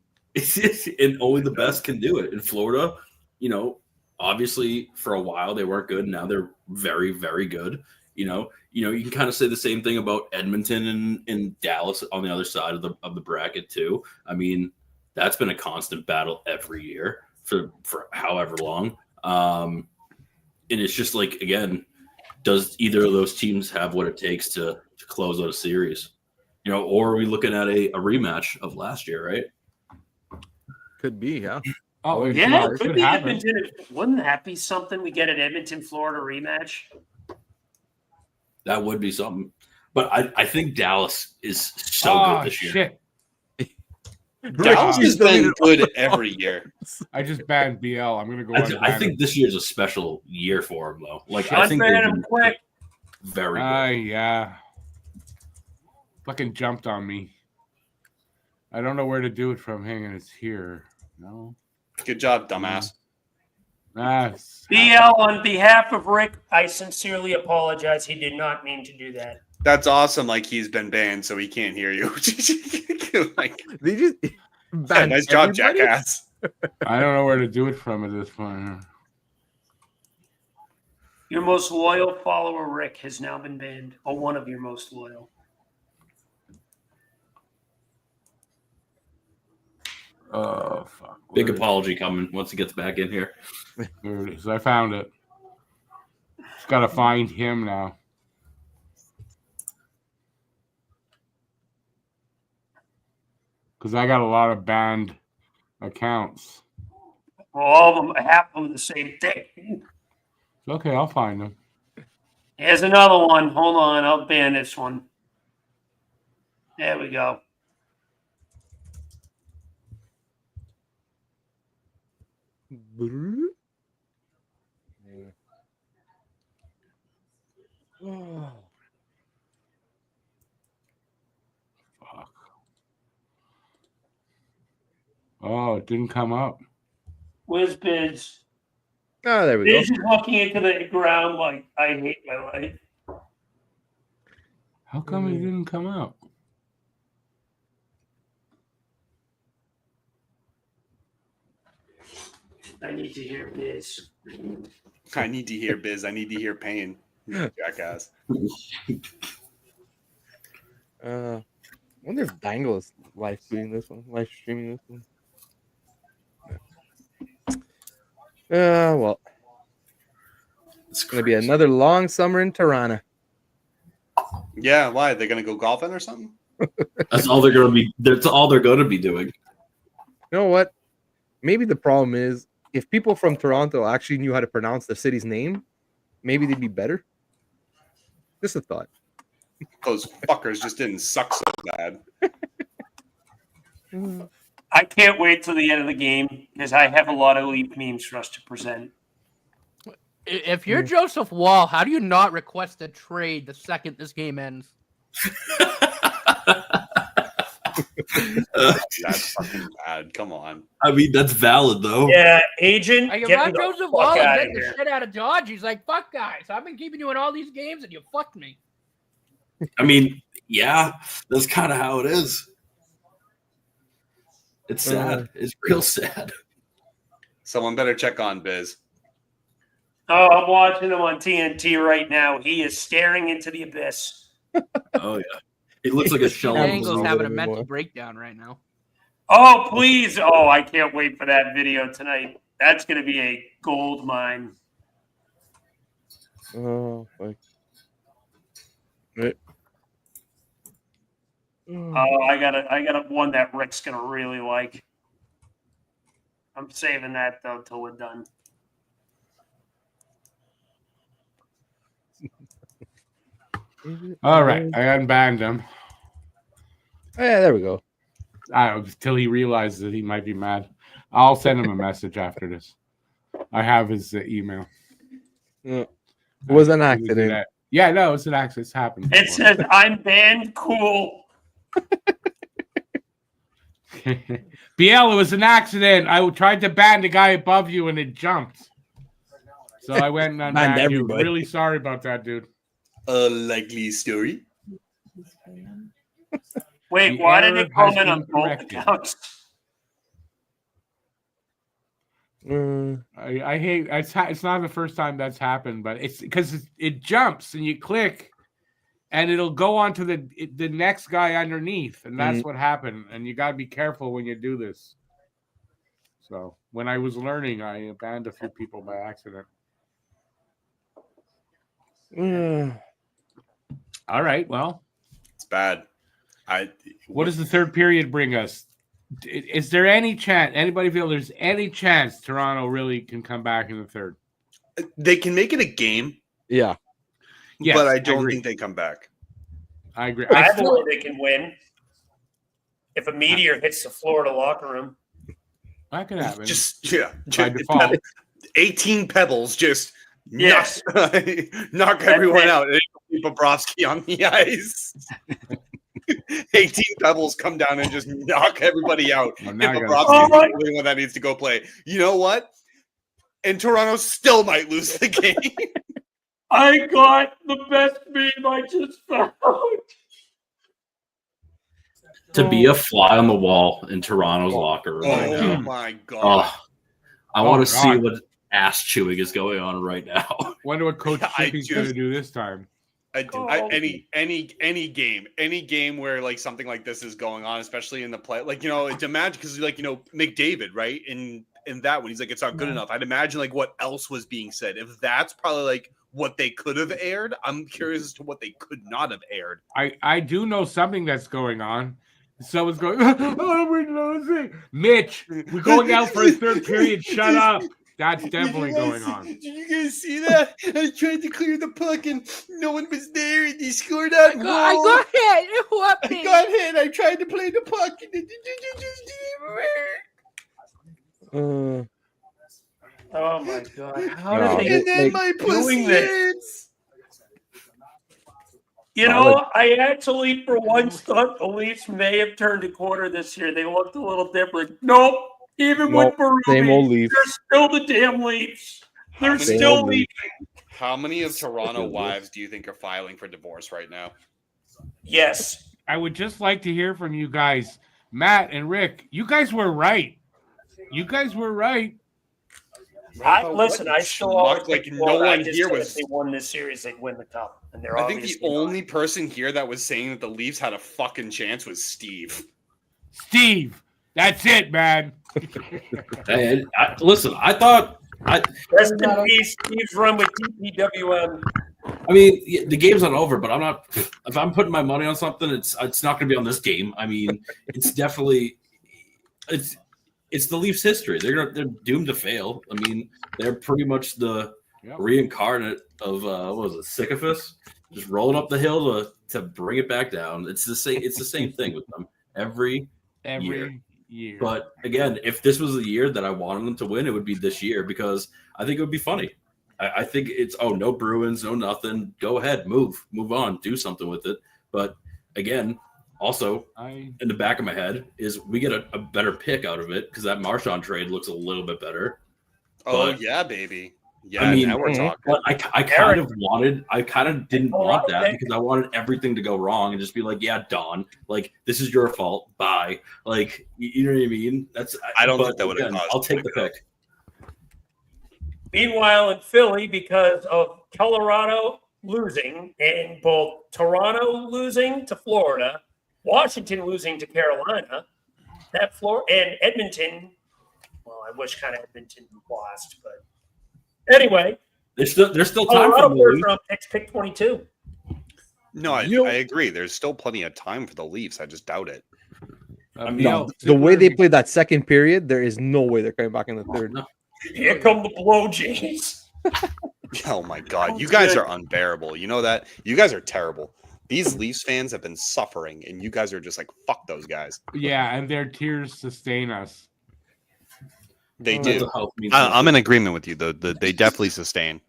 and only the best can do it. In Florida, you know, obviously for a while they weren't good. Now they're very, very good. You know, you can kind of say the same thing about Edmonton and Dallas on the other side of the bracket too. I mean, that's been a constant battle every year for however long. And it's just like, again, does either of those teams have what it takes to close out a series? You know, or are we looking at a rematch of last year, right? Could be, yeah. Oh, yeah, it could be Edmonton. Wouldn't that be something we get an Edmonton, Florida rematch? That would be something. But I think Dallas is so good this year. Shit. Dallas has been good every year. I just banned BL. I'm going to go I think this year's a special year for him, though. Like, I think they're quick. Very good. Yeah. Fucking jumped on me. I don't know where to do it from. Hang on, it's here. No. Good job, dumbass. BL, on behalf of Rick, I sincerely apologize. He did not mean to do that. That's awesome. Like he's been banned, so he can't hear you. Like, they just nice job, jackass. I don't know where to do it from at this point. Your most loyal follower, Rick, has now been banned, or one of your most loyal. Oh, fuck. Big apology coming once he gets back in here. There it is. I found it. Just got to find him now. Because I got a lot of banned accounts. Well, all of them, half of them the same thing. Okay, I'll find them. Here's another one. Hold on. I'll ban this one. There we go. Oh, it didn't come up. Where's Biz? Oh, there we go. Biz is looking into the ground like, I hate my life. How come it didn't come out? I need to hear Biz. I need to hear Biz. I need to hear pain. Jackass. I wonder if Dangle is live streaming this one. Well, it's gonna be another long summer in Toronto. Yeah, why? They're gonna go golfing or something? That's all they're gonna be. That's all they're gonna be doing. You know what? Maybe the problem is if people from Toronto actually knew how to pronounce the city's name, maybe they'd be better. Just a thought. Those fuckers just didn't suck so bad. I can't wait till the end of the game because I have a lot of elite memes for us to present. If you're Joseph Wall, how do you not request a trade the second this game ends? That's fucking bad. Come on. I mean, that's valid though. Yeah, agent. Like, if get I'm me the Joseph fuck Wall and outta getting the here. shit out of Dodge, he's like, fuck guys, I've been keeping you in all these games and you fucked me. I mean, yeah, that's kind of how it is. It's sad. It's real sad. Someone better check on Biz. Oh, I'm watching him on TNT right now. He is staring into the abyss. Oh yeah, it looks like a shell. Angle's having a mental breakdown right now. Oh, please. Oh, I can't wait for that video tonight. That's going to be a gold mine. Oh, fuck. Oh, I got one that Rick's going to really like. I'm saving that, though, till we're done. All right, I unbanned him. Yeah, there we go. Till he realizes that he might be mad. I'll send him a message after this. I have his email. It was an accident. Yeah, no, it's an accident. It's happened before. It says, I'm banned, cool. BL, it was an accident. I tried to ban the guy above you and it jumped. So I went and unbanned you. Really sorry about that, dude. A likely story. Wait, The why did error it comment has on been both corrected. accounts? I hate it's not the first time that's happened, but it's because it jumps and you click and it'll go on to the next guy underneath, and that's what happened. And you got to be careful when you do this. So when I was learning, I banned a few people by accident. All right, well, it's bad. What does the third period bring us? Is there any chance? Anybody feel there's any chance Toronto really can come back in the third? They can make it a game. Yeah. Yes, but I don't think they come back. I agree. I believe they can win if a meteor hits the Florida locker room. That could happen. By default. 18 pebbles just Yes. knock everyone out. And Bobrovsky on the ice. 18 pebbles come down and just knock everybody out. Well, If now you Bobrovsky is the only one that needs to go play. You know what? And Toronto still might lose the game. I got the best meme I just found. To be a fly on the wall in Toronto's locker room right now. Oh my god! I want to see what ass chewing is going on right now. Wonder what Coach Chippy's going to do this time. Any game where like something like this is going on, especially in the play, like it's imagine because McDavid, right? In that one, he's like, it's not good enough. I'd imagine like what else was being said. If that's probably like what they could have aired, I'm curious as to what they could not have aired. I do know something that's going on. Someone's going, oh, we're losing. Mitch, we're going out for a third period. Shut up. That's definitely going on. Did you guys see that? I tried to clear the puck and no one was there and they scored out. I got hit. I got hit. I tried to play the puck and it just didn't work. Oh my god! How did And then my pussy hurts. I actually, for once, thought the Leafs may have turned a corner this year. They looked a little different. Nope. Even Nope, with Berube, same old Leafs. they're still the damn Leafs. They're many- still Leafs. How many of Toronto wives do you think are filing for divorce right now? Yes. I would just like to hear from you guys, Matt and Rick. You guys were right. You guys were right. Listen, I still always like think no Florida. one I just here said was. if they won this series, they'd win the cup, and they're I think the obviously only person here that was saying that the Leafs had a fucking chance was Steve. Steve, that's it, man. Hey, listen, I thought Rest in peace, Steve's run with DPWM. I mean, the game's not over, but I'm not. If I'm putting my money on something, it's not going to be on this game. I mean, it's definitely it's the Leafs' history. They're doomed to fail. I mean, they're pretty much the reincarnate of what was it, Sisyphus, just rolling up the hill to bring it back down. It's the same thing with them every year. But again, if this was the year that I wanted them to win, it would be this year because I think it would be funny. I think it's no Bruins, no nothing. Go ahead, move on, do something with it. But again, also in the back of my head is we get a better pick out of it because that Marchand trade looks a little bit better. Oh yeah, baby. Yeah, I mean, now we're talking. But I kind of didn't want that because I wanted everything to go wrong and just be like, yeah, Don, like this is your fault. Bye. Like you know what I mean? I don't think that would have. I'll take the pick. Meanwhile, in Philly, because of Colorado losing and both Toronto losing to Florida, Washington losing to Carolina, and Edmonton. Well, I wish kind of Edmonton lost, but anyway, there's still time Colorado for first round picks, pick 22. No, I agree. There's still plenty of time for the Leafs. I just doubt it. The way they played that second period, there is no way they're coming back in the third. No. Here come the Blow Jays. Oh my God, you guys are unbearable. You know that? You guys are terrible. These Leafs fans have been suffering, and you guys are just like, fuck those guys. Yeah, and their tears sustain us. They do. I'm in agreement with you, though. They definitely sustain.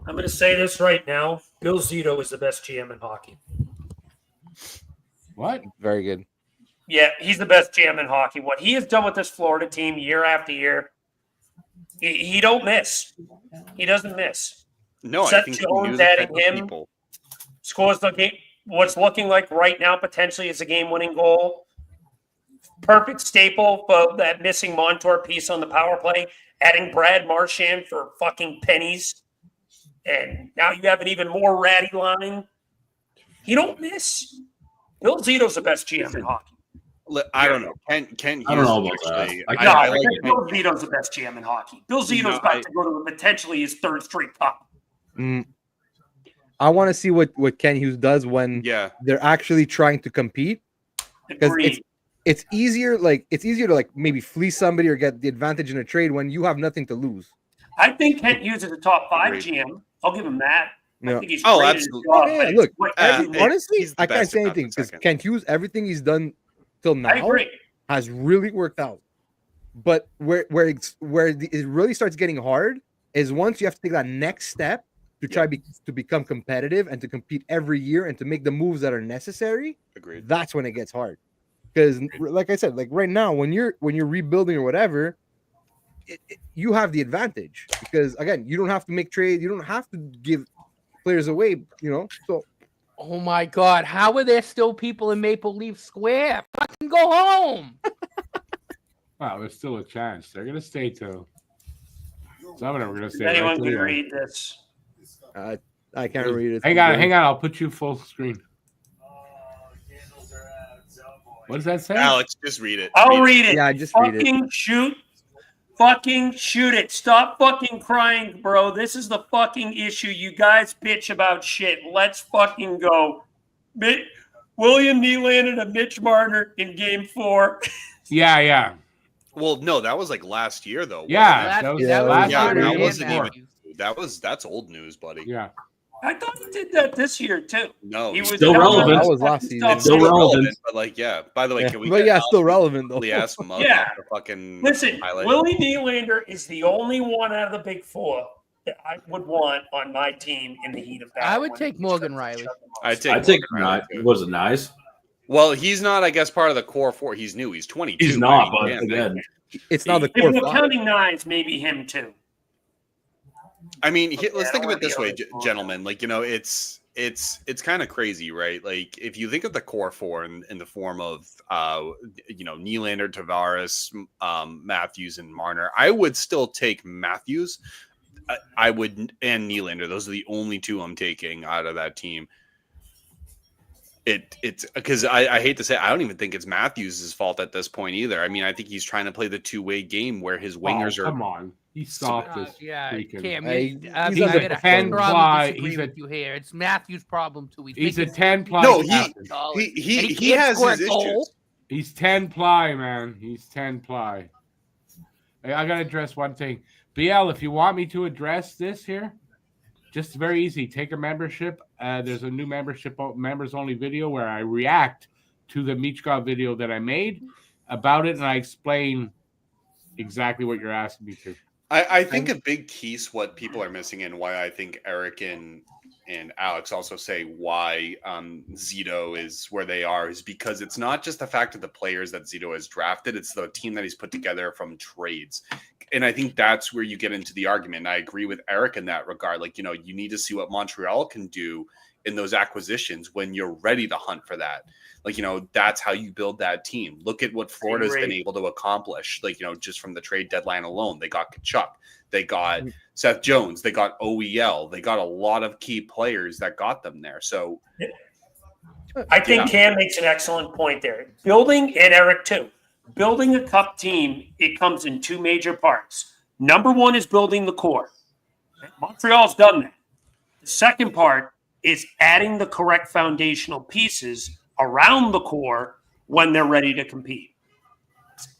I'm going to say this right now. Bill Zito is the best GM in hockey. What? Very good. Yeah, he's the best GM in hockey. What he has done with this Florida team year after year, he don't miss. He doesn't miss. No, Seth I think Jones adding him scores the game. What's looking like right now potentially is a game-winning goal. Perfect staple for that missing Montour piece on the power play. Adding Brad Marchand for fucking pennies, and now you have an even more ratty line. He don't miss. Bill Zito's the best GM in hockey. I don't know. Ken I don't know about actually, that. I think Bill Zito's the best GM in hockey. Bill Zito's about to go to potentially his third straight cup. I want to see what Ken Hughes does when they're actually trying to compete. Because it's easier to like maybe fleece somebody or get the advantage in a trade when you have nothing to lose. I think Ken Hughes is a top 5 GM. I'll give him that. No. I think he's absolutely. Look, honestly, I can't say anything because second. Ken Hughes, everything he's done till now has really worked out. But where it really starts getting hard is once you have to take that next step to try to become competitive and to compete every year and to make the moves that are necessary. Agreed. That's when it gets hard. Because, like I said, like right now, when you're rebuilding or whatever, you have the advantage because again, you don't have to make trades, you don't have to give players away, So, oh my God, how are there still people in Maple Leaf Square? Fucking go home. Wow, there's still a chance. They're gonna stay till some of them are gonna stay. Anyone can read this. I can't read it. Hang on. I'll put you full screen. What does that say? Alex, just read it. I'll read it. Yeah, just read it. Fucking shoot it. Stop fucking crying, bro. This is the fucking issue. You guys bitch about shit. Let's fucking go. William Nylander and Mitch Marner in game 4. Yeah. Well, no, that was like last year, though. Yeah, that was last year. That wasn't even. That's old news, buddy. Yeah. I thought he did that this year too. No, he was still relevant. That was last season. It's still relevant, but like, by the way, can we? But still relevant though. Fucking listen, highlight. Willie Nylander is the only one out of the big 4 that I would want on my team in the heat of battle. I would take Morgan Riley. I'd take Riley. Was it nice? Well, he's not, I guess, part of the core four. He's new. He's 22. He's not, I but mean, again, It's not the If core we're 5. counting nines, maybe him too. I mean, Okay, let's I think don't of it this wanna way, be honest. gentlemen. Like, it's kind of crazy, right? Like, if you think of the core four in the form of, Nylander, Tavares, Matthews, and Marner, I would still take Matthews. I would, and Nylander. Those are the only two I'm taking out of that team. It's because I hate to say, I don't even think it's Matthews' fault at this point either. I mean, I think he's trying to play the two-way game where his wingers are. Come on, he's soft as freaking. Cam, He's I'm under gonna performing. probably disagree He's with you here. It's Matthews' problem too. He's a making 10-ply. No, captain. he can't has score his a goal. issues. He's 10-ply, man. He's 10-ply. I gotta address one thing, BL. If you want me to address this here, just very easy. Take a membership. There's a new members only video where I react to the Michkov video that I made about it, and I explain exactly what you're asking me to. I think a big piece what people are missing, and why I think Eric and Alex also say why Zito is where they are, is because it's not just the fact of the players that Zito has drafted, it's the team that he's put together from trades. And I think that's where you get into the argument. And I agree with Eric in that regard. Like, you need to see what Montreal can do in those acquisitions when you're ready to hunt for that. Like, that's how you build that team. Look at what Florida's been able to accomplish. Like, just from the trade deadline alone, they got Kachuk, they got Seth Jones, they got OEL, they got a lot of key players that got them there. So I think Cam makes an excellent point there. Building, and Eric too, building a cup team, it comes in two major parts. Number one is building the core. Montreal's done that. The second part is adding the correct foundational pieces around the core when they're ready to compete.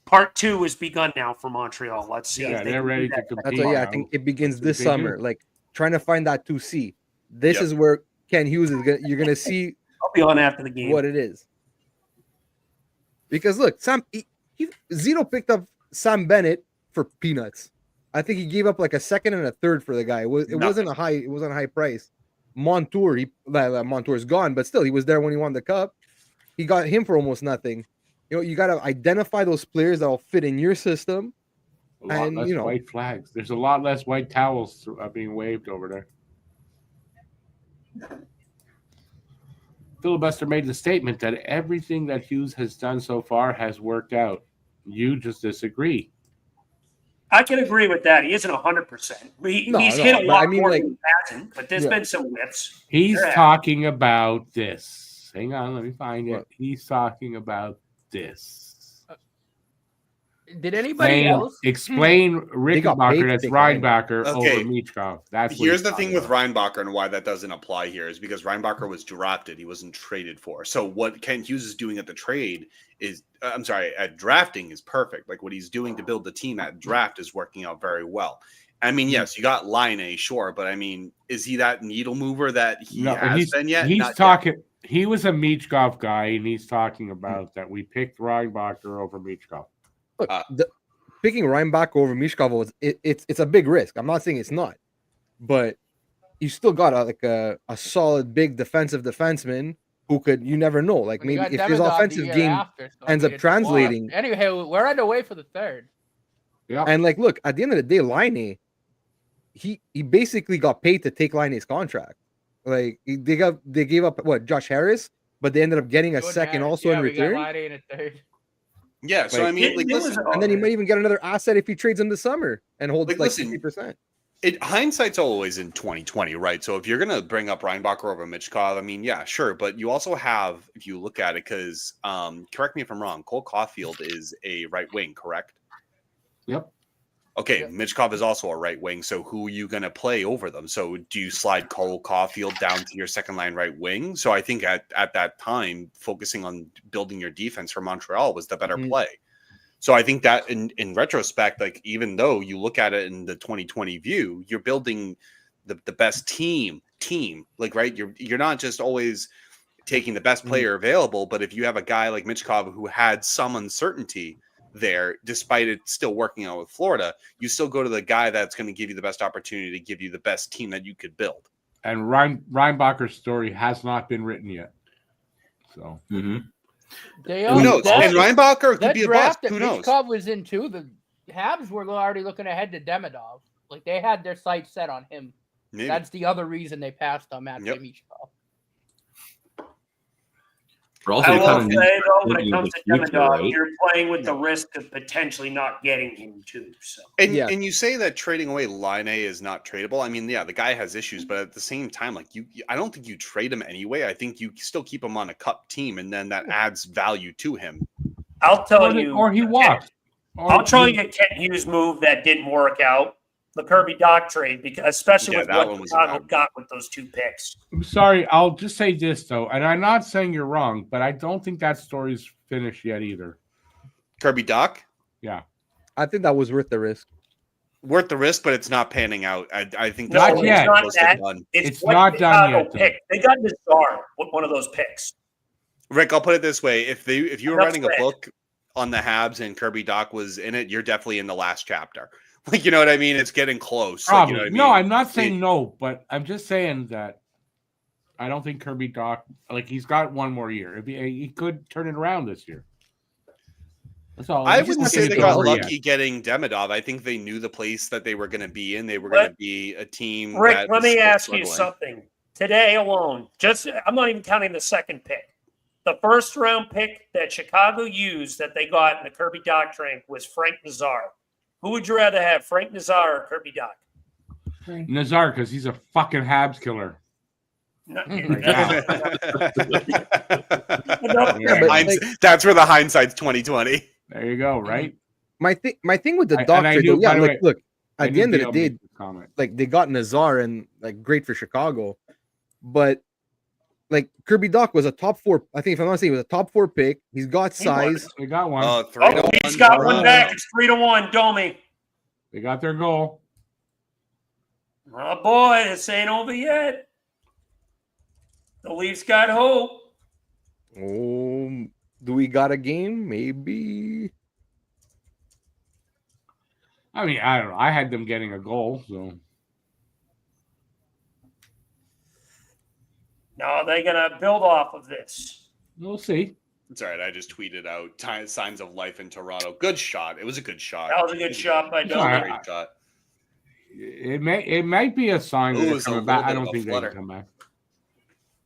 Part two has begun now for Montreal. Let's see. Yeah, if they're ready to compete. That's why, I think it begins this They summer. do. Like trying to find that 2C. This is where Ken Hughes is gonna. You're gonna see. I'll be on after the game. What it is. Because look, Zito picked up Sam Bennett for peanuts. I think he gave up like a second and a third for the guy. It wasn't a high price. Montour, Montour's gone, but still he was there when he won the cup. He got him for almost nothing. You got to identify those players that'll fit in your system. A lot less white flags. There's a lot less white towels being waved over there. Filibuster made the statement that everything that Hughes has done so far has worked out. You just disagree. I can agree with that. He isn't 100%. He's hit a lot more than he hasn't, but there's been some whips. He's talking about this. Hang on, let me find it. He's talking about this. Did anybody else explain Rickenbacker as Reinbacher over Michkov? Here's the thing with Reinbacher and why that doesn't apply here is because Reinbacher was drafted. He wasn't traded for. So what Ken Hughes is doing at the trade is, at drafting is perfect. Like what he's doing to build the team at draft is working out very well. I mean, yes, you got Line, sure, but I mean, is he that needle mover that he has been yet? He's talking. He was a Michkov guy, and he's talking about that we picked Reinbacher over Michkov. Look, picking Reinbacher over Michkov it's a big risk. I'm not saying it's not, but you still got a solid big defensive defenseman who could, you never know. Like maybe if his offensive game ends up translating. Anyway, we're on the way for the third. Yeah, and like look, at the end of the day, Laine, he basically got paid to take Laine's contract. Like they gave up Josh Harris, but they ended up getting a second also in return. We got Laine in a third. Yeah, so I mean, listen, and then he might even get another asset if he trades in the summer and holds like 50%. Hindsight's always in 2020, right? So if you're gonna bring up Reinbacher over Michkov, I mean, yeah, sure, but you also have, if you look at it, because correct me if I'm wrong, Cole Caulfield is a right wing, correct? Yep. Okay, Michkov is also a right wing, so who are you going to play over them? So do you slide Cole Caulfield down to your second line right wing? So I think at that time, focusing on building your defense for Montreal was the better play. So I think that in retrospect, like even though you look at it in the 2020 view, you're building the best team, like, right? You're not just always taking the best player available, but if you have a guy like Michkov who had some uncertainty there, despite it still working out with Florida, you still go to the guy that's going to give you the best opportunity to give you the best team that you could build. And Reinbacher's story has not been written yet. So They Who knows? that- And Reinbacher could that be a bust. draft that Who knows? Michkov was in too. The Habs were already looking ahead to Demidov. Like they had their sights set on him. Maybe. That's the other reason they passed on Matvey Yep. Michkov. But also, I you will kind of say, though, when it looking comes at to the future, Demidov, right? you're playing with the risk of potentially not getting him, too. So And Yeah. and you say that trading away Line A is not tradable. I mean, yeah, the guy has issues, but at the same time, like I don't think you trade him anyway. I think you still keep him on a cup team, and then that adds value to him. I'll tell you. Or he walks. I'll tell you a Kent Hughes move that didn't work out. The Kirby Doc trade, because especially Yeah, with that what one was a Chicago bad one. got with those 2 picks. I'm sorry. I'll just say this though, and I'm not saying you're wrong, but I don't think that story's finished yet either. Kirby Doc, I think that was worth the risk. worth the risk, but it's not panning out. I think No, Not story yet. is not close to that. done. It's what not done Chicago yet, though. picked. They got Nazar with one of those picks. Rick, I'll put it this way: if you were Enough writing a said. book on the Habs and Kirby Doc was in it, you're definitely in the last chapter. Like, you know what I mean? It's getting close. Like, Probably. you know what I mean? No, I'm not saying no, but I'm just saying that I don't think Kirby Doc, like, he's got one more year. He could turn it around this year. That's all. I He's wouldn't not say gonna they get got over lucky yet. getting Demidov. I think they knew the place that they were going to be in. They were going to be a team. Rick, that let was me still ask you struggling. something. Today alone, I'm not even counting the second pick. The first round pick that Chicago used that they got in the Kirby Doc trade was Frank Nazar. Who would you rather have, Frank Nazar or Kirby Doc? Nazar, because he's a fucking Habs killer. No, Yeah. That's where the hindsight's 2020. There you go, right? My thing with the And Doc I trade, knew, though, yeah, by the like way, look, I at knew the end of the Dale day, made this comment. like they got Nazar and like great for Chicago, but like Kirby Doc was a top 4. I think if I'm not mistaken, he was a top 4 pick. He's got size. They got one. Oh, Oh, he's got one back. It's 3-1, Domi. They got their goal. Oh boy, this ain't over yet. The Leafs got hope. Oh, do we got a game? Maybe. I mean, I don't know. I had them getting a goal, so No, they're gonna build off of this. we'll see. It's all right. I just tweeted out signs of life in Toronto. Good shot. It was a good shot. That was a good shot by It's all right. Domi. Great shot. It might be a sign Ooh, that it they're was a coming little back. I bit of don't a think they flutter. can come back.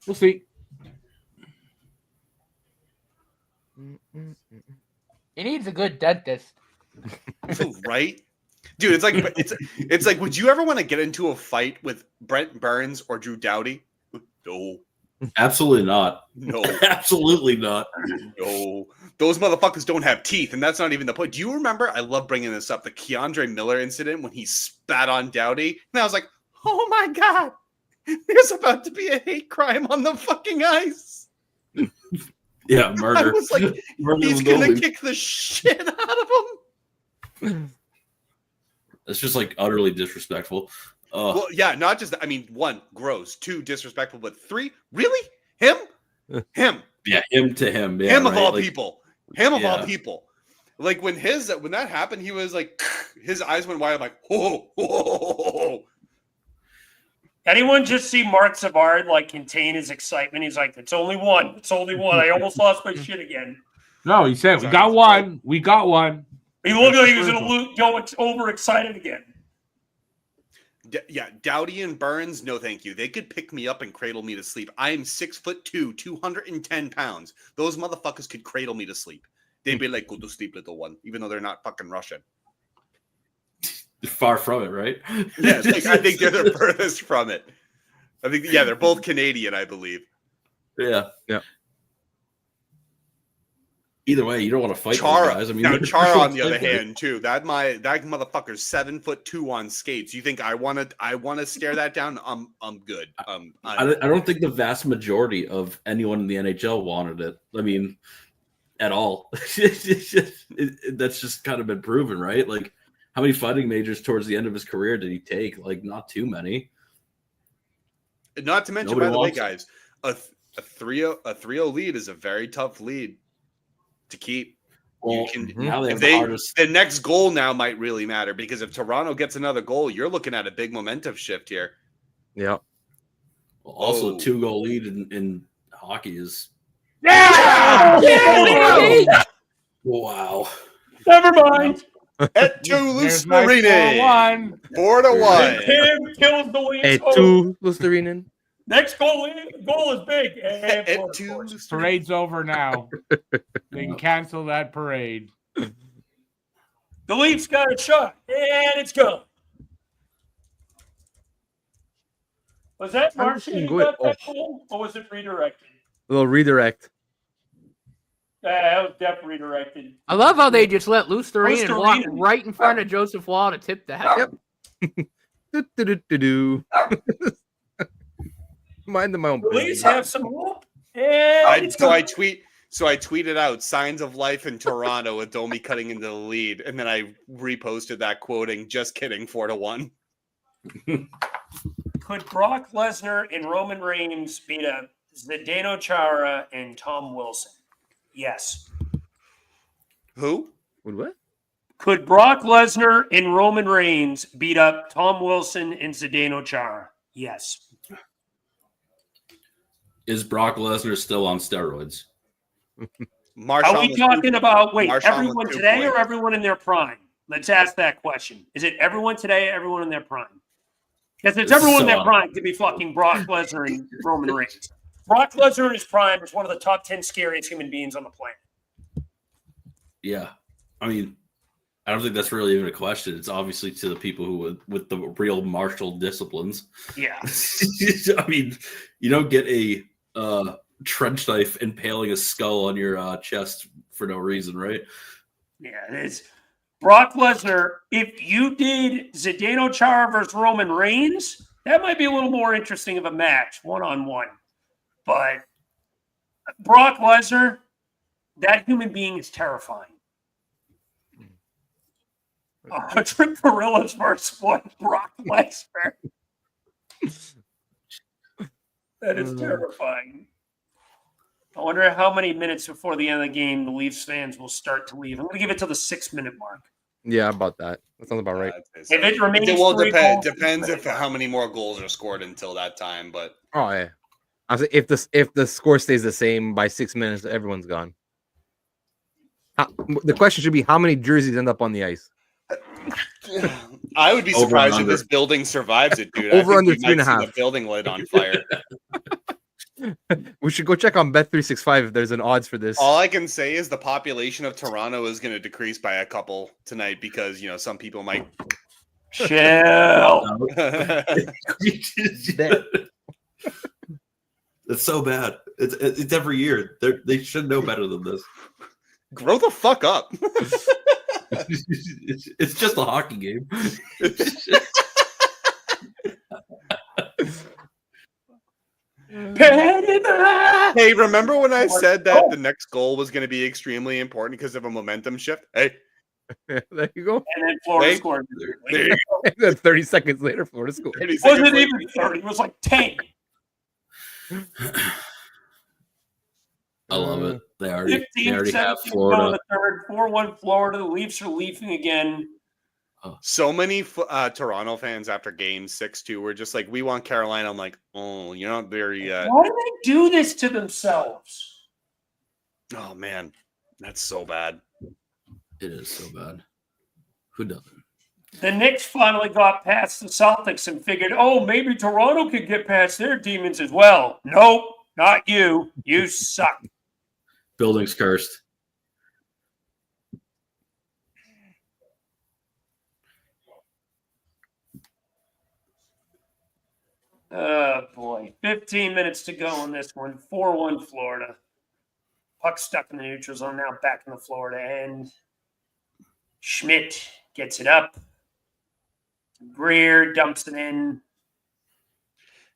We'll see. He needs a good dentist. Right? Dude, it's like, would you ever want to get into a fight with Brent Burns or Drew Doughty? No. Absolutely not. No. Absolutely not. No. Those motherfuckers don't have teeth, and that's not even the point. Do you remember, I love bringing this up, the Keandre Miller incident when he spat on Doughty? And I was like, oh my God, there's about to be a hate crime on the fucking ice. Yeah, murder. I was like, Murder he's the going to goalie. kick the shit out of him. It's just like utterly disrespectful. Well, yeah, not just that. I mean, 1, gross. 2, disrespectful. But 3, really? Him? Him. Yeah, him to him. Yeah, Him of right? all Like, people. Him of all yeah. people. Like when that happened, he was like, his eyes went wide. I'm like, oh. Anyone just see Mark Savard like contain his excitement? He's like, "It's only one. It's only one. I almost lost my shit again." No, he said we got one. We got one. He looked like he was going overexcited again. Yeah, Doughty and Burns, no thank you. They could pick me up and cradle me to sleep. I am 6'2", 210 pounds. Those motherfuckers could cradle me to sleep. They'd be like, go to sleep, little one, even though they're not fucking Russian. Far from it, right? Yeah, like, I think they're the furthest from it. I think, yeah, they're both Canadian, I believe. Yeah. Yeah. Either way, you don't want to fight Chara. those guys. I mean, Now Chara, on the other hand, too. That motherfucker's 7'2" on skates. You think I want to stare that down? I'm good. I don't think the vast majority of anyone in the NHL wanted it. I mean, at all. That's just kind of been proven, right? Like, how many fighting majors towards the end of his career did he take? Like, not too many. Not to mention, Nobody by the way, wants it. guys, a 3-0 lead is a very tough lead to keep. Well, You can, now they if have they, the hardest. the next goal now might really matter, because if Toronto gets another goal, you're looking at a big momentum shift here. Yeah. Also, Oh. 2-goal lead in hockey is Yeah! Wow. Never mind. Et tu, There's my Lusterini. 4-1. 4-1. Tim kills the Leafs. Et tu, Lusterinen. Next goal is big. Et tu, Lusterini. Parade's over now. They can cancel that parade. The Leafs got a shot, and it's gone. Was that Martian who got that goal, or was it redirected? A little redirect. That was definitely redirected. I love how they just let Lusterine walk Lusterine. right in front of Joseph Wall to tip that. Yep. Do. Mind my own The business. Leafs have some hope. And So I tweeted out signs of life in Toronto with Domi cutting into the lead, and then I reposted that quoting, just kidding, 4-1. Could Brock Lesnar and Roman Reigns beat up Zdeno Chara and Tom Wilson? Yes. Who? What? Could Brock Lesnar and Roman Reigns beat up Tom Wilson and Zdeno Chara? Yes. Is Brock Lesnar still on steroids? Are we talking about, everyone today or points. everyone in their prime? Let's ask that question. Is it everyone today, everyone in their prime? Because it's everyone in their prime to be fucking Brock Lesnar and Roman Reigns. Brock Lesnar in his prime is one of the top 10 scariest human beings on the planet. Yeah. I mean, I don't think that's really even a question. It's obviously to the people who with the real martial disciplines. Yeah. I mean, you don't get a trench knife impaling a skull on your chest for no reason, right? Yeah, it is. Brock Lesnar, if you did Zdeno Chara versus Roman Reigns, that might be a little more interesting of a match, one-on-one. But Brock Lesnar, that human being is terrifying. 100 gorillas versus one Brock Lesnar. That is terrifying. I wonder how many minutes before the end of the game the Leafs fans will start to leave. I'm going to give it to the 6-minute mark. Yeah, about that. That sounds about right. If it remains depends if how many more goals are scored until that time. But Oh yeah, I was if the score stays the same by 6 minutes, everyone's gone. The question should be how many jerseys end up on the ice. I would be surprised if this building survives it, dude. Over under we might 3.5. see the building lit on fire. We should go check on Bet365 if there's an odds for this. All I can say is the population of Toronto is going to decrease by a couple tonight because some people might chill. It's so bad. It's every year. They should know better than this. Grow the fuck up. It's just a hockey game. Hey, remember when I said that the next goal was going to be extremely important because of a momentum shift? Hey, there you go. And then Florida scored. There you go. And then 30 seconds later, Florida scored. It wasn't even 30. It was like 10. I love it. They already have In Florida. the third, 4-1 Florida. The Leafs are leafing again. So many Toronto fans after game 6-2 were just like, we want Carolina. I'm like, oh, you're not there yet. Why do they do this to themselves? Oh, man. That's so bad. It is so bad. Who doesn't? The Knicks finally got past the Celtics and figured, oh, maybe Toronto could get past their demons as well. Nope, not you. You suck. Building's cursed. Oh, boy. 15 minutes to go on this one. 4-1 Florida. Puck stuck in the neutral zone. Now back in the Florida end. Schmidt gets it up. Greer dumps it in.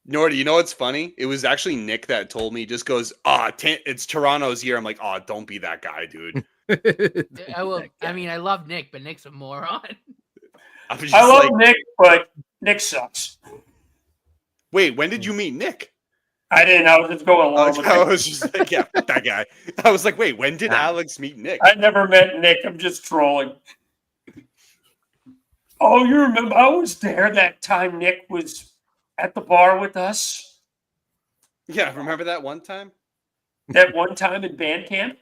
Nordy, you know what's funny? It was actually Nick that told me, just goes, it's Toronto's year. I'm like, don't be that guy, dude. I mean, I love Nick, but Nick's a moron. I love Nick, but Nick sucks. Wait, when did you meet Nick? I didn't. I was just going along with I was just like, yeah, that guy. I was like, wait, when did Alex meet Nick? I never met Nick. I'm just trolling. Oh, you remember? I was there that time Nick was at the bar with us. Yeah, remember that one time? That one time in band camp?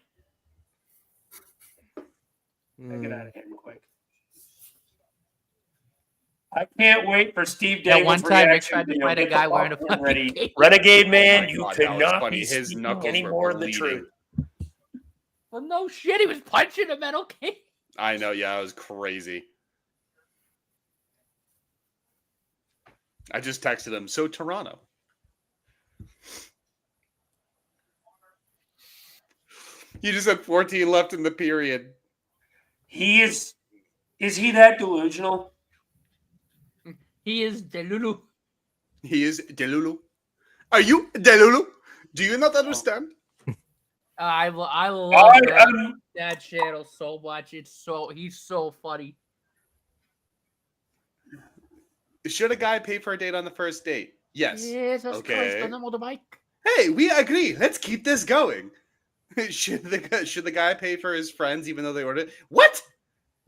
Get out of here real quick. I can't wait for Steve That Davis' one time Nick reaction. tried to You know, fight a get the guy wearing a popcorn fucking ready. cape. Renegade man, Oh my you God, could that was not funny. be His speaking knuckles any were more of the bleeding. truth. Well, no shit, he was punching a metal cape. I know, yeah, it was crazy. I just texted him, so Toronto. You just had 14 left in the period. He is he that delusional? He is Delulu. He is Delulu. Are you Delulu? Do you not understand? I love that channel so much. He's so funny. Should a guy pay for a date on the first date? Yes. Jesus Christ on the motorbike. Hey, we agree. Let's keep this going. Should the guy pay for his friends even though they ordered it? What?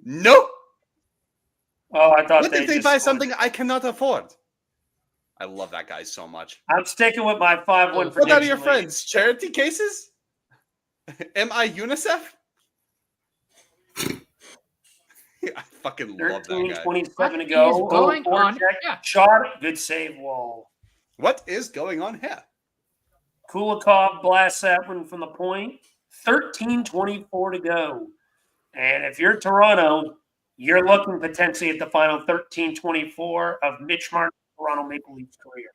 No. Oh, I thought What if they buy something I cannot afford? I love that guy so much. I'm sticking with my 5-1 prediction. What out of your friends? Charity cases? Am I UNICEF? I fucking love that guy. 27 to go. What is going on? Yeah. Shot. Good save, Wall. What is going on here? Kulikov blasts that one from the point. 13:24 to go. And if you're Toronto, you're looking potentially at the final 13-24 of Mitch Martin's Toronto Maple Leafs career.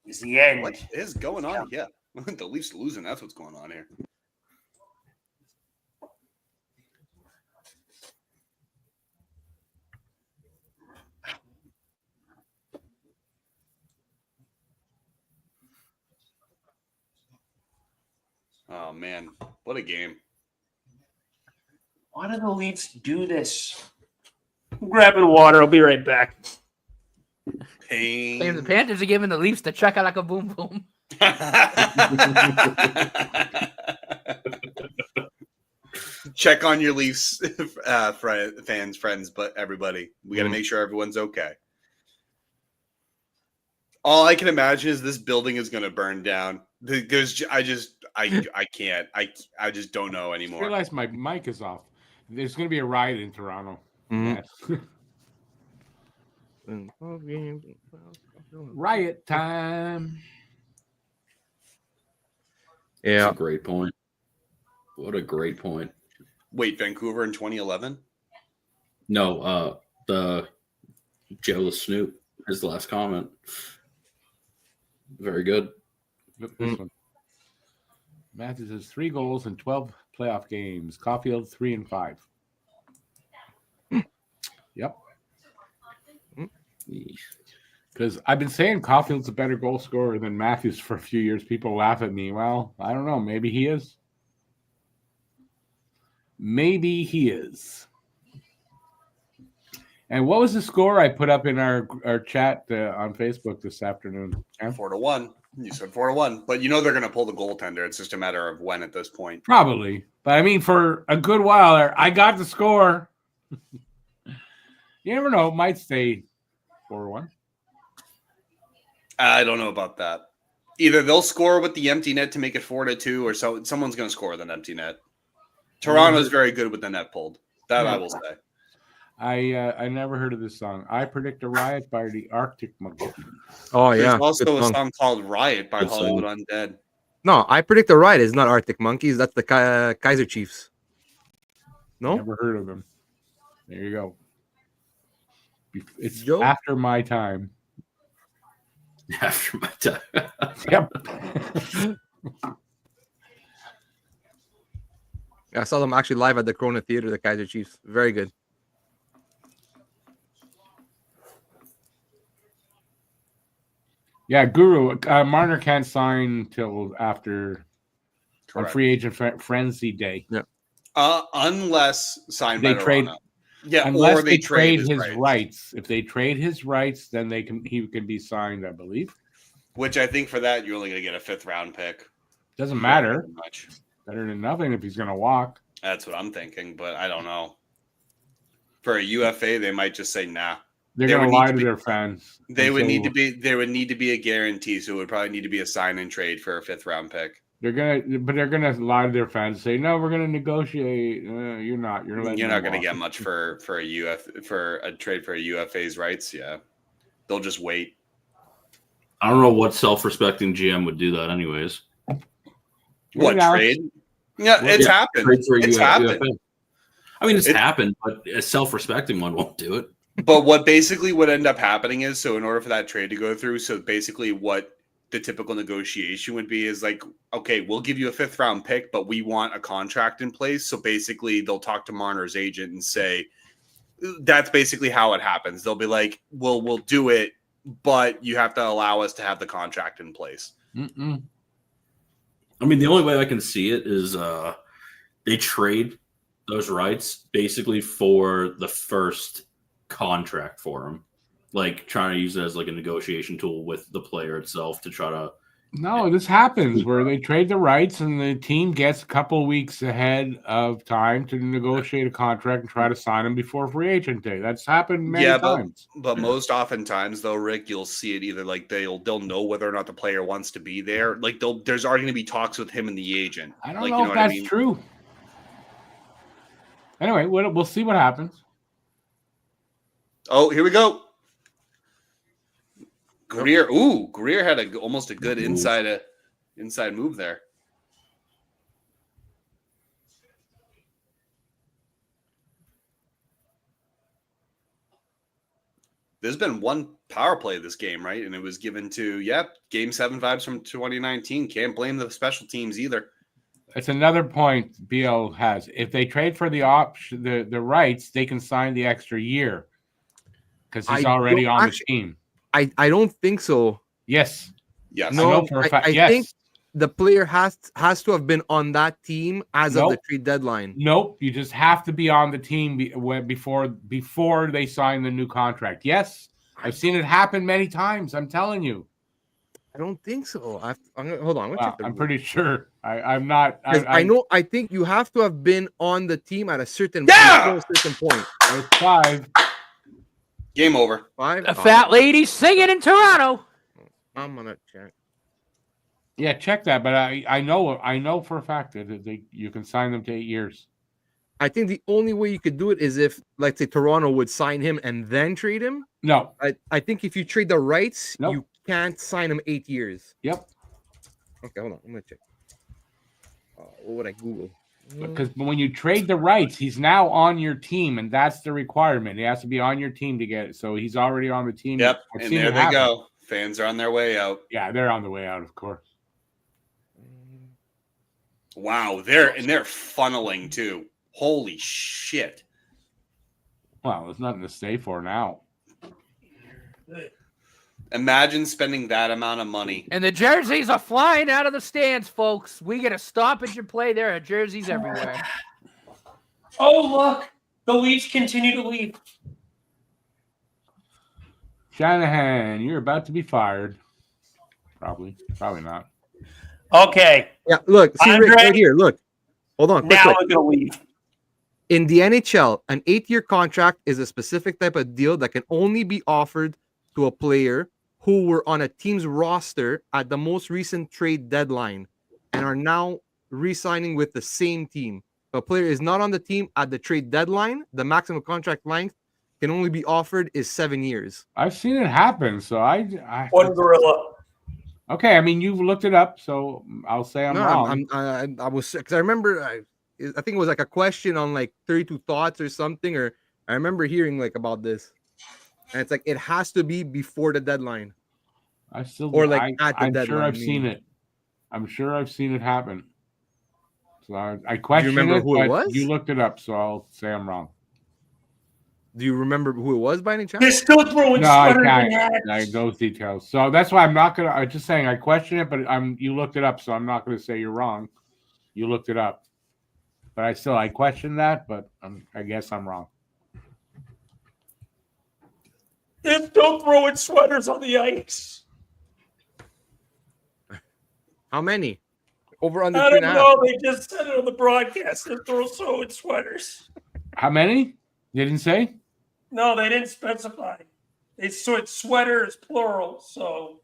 Is the end. What is going on here? The Leafs losing. That's what's going on here. Oh, man. What a game. Why do the Leafs do this? I'm grabbing water. I'll be right back. Pain. The Panthers are giving the Leafs the chaka like a boom boom. Check on your Leafs fans, friends, but everybody. We got to make sure everyone's okay. All I can imagine is this building is going to burn down. I can't. I just don't know anymore. I realize my mic is off. There's going to be a riot in Toronto. Yes. Riot time. Yeah. That's a great point. What a great point. Wait, Vancouver in 2011? No, the Joe the Snoop, his last comment. Very good. This one. Matthews has 3 goals in 12 playoff games. Caulfield 3 and 5. Yep. Because I've been saying Caulfield's a better goal scorer than Matthews for a few years. People laugh at me. Well, I don't know. Maybe he is. Maybe he is. And what was the score I put up in our chat on Facebook this afternoon? 4-1. You said 4-1, but you know they're going to pull the goaltender. It's just a matter of when at this point. Probably, but I mean, for a good while there, I got the score. You never know; it might stay 4-1. I don't know about that. Either they'll score with the empty net to make it 4-2, or someone's going to score with an empty net. Toronto's very good with the net pulled. That I will say. I never heard of this song. I Predict a Riot by the Arctic Monkeys. Oh, yeah. There's also a song called Riot by Hollywood Undead. No, I Predict a Riot is not Arctic Monkeys. That's the Kaiser Chiefs. No? Never heard of them. There you go. It's after my time. After my time. Yep. I saw them actually live at the Corona Theater, the Kaiser Chiefs. Very good. Yeah, Guru. Marner can't sign till after on free agent frenzy day. Yeah. Unless signed they by trade. Toronto. Yeah, unless or they trade his rights. If they trade his rights, then he can be signed, I believe. Which I think for that you're only going to get a 5th round pick. Doesn't matter. Much better than nothing if he's going to walk. That's what I'm thinking, but I don't know. For a UFA, they might just say nah. They're going to lie to their fans. There would need to be a guarantee, so it would probably need to be a sign and trade for a 5th round pick. They're gonna lie to their fans and say, no, we're gonna negotiate. You're not. You're not gonna get much for a trade for a UFA's rights. Yeah, they'll just wait. I don't know what self-respecting GM would do that, anyways. What trade? Yeah, it's happened. It's happened. UFA. I mean, it's happened, but a self-respecting one won't do it. But what basically would end up happening is, so in order for that trade to go through, so basically what the typical negotiation would be is like, okay, we'll give you a 5th round pick, but we want a contract in place. So basically they'll talk to Marner's agent and say, that's basically how it happens. They'll be like, we'll do it, but you have to allow us to have the contract in place. Mm-mm. I mean, the only way I can see it is they trade those rights basically for the first contract for him. Like trying to use it as like a negotiation tool with the player itself to try to. No, this happens where they trade the rights and the team gets a couple of weeks ahead of time to negotiate a contract and try to sign them before free agent day. That's happened many times. But most oftentimes, though, Rick, you'll see it either like they'll know whether or not the player wants to be there. Like there's already going to be talks with him and the agent. I don't know if that's true. Anyway, we'll see what happens. Oh, here we go. Greer had almost a good inside move there. There's been one power play this game, right? And it was given to Game 7 vibes from 2019. Can't blame the special teams either. It's another point BL has. If they trade for the option, the rights, they can sign the extra year because he's already on the team. I don't think so. Yes. No, I know for a fact. I think the player has to have been on that team as of the trade deadline. Nope. You just have to be on the team before they sign the new contract. Yes. I've seen it happen many times. I'm telling you. I don't think so. Hold on. I'm pretty sure. I'm not. I think you have to have been on the team at a certain point. It's 5. Game over. 5. A fat lady singing in Toronto. I'm gonna check. Yeah, check that. But I know for a fact that you can sign them to 8 years. I think the only way you could do it is if, let's say, Toronto would sign him and then trade him. No. I think if you trade the rights, you can't sign him 8 years. Yep. Okay, hold on. I'm gonna check. What would I Google? Because when you trade the rights, he's now on your team, and that's the requirement. He has to be on your team to get it. So he's already on the team. Yep, and there they go. Fans are on their way out. Yeah, they're on the way out, of course. Wow, they're funneling too. Holy shit! Well, there's nothing to stay for now. Imagine spending that amount of money. And the jerseys are flying out of the stands, folks. We get a stoppage and play. There are jerseys everywhere. Oh, look. The Leafs continue to leave. Shanahan, you're about to be fired. Probably not. Okay. Yeah, look. See, Rick, right here. Look. Hold on. Now we're going to leave. In the NHL, an 8-year contract is a specific type of deal that can only be offered to a player who were on a team's roster at the most recent trade deadline and are now re-signing with the same team. If a player is not on the team at the trade deadline, the maximum contract length can only be offered is 7 years. I've seen it happen, so I One gorilla. Okay, I mean you've looked it up, so I'll say I'm wrong. I was because I remember I think it was like a question on like 32 Thoughts or something, or I remember hearing like about this. And it's like it has to be before the deadline. At the deadline. Sure I've seen it. I'm sure I've seen it happen. So I question Do you remember who it was? You looked it up, so I'll say I'm wrong. Do you remember who it was by any chance? They're still throwing sweaters and hats. I those details. So that's why I'm not gonna. I'm just saying I question it, but you looked it up, so I'm not gonna say you're wrong. You looked it up, but I question that, but I guess I'm wrong. They're still throwing sweaters on the ice. How many? Over under I 3.5. don't know. They just said it on the broadcast. They're throwing sweaters. How many? They didn't say? No, they didn't specify. It's sweater is plural, so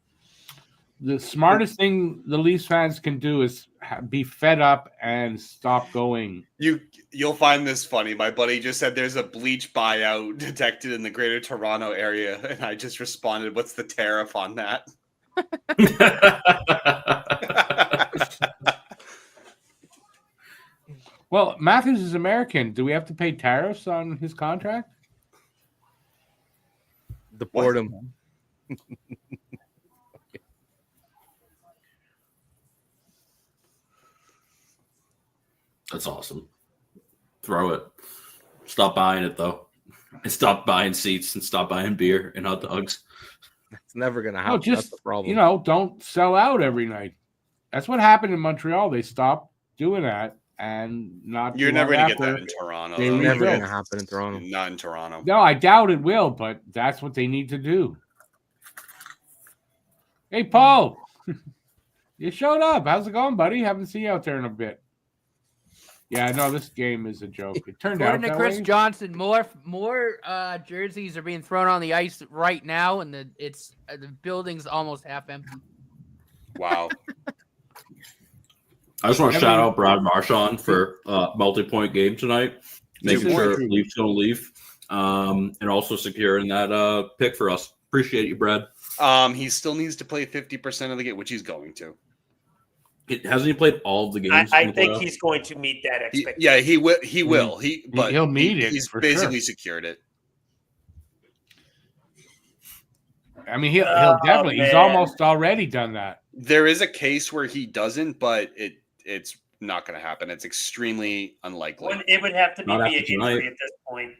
The smartest thing the Leafs fans can do is be fed up and stop going. You'll find this funny. My buddy just said there's a bleach buyout detected in the Greater Toronto area, and I just responded, "What's the tariff on that?" Well, Matthews is American. Do we have to pay tariffs on his contract? Deport him. That's awesome. Throw it. Stop buying it though. And stop buying seats and stop buying beer and hot dogs. It's never gonna happen. That's the problem. Don't sell out every night. That's what happened in Montreal. They stopped doing that, and not. You're never gonna get that in Toronto. It's never gonna happen in Toronto. Not in Toronto. No, I doubt it will, but that's what they need to do. Hey, Paul, you showed up. How's it going, buddy? Haven't seen you out there in a bit. Yeah, no, this game is a joke. It turned out According to that Chris way. Johnson, more jerseys are being thrown on the ice right now, and the building's almost half empty. Wow. I just want to shout out Brad Marchand for multi-point game tonight, making sure Leafs don't leave, and also securing that pick for us. Appreciate you, Brad. He still needs to play 50% of the game, which he's going to. Hasn't he played all of the games? I think he's going to meet that expectation. Yeah, he will. He'll meet it. He's for basically sure. secured it. I mean, he'll definitely. Man. He's almost already done that. There is a case where he doesn't, but it's not going to happen. It's extremely unlikely. It would have to be Not via after tonight. injury at this point.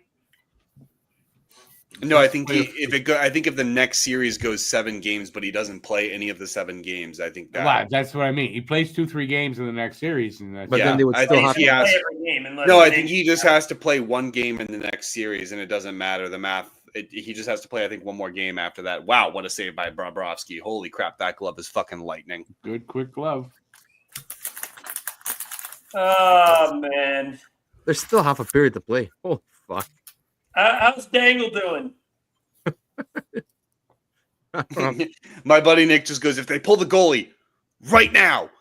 No, I think if the next series goes 7 games, but he doesn't play any of the 7 games, I think that. Wow, that's what I mean. He plays 2-3 games in the next series, and that's But then they would I still think have he to. has. Every game unless No, I they- think he just has to play 1 game in the next series, and it doesn't matter the math. He just has to play, I think, 1 more game after that. Wow, what a save by Bobrovsky! Holy crap, that glove is fucking lightning. good, quick glove. Oh man, There's still half a period to play. Oh fuck! how's Dangle doing? My buddy Nick just goes, if they pull the goalie right now,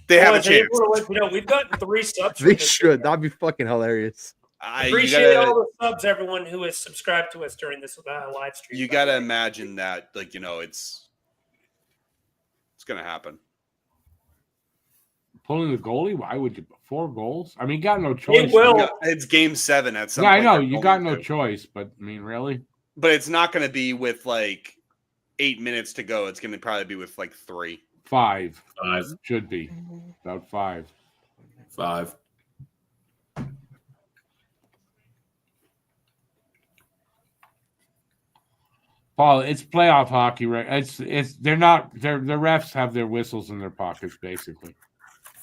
they have a chance. We've gotten 3 subs. They should. That'd be fucking hilarious. Appreciate all the subs, everyone who has subscribed to us during this live stream. You got to imagine that, it's going to happen. Pulling the goalie? Why would you? 4 goals? I mean, you got no choice. It will. It's game 7 at some Yeah, I point. know you got no choice, but I mean, really? But it's not going to be with 8 minutes to go. It's going to probably be with 3. 5 5. should be about 5. 5. Paul, it's playoff hockey, right? They're not. The refs have their whistles in their pockets, basically.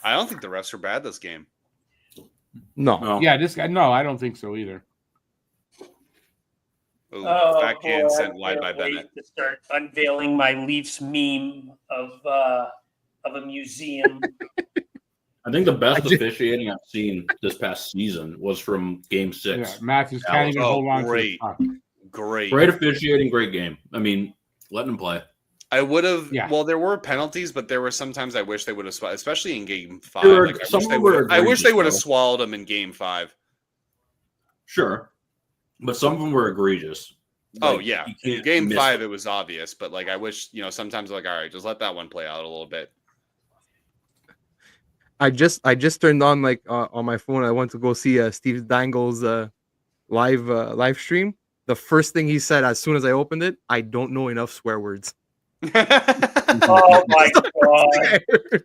I don't think the refs are bad this game. No. Yeah, this guy. No, I don't think so either. Ooh, Oh, backhand boy, sent I wide by can't wait Bennett. to start unveiling my Leafs meme of a museum. I think the best officiating I've seen this past season was from Game 6. Yeah, Matthews can't even hold on to the puck. Great officiating, great game. I mean, letting him play. I would have. Yeah. Well, there were penalties, but there were sometimes I wish they would have, especially in Game 5. There were- I some wish they were would. I wish they would have egregious, swallowed them in Game 5. Sure. But some of them were egregious. Oh Like, yeah, you in can't Game miss 5 it. it was obvious, but I wish sometimes all right, just let that one play out a little bit. I just turned on on my phone. I went to go see Steve Dangle's live stream. The first thing he said as soon as I opened it, I don't know enough swear words. Oh my god!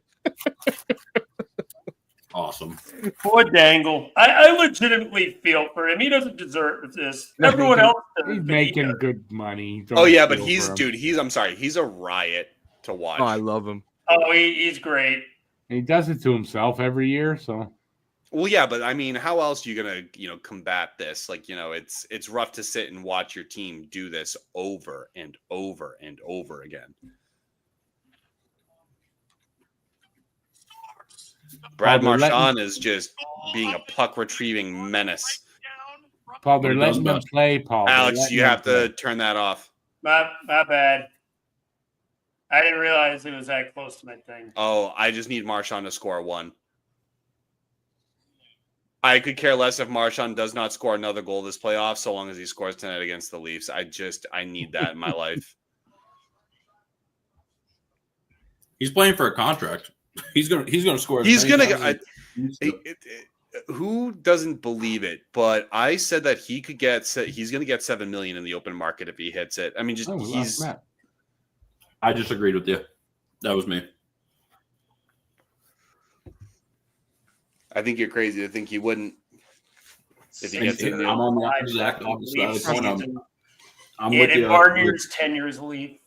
Awesome. Poor Dangle. I legitimately feel for him. He doesn't deserve this. Everyone else does. He's but he making does. good money. Oh yeah, but Don't feel for him. I'm sorry, he's a riot to watch. Oh, I love him. Oh, he's great. He does it to himself every year. So Well, yeah, but I mean, how else are you gonna combat this? It's rough to sit and watch your team do this over and over and over again. Brad they're letting- Marchand is just being a puck retrieving menace. Paul, they're He letting does them best. play. Paul, They're Alex, letting you them have play. to turn that off. My bad. I didn't realize it was that close to my thing. Oh, I just need Marchand to score 1. I could care less if Marchand does not score another goal this playoff, so long as he scores tonight against the Leafs. I need that in my life. He's playing for a contract. He's gonna score. Who doesn't believe it? But I said that he's going to get $7 million in the open market if he hits it. I mean, I just agreed with you. That was me. I think you're crazy to think he wouldn't. If he gets in, I'm on the exact opposite side of the coin. I'm with you. Marner's 10 years leave.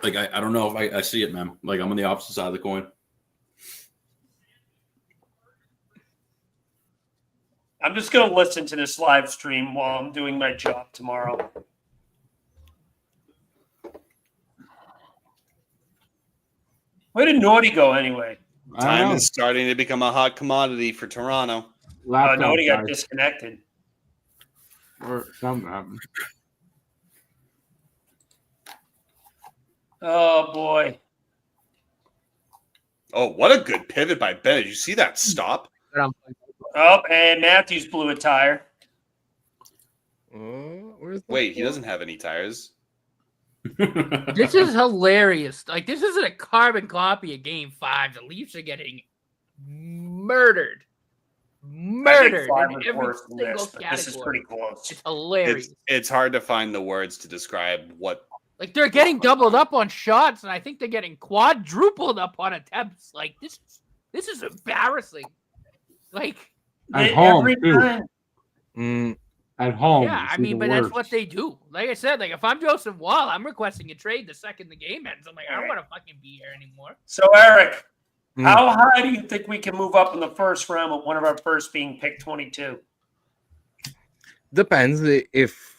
Like I don't know if I see it, man. Like I'm on the opposite side of the coin. I'm just going to listen to this live stream while I'm doing my job tomorrow. Where did Naughty go anyway? Time is starting to become a hot commodity for Toronto. Naughty got disconnected. Or something happened. Oh, boy. Oh, what a good pivot by Bennett. Did you see that stop? Oh, and Matthews blew a tire. Wait, he doesn't have any tires. This is hilarious. Like, this isn't a carbon copy of Game 5. The Leafs are getting murdered. Murdered in every single category. This is pretty close. It's hilarious. It's hard to find the words to describe what. Like, they're getting doubled up on shots, and I think they're getting quadrupled up on attempts. Like, this is embarrassing. Like, at home, too. At home. Yeah, I mean, but that's what they do. Like I said, like if I'm Joseph Wall, I'm requesting a trade the second the game ends. I'm like, I don't want to fucking be here anymore. So, Eric, how high do you think we can move up in the first round with one of our first being pick 22? Depends. If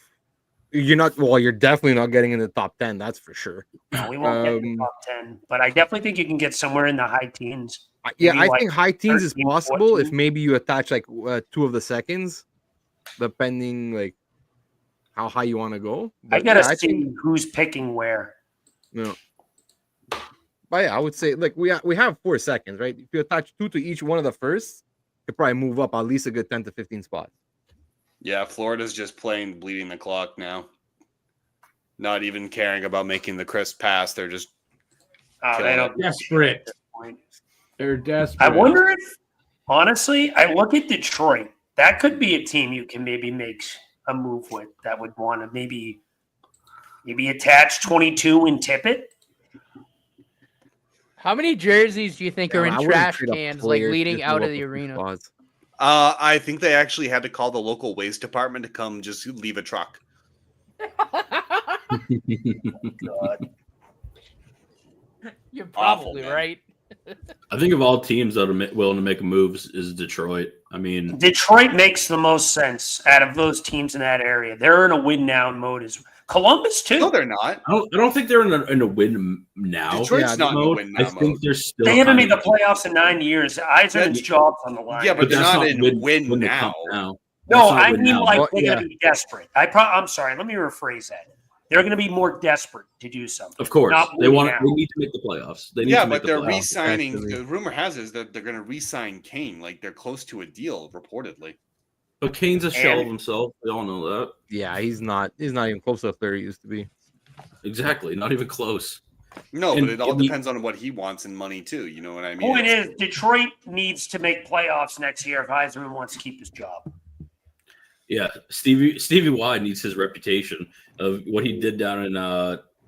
you're not, well, you're definitely not getting in the top 10. That's for sure. No, we won't get in the top 10, but I definitely think you can get somewhere in the high teens. Yeah, I think high teens is possible 14. If maybe you attach like 2 of the seconds, depending like how high you want to go. But I gotta see who's picking where. No. But yeah, I would say like we have 4 seconds, right? If you attach 2 to each one of the first, you probably move up at least a good 10 to 15 spots. Yeah, Florida's just playing bleeding the clock now. Not even caring about making the crisp pass. They're just desperate. They're desperate. I wonder if, honestly, I look at Detroit. That could be a team you can maybe make a move with that would want to maybe attach 22 and tip it. How many jerseys do you think are in trash cans, like leading out of the arena? I think they actually had to call the local waste department to come just leave a truck. God. You're probably right. I think of all teams that are willing to make moves is Detroit. I mean, Detroit makes the most sense out of those teams in that area. They're in a win now mode. Is Columbus too? No, they're not. I don't think they're in a win now. Detroit's not in a win now. I think they're still. They haven't made the playoffs in 9 years. Eiserman's job's on the line. Yeah, but they're not in win now. No, I mean like they're going to be desperate. I'm sorry. Let me rephrase that. They're going to be more desperate to do something. Of course, they need to make the playoffs. But they're re-signing. The rumor has is that they're going to re-sign Kane. Like they're close to a deal, reportedly. But Kane's a shell of himself. We all know that. Yeah, he's not even close to the player he used to be. Exactly, not even close. No, but it all depends on what he wants in money too. You know what I mean? Point is, Detroit needs to make playoffs next year if Yzerman wants to keep his job. Yeah, Stevie Y needs his reputation of what he did down in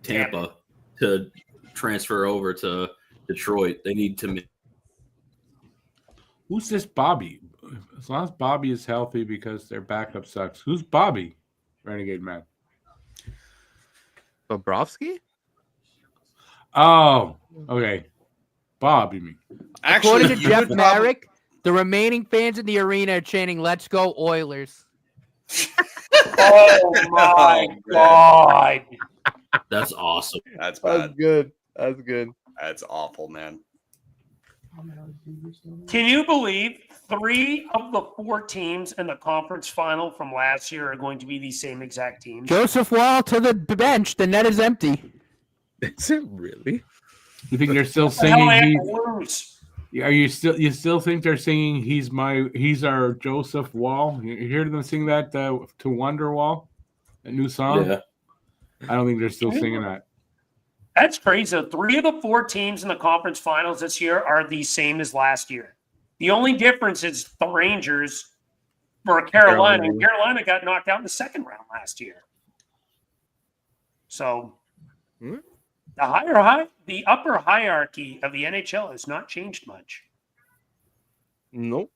Tampa to transfer over to Detroit. They need to make. Who's this Bobby? As long as Bobby is healthy because their backup sucks. Who's Bobby? Renegade Man. Bobrovsky? Oh, okay. Bob, you mean? According to Jeff Marek, the remaining fans in the arena are chanting, "Let's go Oilers." Oh my God. That's awesome. That's bad. That's good. That's good. That's awful, man. Can you believe 3 of the 4 teams in the conference final from last year are going to be the same exact teams? Joseph Wall to the bench. The net is empty. Is it really? You think they're still What the hell singing? they have to lose? Are you still think they're singing? He's our Joseph Wall. You hear them sing that to Wonderwall, a new song. Yeah. I don't think they're still singing that. That's crazy. So 3 of the 4 teams in the conference finals this year are the same as last year. The only difference is the Rangers for Carolina. And Carolina got knocked out in the second round last year. So the upper hierarchy of the NHL has not changed much. Nope.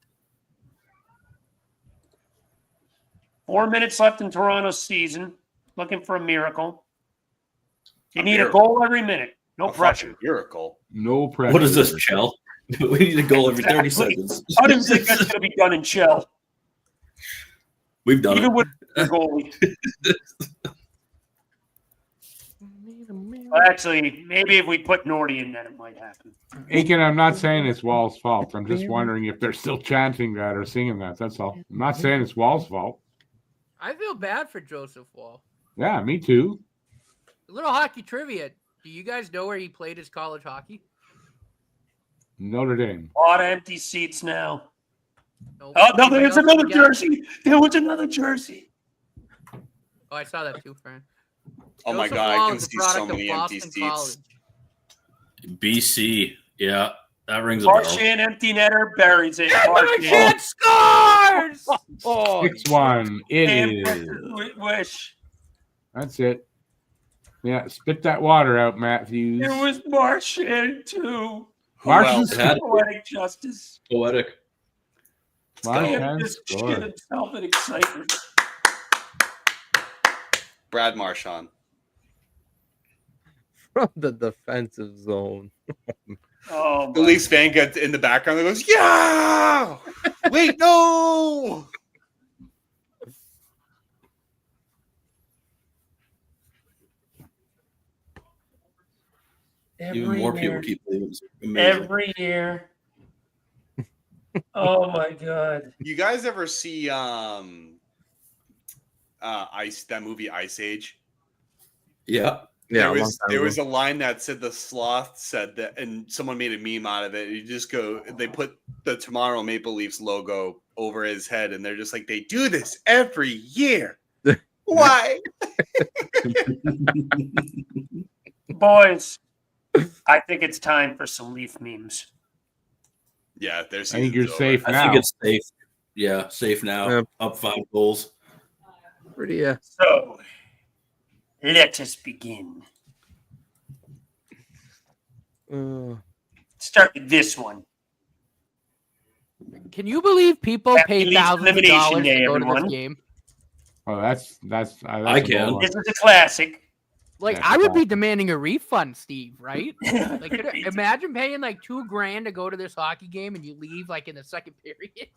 4 minutes left in Toronto's season. Looking for a miracle. You need a goal every minute. No pressure. Miracle. No pressure. What is this, Chell? We need a goal every 30 seconds. I don't think that's going to be done in Shell. We've done Even it. with the goalie. Well, actually, maybe if we put Nordy in, then it might happen. Aiken, I'm not saying it's Wall's fault. I'm just wondering if they're still chanting that or singing that. That's all. I'm not saying it's Wall's fault. I feel bad for Joseph Wall. Yeah, me too. A little hockey trivia. Do you guys know where he played his college hockey? Notre Dame. A lot of empty seats now. Nope. Oh, no, there's Anybody else another guess? jersey. There was another jersey. Oh, I saw that too, Fran. Oh my Joseph God, Wall I can is a see product so of many empty Boston seats. College. BC. Yeah, that rings a bell. Marchand, empty netter, buries it. Marchand scores! 6-1. It is. Wish. That's it. Yeah, spit that water out, Matthews. It was Marchand, too. Marchand Had Poetic justice. poetic. Marchand Just shit scored. himself in excitement. Brad Marchand. From the defensive zone. Oh, The Leafs fan gets in the background and goes, "Yeah! Wait, no!" Even more people keep leaving. It's amazing. Every year. Oh my God. You guys ever see Ice, that movie Ice Age? Yeah. Yeah, There was a line that said the sloth said that, and someone made a meme out of it. You just go, they put the Toronto Maple Leafs logo over his head, and they're just like, they do this every year. Why? Boys, I think it's time for some Leaf memes. Yeah, there's. I think you're safe I now. think it's safe. Yeah, safe now. Yep. Up 5 goals. Pretty, So, let us begin. Start with this one. Can you believe people Happy pay Leafs thousands of Elimination dollars Day, to go to everyone. this game? Oh, that's I a can. bold one. This is a classic. Like, Yeah, I would exactly. be demanding a refund, Steve, right? Like, imagine paying like $2,000 to go to this hockey game and you leave like in the second period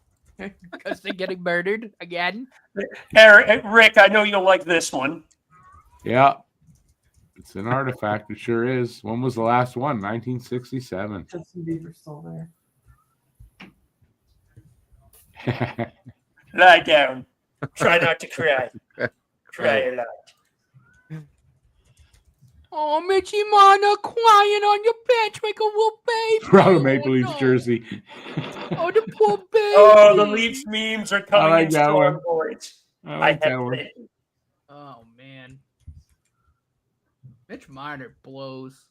because they're getting murdered again. Rick, I know you'll like this one. Yeah. It's an artifact. It sure is. When was the last one? 1967. Justin Bieber's still there. Lie down. Try not to cry. Cry a lot. Oh, Mitchie Mana crying on your bench like a little baby. Proud of Maple Oh, Leafs no. jersey. Oh, the poor baby. Oh, the Leafs memes are coming like in that strong, one. boys. I I like have that one. faith. Oh, man. Mitch Marner blows.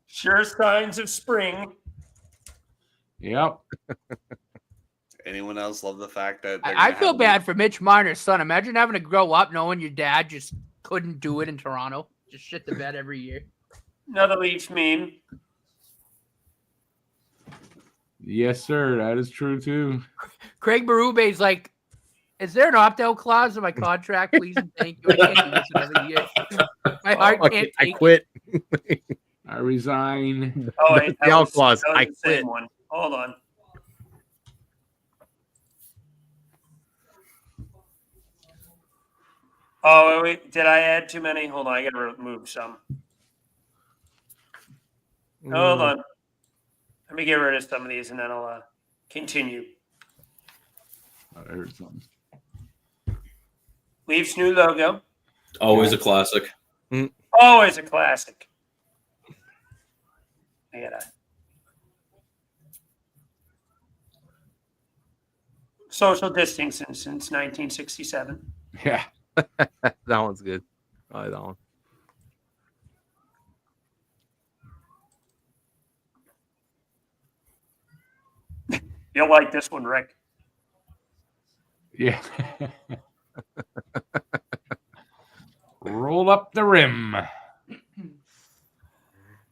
Sure signs of spring. Yep. Anyone else love the fact that they're I gonna feel have a- bad for Mitch Marner's son. Imagine having to grow up knowing your dad just couldn't do it in Toronto. Just shit the bed every year. Another Leafs meme. Yes, sir. That is true too. Craig Berube's like, is there an opt-out clause in my contract? Please and thank you. I can't do this another year. My heart can't I take quit. I resign. Oh, wait, The out clause. that was I the same quit. one. Hold on. Oh, wait, did I add too many? Hold on, I gotta remove some. Hold on. Let me get rid of some of these and then I'll continue. Oh, there's something. Leafs new logo. Always a classic. Always a classic. I gotta. Social distancing since 1967. Yeah. That one's good. I like that one. You'll like this one, Rick. Yeah. Roll up the rim.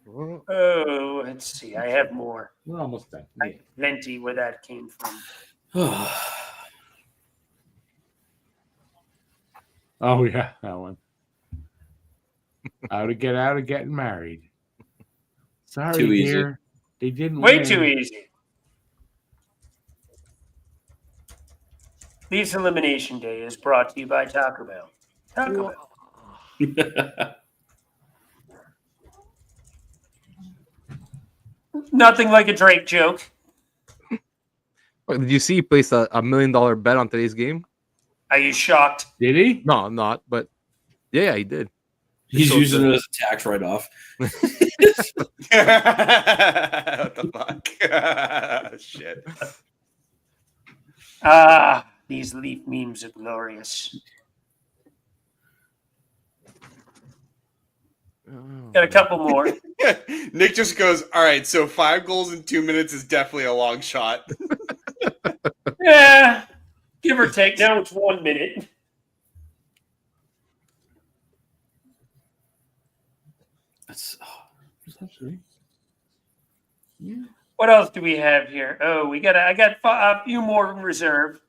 Oh, let's see. I have more. We're almost done. I have plenty where that came from. Oh yeah, that one. How to get out of getting married. Sorry, Too easy. dear. They didn't Way win. too easy. Leafs Elimination Day is brought to you by Taco Bell. Taco Bell. Nothing like a Drake joke. Did you see he placed a $1 million bet on today's game? Are you shocked? Did he? No, I'm not. But yeah, he did. He's So using good. it as a tax write-off. What the fuck? Shit. These Leaf memes are glorious. Got a couple more. Nick just goes, all right, so 5 goals in 2 minutes is definitely a long shot. Yeah, give or take. Now it's 1 minute. That's What else do we have here? Oh, I got a few more in reserve.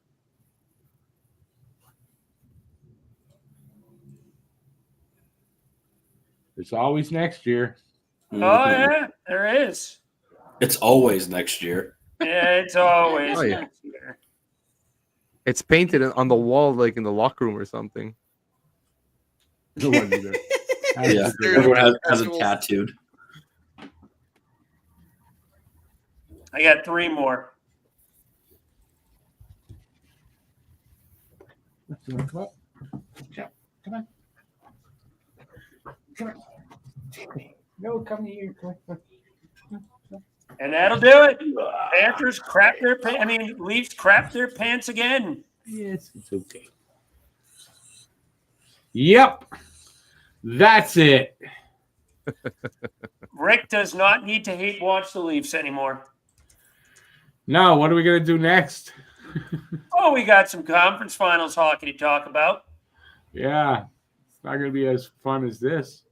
It's always next year. Oh yeah, there is. It's always next year. Yeah, it's always Oh, yeah. next year. It's painted on the wall, like in the locker room or something. No one either. Yeah, everyone has it tattooed. I got 3 more. Come on. Come on. Come on. No, come here. Come on. And that'll do it. Panthers crap their pants. I mean, Leafs crap their pants again. Yes, it's okay. Yep. That's it. Rick does not need to hate watch the Leafs anymore. Now, what are we going to do next? Oh, we got some conference finals hockey to talk about. Yeah. It's not going to be as fun as this.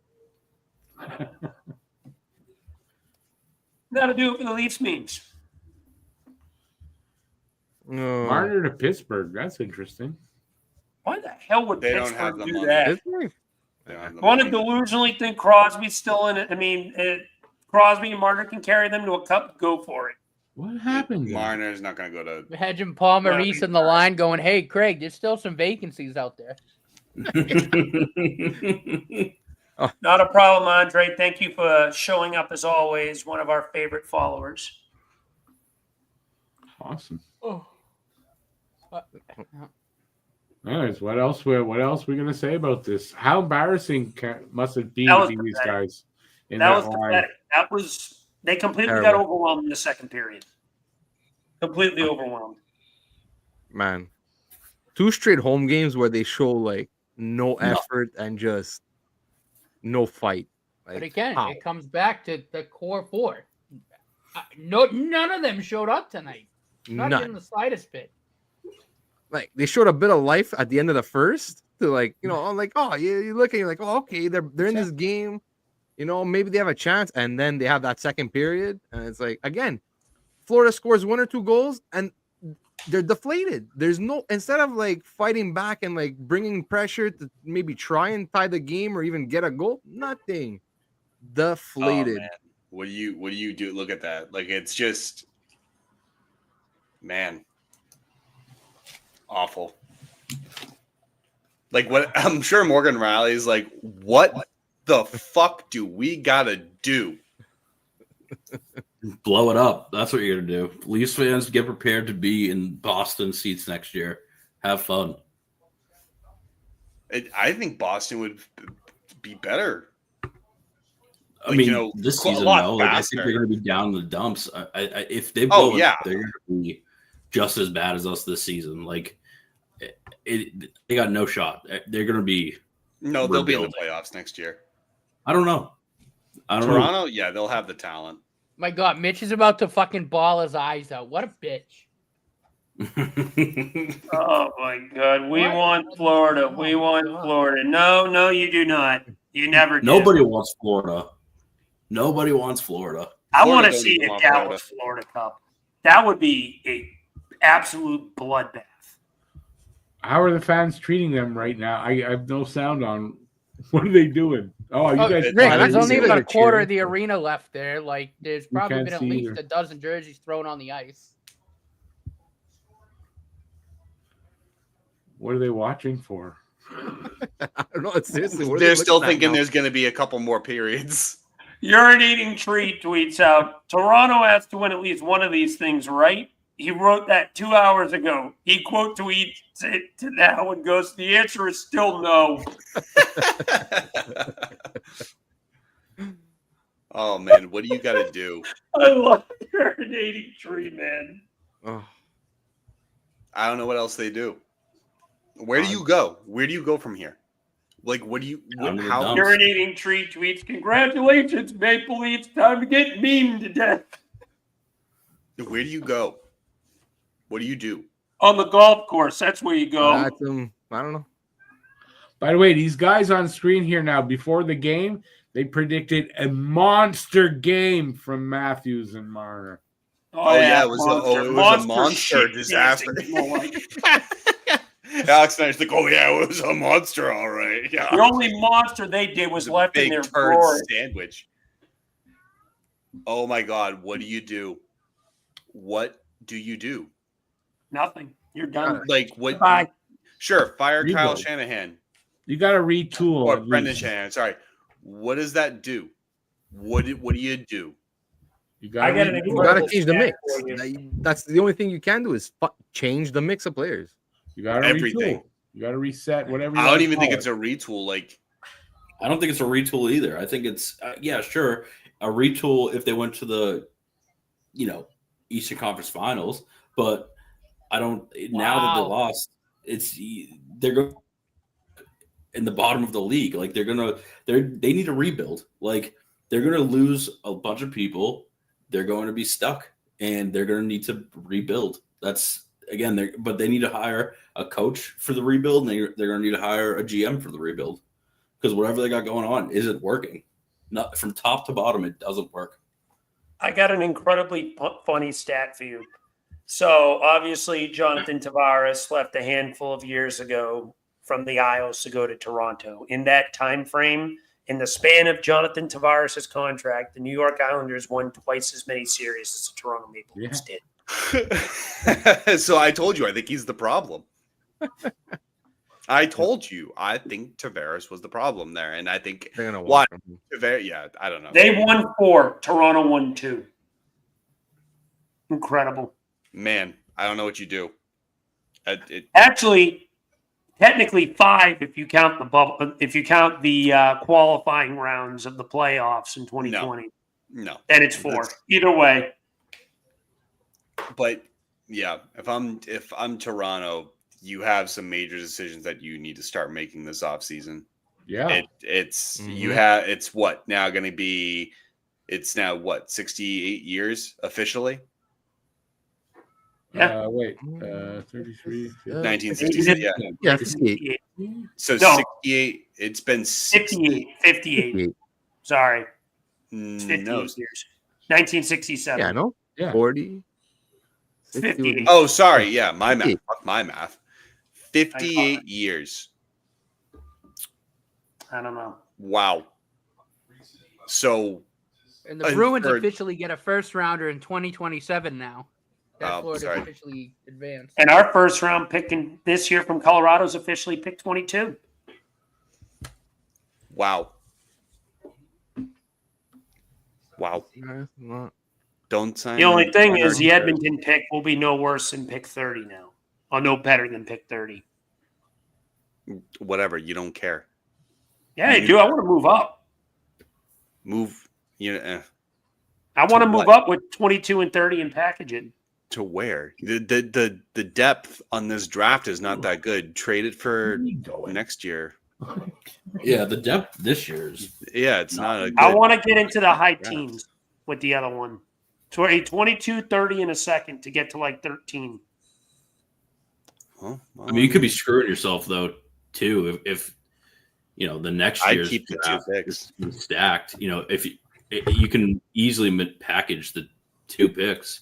Got to do it for the Leafs memes. Marner to Pittsburgh. That's interesting. Why the hell would They don't have Pittsburgh the do money. that? They don't have the Want to money. delusionally think Crosby's still in it? I mean, Crosby and Marner can carry them to a cup. Go for it. What happened? Marner's not going to go to. Imagine Paul Maurice in the line going, "Hey, Craig, there's still some vacancies out there." Not a problem, Andre. Thank you for showing up as always. One of our favorite followers. Awesome. Oh. Anyways, what else we gonna say about this? How embarrassing must it be That to was be these pathetic. guys in That that was line? pathetic. That was they completely got Terrible. overwhelmed in the second period. Completely overwhelmed. Man, 2 straight home games where they show like no effort and just no fight. Like, But again, how? it comes back to the core 4. None of them showed up tonight. Not None. even the slightest bit. Like they showed a bit of life at the end of the first to like, I'm like, oh, you look and you're like, oh, okay, they're in this game, maybe they have a chance, and then they have that second period, and it's like again, Florida scores 1 or 2 goals and they're deflated. There's no, instead of like fighting back and like bringing pressure to maybe try and tie the game or even get a goal, nothing. Deflated. Oh, man. What do you do? Look at that. Like, it's just, man, awful. Like, what I'm sure Morgan Riley's like, what the fuck do we gotta do Blow it up. That's what you're gonna do. Leafs fans, get prepared to be in Boston seats next year. Have fun. I think Boston would be better. I mean, this season, no. Like, I think they're going to be down in the dumps. If they blow it, they're going to be just as bad as us this season. Like, they got no shot. They're going to be. No, they'll be in the playoffs next year. I don't know. Toronto, yeah, they'll have the talent. My God, Mitch is about to fucking ball his eyes out. What a bitch. Oh my God, we want Florida. We want Florida. No, you do not. You never. Nobody wants Florida. Nobody wants Florida. I want to see a Dallas Florida Cup. That would be a absolute bloodbath. How are the fans treating them right now? I have no sound on. What are they doing? Oh, you guys. Rick, there's only about a quarter of the arena left there. Like, there's probably been at least a dozen jerseys thrown on the ice. What are they watching for? I don't know. Seriously, they're still thinking there's going to be a couple more periods. Urinating Tree tweets out, Toronto has to win at least one of these things, right? He wrote that 2 hours ago. He quote tweets it to now and goes, the answer is still no. Oh, man, what do you got to do? I love Urinating Tree, man. Oh. I don't know what else they do. Where do you go? Where do you go from here? Like, what do you? How? Urinating Tree tweets, congratulations, Maple Leafs. Time to get memed to death. Where do you go? What do you do? On the golf course. That's where you go. I don't know. By the way, these guys on screen here now, before the game, they predicted a monster game from Matthews and Marner. Oh yeah, it was a monster disaster. Alex Snyder's like, oh yeah, it was a monster, all right. Yeah. The only monster they did was left in their turd sandwich. Oh my God, what do you do? What do you do? Nothing. You're done. Like what? Bye. Sure, fire Kyle Shanahan. You got to retool. Or Brendan Shanahan. Sorry. What does that do? What do you do? You got to change the mix. That's the only thing you can do is change the mix of players. You got to retool. You got to reset whatever. I don't even think it's a retool. Like, I don't think it's a retool either. I think it's yeah, sure, a retool if they went to the, Eastern Conference Finals. But I don't. Now that they lost, they're going in the bottom of the league. Like they need to rebuild. Like they're gonna lose a bunch of people. They're going to be stuck, and they're going to need to rebuild. That's. Again, but they need to hire a coach for the rebuild, and they're going to need to hire a GM for the rebuild because whatever they got going on isn't working. Not from top to bottom, it doesn't work. I got an incredibly funny stat for you. So obviously, Jonathan Tavares left a handful of years ago from the Isles to go to Toronto. In that time frame, in the span of Jonathan Tavares' contract, the New York Islanders won twice as many series as the Toronto Maple Leafs did. So I told you, I think he's the problem. I told you, I think Tavares was the problem there, and I think they're gonna watch Tavares. Yeah, I don't know. They won 4. Toronto won 2. Incredible, man. I don't know what you do. Actually, technically 5 if you count the bubble. If you count the qualifying rounds of the playoffs in 2020. No. Then it's 4. Either way. But yeah, if I'm Toronto, you have some major decisions that you need to start making this offseason. Yeah. It's what now going to be? It's now what 68 years officially. Yeah. 33. 1968. Yeah. 58. So 68. It's been 58. Sorry. It's 58 years. 1967. Yeah, I know. Yeah. 40. 58. Oh, sorry. Yeah, my math. Fuck my math. 58 years. I don't know. Wow. So. And the Bruins officially get a first rounder in 2027 now. That Florida's officially advanced. And our first round pick this year from Colorado is officially pick 22. Wow. Don't sign. The only thing is the Marner. Edmonton pick will be no worse than pick 30 now. Or no better than pick 30. Whatever. You don't care. Yeah, I do. I want to move up. Move. I want to move up with 22 and 30 and package it. To where? The depth on this draft is not that good. Trade it for next year. Yeah, the depth this year is. Yeah, it's not a good. I want to get into the high teens with the other one. 22, 30 in a second to get to like 13. Well, I mean, you could be screwing yourself though too if the next year's keep the 2 picks is stacked. If you can easily package the 2 picks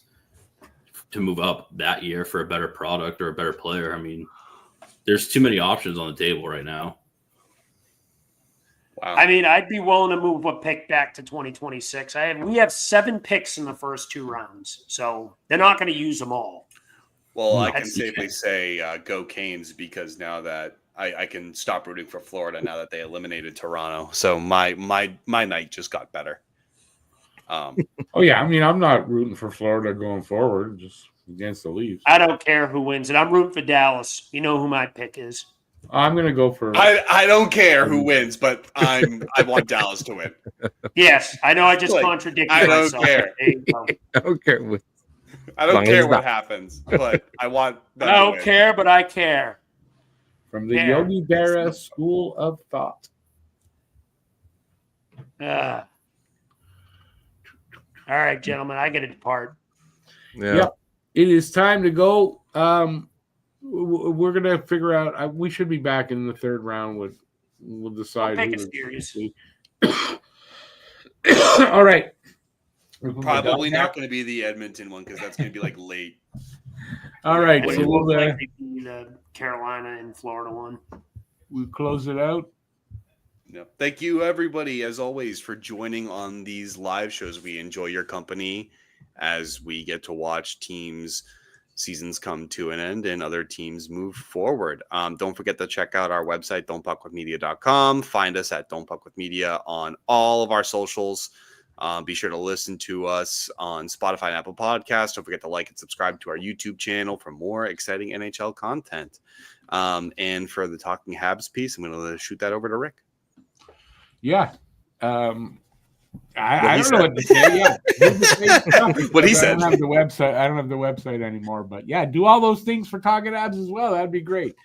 to move up that year for a better product or a better player. I mean, there's too many options on the table right now. Wow. I mean, I'd be willing to move a pick back to 2026. We have 7 picks in the first 2 rounds, so they're not going to use them all. Well, I can safely say go Canes because now that I can stop rooting for Florida now that they eliminated Toronto. So my night just got better. Oh yeah, I mean, I'm not rooting for Florida going forward, just against the Leafs. I don't care who wins it. I'm rooting for Dallas. You know who my pick is. I'm gonna go for. I don't care who wins, but I want Dallas to win. Yes, I know. I just contradicted myself. I don't care. I don't care. I don't care what happens, but I want. I don't care, but I care. From the Yogi Berra School of Thought. All right, gentlemen, I got to depart. Yeah. Yep. It is time to go. We're gonna figure out. We should be back in the 3rd round. We'll decide. I'll pick a series. All right. Probably not going to be the Edmonton one because that's going to be like late. All right. It So will likely be the Carolina and Florida one. We'll close it out. No. Thank you, everybody, as always, for joining on these live shows. We enjoy your company as we get to watch teams' seasons come to an end and other teams move forward. Don't forget to check out our website, don'tpuckwithmedia.com. Find us at Don't Puck With Media on all of our socials. Be sure to listen to us on Spotify and Apple Podcasts. Don't forget to like and subscribe to our YouTube channel for more exciting NHL content. And for the Talking Habs piece, I'm going to shoot that over to Rick. Yeah. I don't know what to say. Yeah. What he said. I don't have the website. I don't have the website anymore. But yeah, do all those things for Talking Habs as well. That'd be great.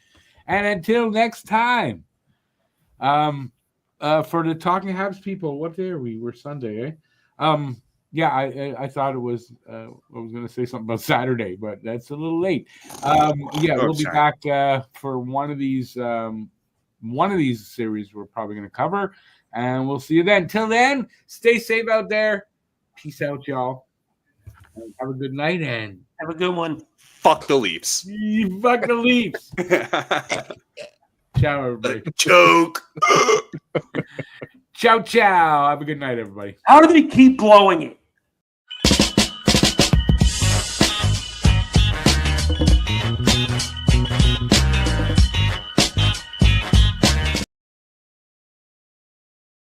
And until next time, for the Talking Habs people, what day are we? We're Sunday, eh? Yeah, I thought it was. I was going to say something about Saturday, but that's a little late. Yeah, we'll be back for one of these series we're probably going to cover. And we'll see you then. Till then, stay safe out there. Peace out, y'all. Have a good night and have a good one. Fuck the Leafs. Fuck the Leafs. Ciao, everybody. Choke. Ciao, ciao. Have a good night, everybody. How do they keep blowing it?